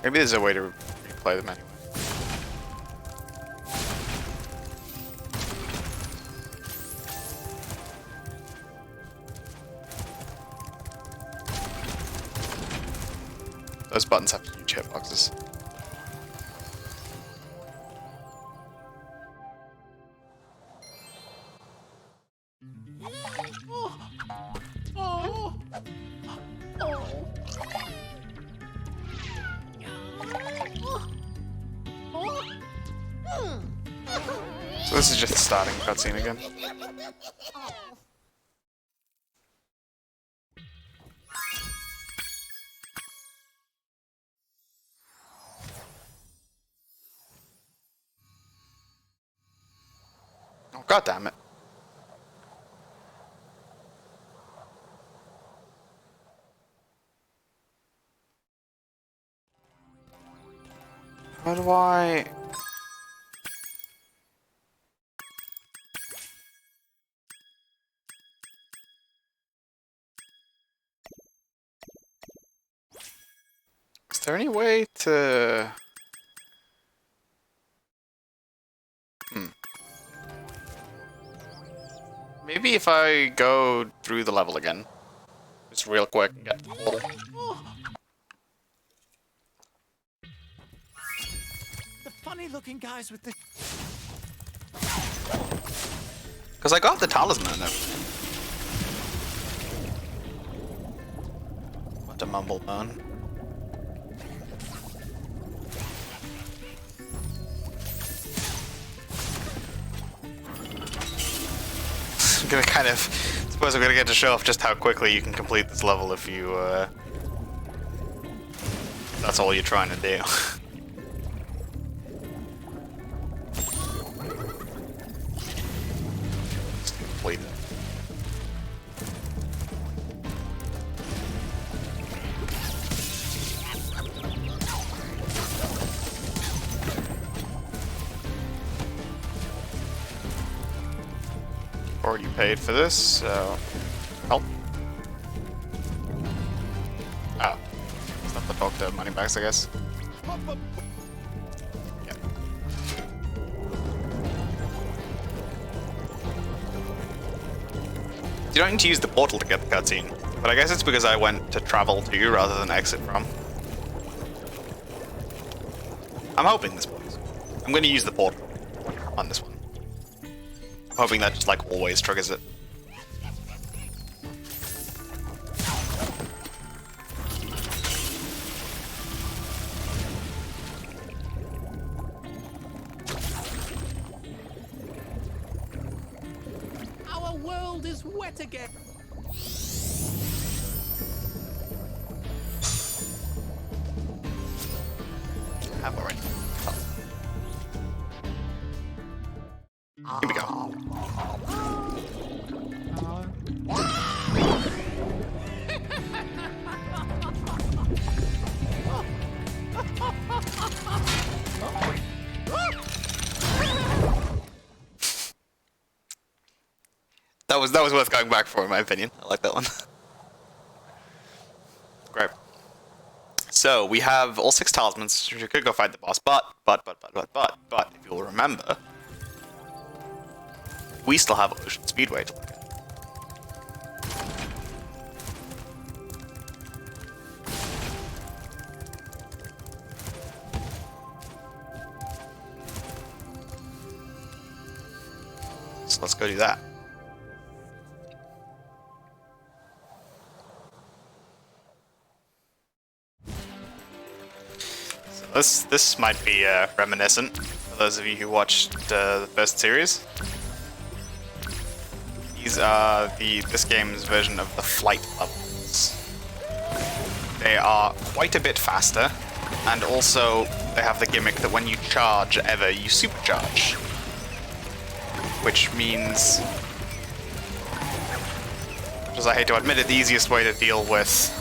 Maybe there's a way to replay them anyway. Those buttons have huge hitboxes. So this is just the starting cutscene again. Oh, God damn it. How do I... Is there any way to... Maybe if I go through the level again, just real quick and get to the portal. The funny-looking guys with the... Because I got the talisman and everything. What a mumble man. I'm gonna kind of suppose I'm gonna get to show off just how quickly you can complete this level if you that's all you're trying to do. Just complete it. Already paid for this, so help. Oh, it's not the doctor money bags, I guess. Yeah. You don't need to use the portal to get the cutscene, but I guess it's because I went to travel to rather than exit from. I'm hoping this works. I'm going to use the portal on this one. Hoping that just like always triggers it. Our world is wet again. Have already. Here we go. That was worth going back for, in my opinion. I like that one. Great. So we have all 6 talismans. We could go fight the boss, but if you'll remember, we still have Ocean Speedway to look at. So let's go do that. So this might be reminiscent for those of you who watched the first series. These are this game's version of the flight levels. They are quite a bit faster, and also they have the gimmick that when you charge ever, you supercharge. Which means, as I hate to admit it, the easiest way to deal with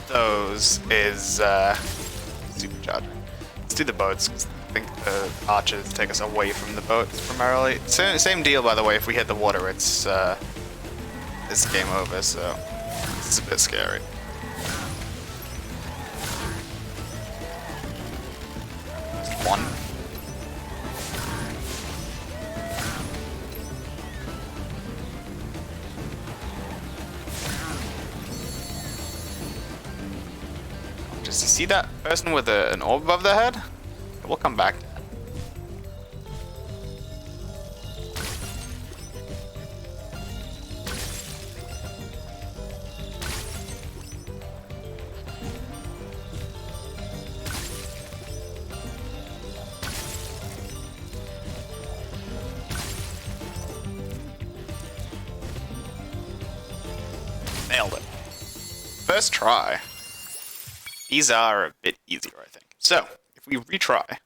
those is supercharging. Let's do the boats, because I think the archers take us away from the boats primarily. Same deal, by the way, if we hit the water, it's game over, so this is a bit scary. one. Does he see that person with an orb above their head? We'll come back. Nailed it. First try. These are a bit easier, I think. So, if we retry.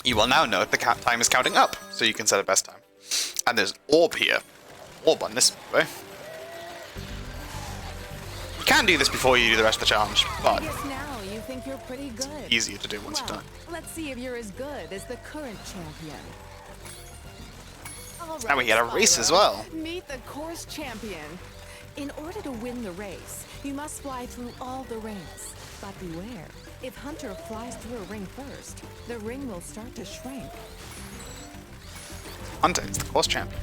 You will now note the time is counting up, so you can set a best time. And there's an orb here. Orb on this way. You can do this before you do the rest of the challenge, but Yes, now you think you're pretty good. easier to do once you're done. Let's see if you're as good as the current champion. All Now we get a race Spyro. as well. Meet the course champion. In order to win the race, you must fly through all the rings. But beware, if Hunter flies through a ring first, the ring will start to shrink. Hunter is the course champion.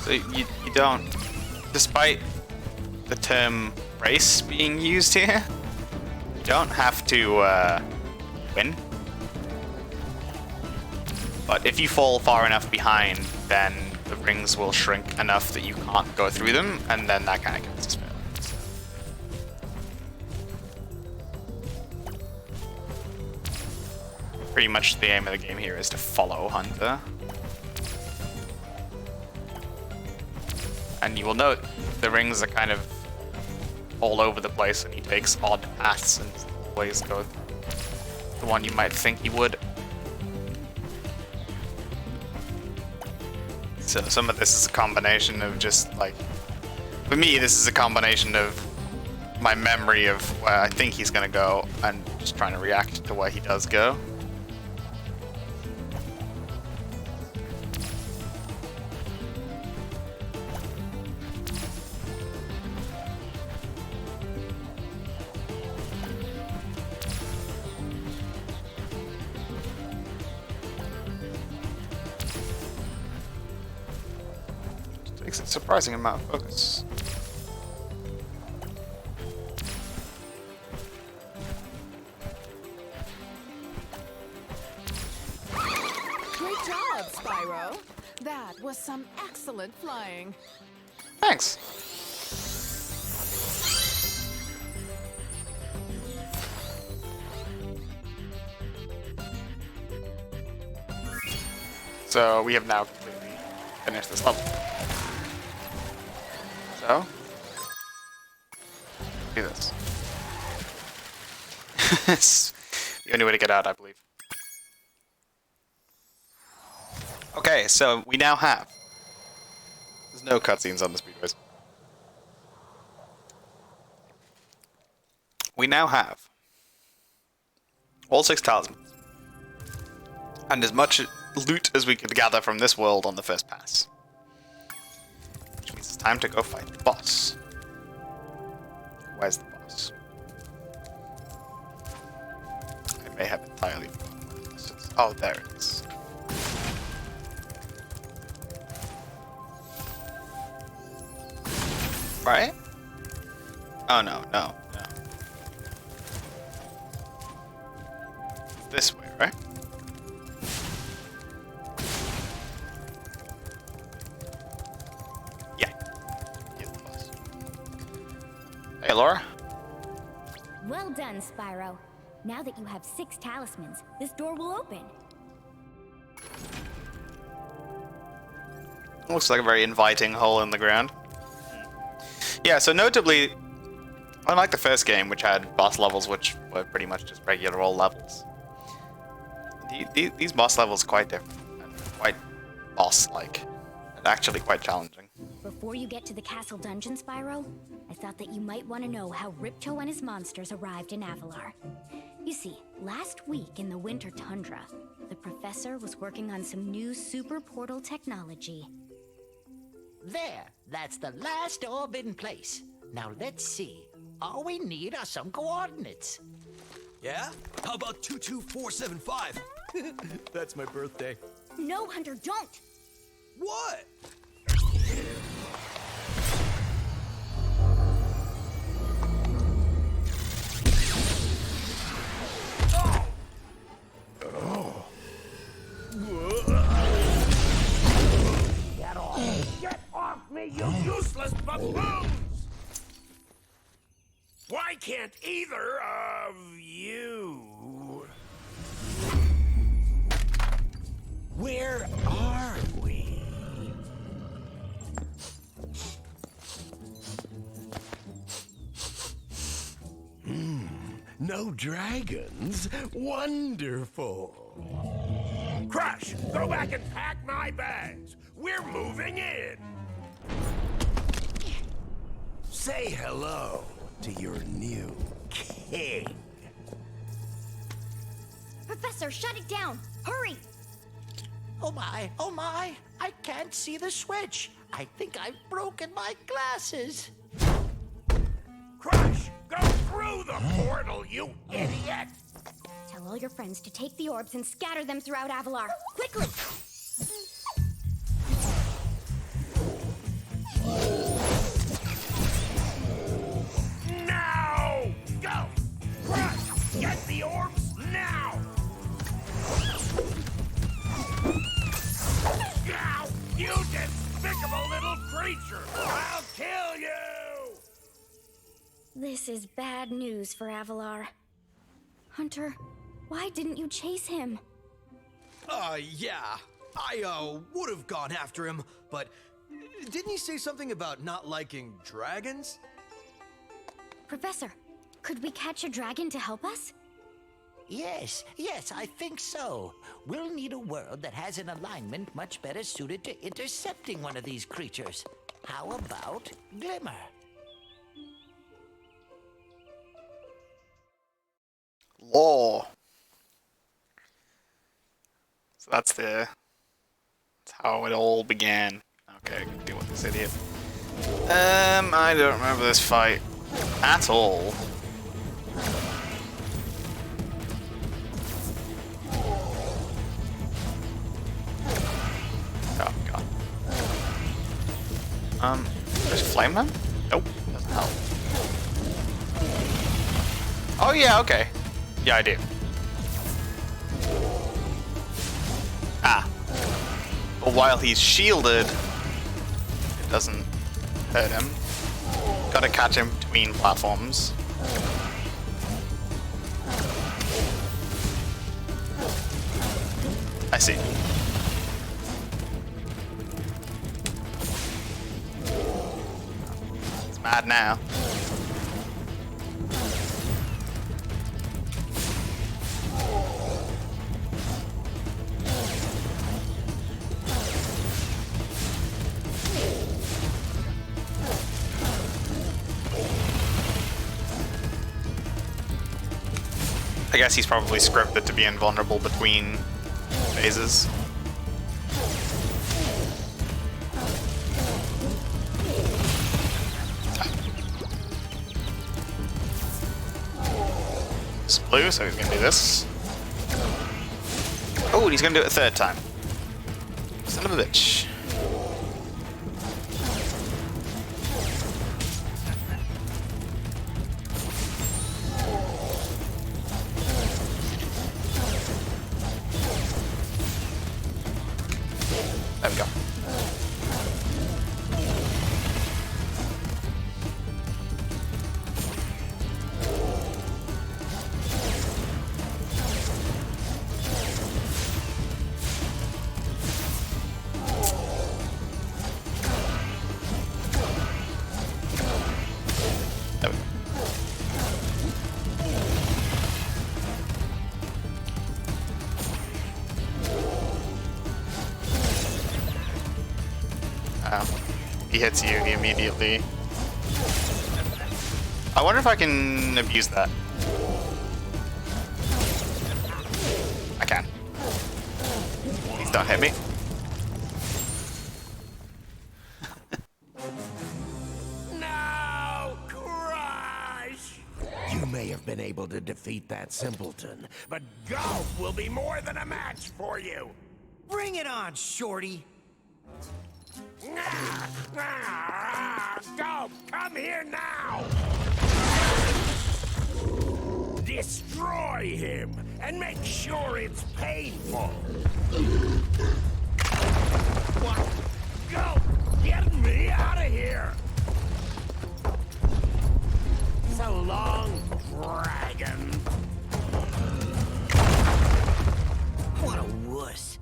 So you don't, despite the term race being used here, you don't have to win. But if you fall far enough behind, then the rings will shrink enough that you can't go through them, and then that kind of counts as failure. Pretty much the aim of the game here is to follow Hunter. And you will note the rings are kind of all over the place, and he takes odd paths and always go the one you might think he would. So some of this is a combination of just like, for me this is a combination of my memory of where I think he's gonna go and just trying to react to where he does go. Takes a surprising amount of focus. Great job, Spyro. That was some excellent flying. Thanks. So we have now completely finished this level. So, do this. It's the only way to get out, I believe. Okay, so we now have. There's no cutscenes on the speedways. We now have all 6 talismans and as much loot as we could gather from this world on the first pass. Which means it's time to go fight the boss. Where's the boss? I may have entirely forgotten where the boss is. Oh, there it is. Right? Oh no, no, no. It's this way, right? Hey, Laura. Well done, Spyro. Now that you have 6 talismans, this door will open. Looks like a very inviting hole in the ground. Yeah, so notably, unlike the first game, which had boss levels which were pretty much just regular old levels, these boss levels are quite different and quite boss-like, and actually quite challenging. Before you get to the castle dungeon, Spyro, I thought that you might want to know how Ripto and his monsters arrived in Avalar. You see, last week in the winter tundra, the professor was working on some new super portal technology. There, that's the last orb in place. Now let's see. All we need are some coordinates. Yeah? How about 22475? That's my birthday. No, Hunter, don't! What? Get off me, you useless buffoons! Why can't either of you? Where are we? No dragons? Wonderful. Crush, go back and pack my bags. We're moving in. Say hello to your new king. Professor, shut it down! Hurry! Oh my, I can't see the switch. I think I've broken my glasses. Crush, go through the portal, you idiot! Tell all your friends to take the orbs and scatter them throughout Avalar. Quickly! Now! Go! Crush! Get the orbs now! Ow! You despicable little creature! I'll kill you! This is bad news for Avalar. Hunter, why didn't you chase him? Yeah. I would have gone after him, but didn't he say something about not liking dragons? Professor, could we catch a dragon to help us? Yes, I think so. We'll need a world that has an alignment much better suited to intercepting one of these creatures. How about Glimmer? Law. So that's how it all began. Okay, I can deal with this idiot. I don't remember this fight at all. Oh god. There's Flame Man? Nope, doesn't help. Oh yeah, okay. Yeah, I do. Ah. But while he's shielded, it doesn't hurt him. Gotta catch him between platforms. I see. He's mad now. I guess he's probably scripted to be invulnerable between phases. It's blue, so he's gonna do this. Oh, and he's gonna do it a third time. Son of a bitch. There we go. There we go. He hits you, he immediately... I wonder if I can abuse that. Don't hit me. No, Crush! You may have been able to defeat that simpleton, but golf will be more than a match for you. Bring it on, Shorty. Golf, come here now! Destroy him, and make sure it's painful. What? Go! Get me out of here! So long, dragon. What a wuss.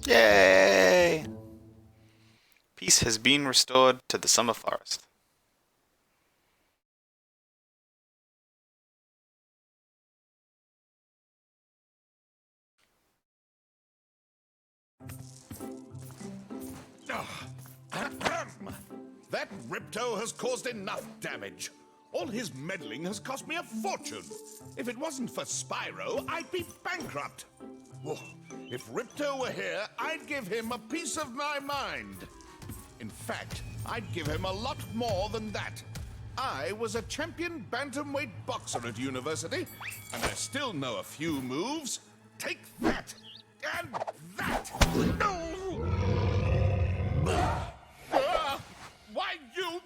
Yay! Peace has been restored to the summer forest. That Ripto has caused enough damage. All his meddling has cost me a fortune. If it wasn't for Spyro, I'd be bankrupt. Oh, if Ripto were here, I'd give him a piece of my mind. In fact, I'd give him a lot more than that. I was a champion bantamweight boxer at university, and I still know a few moves. Take that, and that! No! Why, you...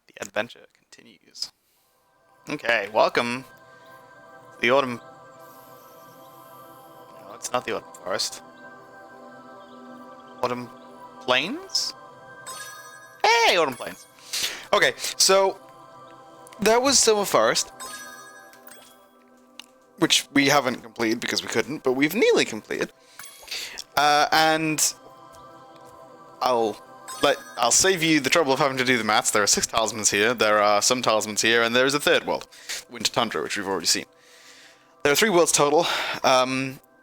The adventure continues. Okay, welcome to the autumn... No, it's not the autumn forest. Autumn Plains? Hey, Autumn Plains. Okay, so that was Summer Forest, which we haven't completed because we couldn't, but we've nearly completed. And I'll save you the trouble of having to do the maths. There are 6 talismans here, there are some talismans here, and there is a third world, Winter Tundra, which we've already seen. There are 3 worlds total,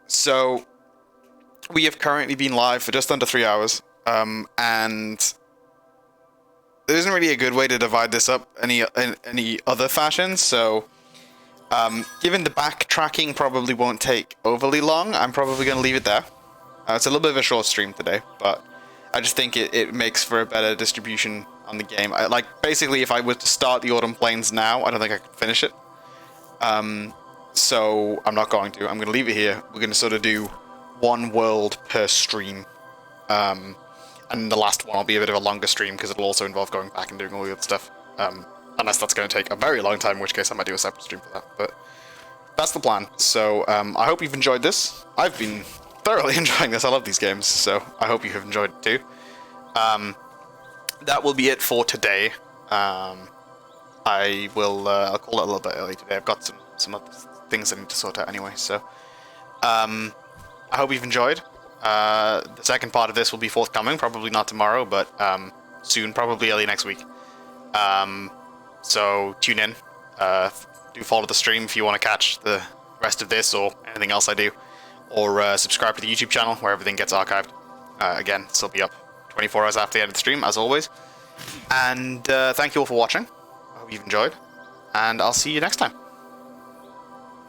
so we have currently been live for just under 3 hours, and there isn't really a good way to divide this up any other fashion, so given the backtracking probably won't take overly long, I'm probably going to leave it there. It's a little bit of a short stream today, but I just think it makes for a better distribution on the game. Basically, if I were to start the Autumn Plains now, I don't think I could finish it. So I'm not going to. I'm going to leave it here. We're going to sort of do 1 world per stream. And the last one will be a bit of a longer stream because it'll also involve going back and doing all the other stuff. Unless that's going to take a very long time, in which case I might do a separate stream for that. But that's the plan. So I hope you've enjoyed this. I've been thoroughly enjoying this. I love these games, so I hope you have enjoyed it too. That will be it for today. I'll call it a little bit early today. I've got some other things I need to sort out anyway, so I hope you've enjoyed. The second part of this will be forthcoming, probably not tomorrow, but soon, probably early next week. So tune in. Do follow the stream if you want to catch the rest of this or anything else I do. Or subscribe to the YouTube channel where everything gets archived. Again, this will be up 24 hours after the end of the stream, as always. And thank you all for watching. I hope you've enjoyed. And I'll see you next time.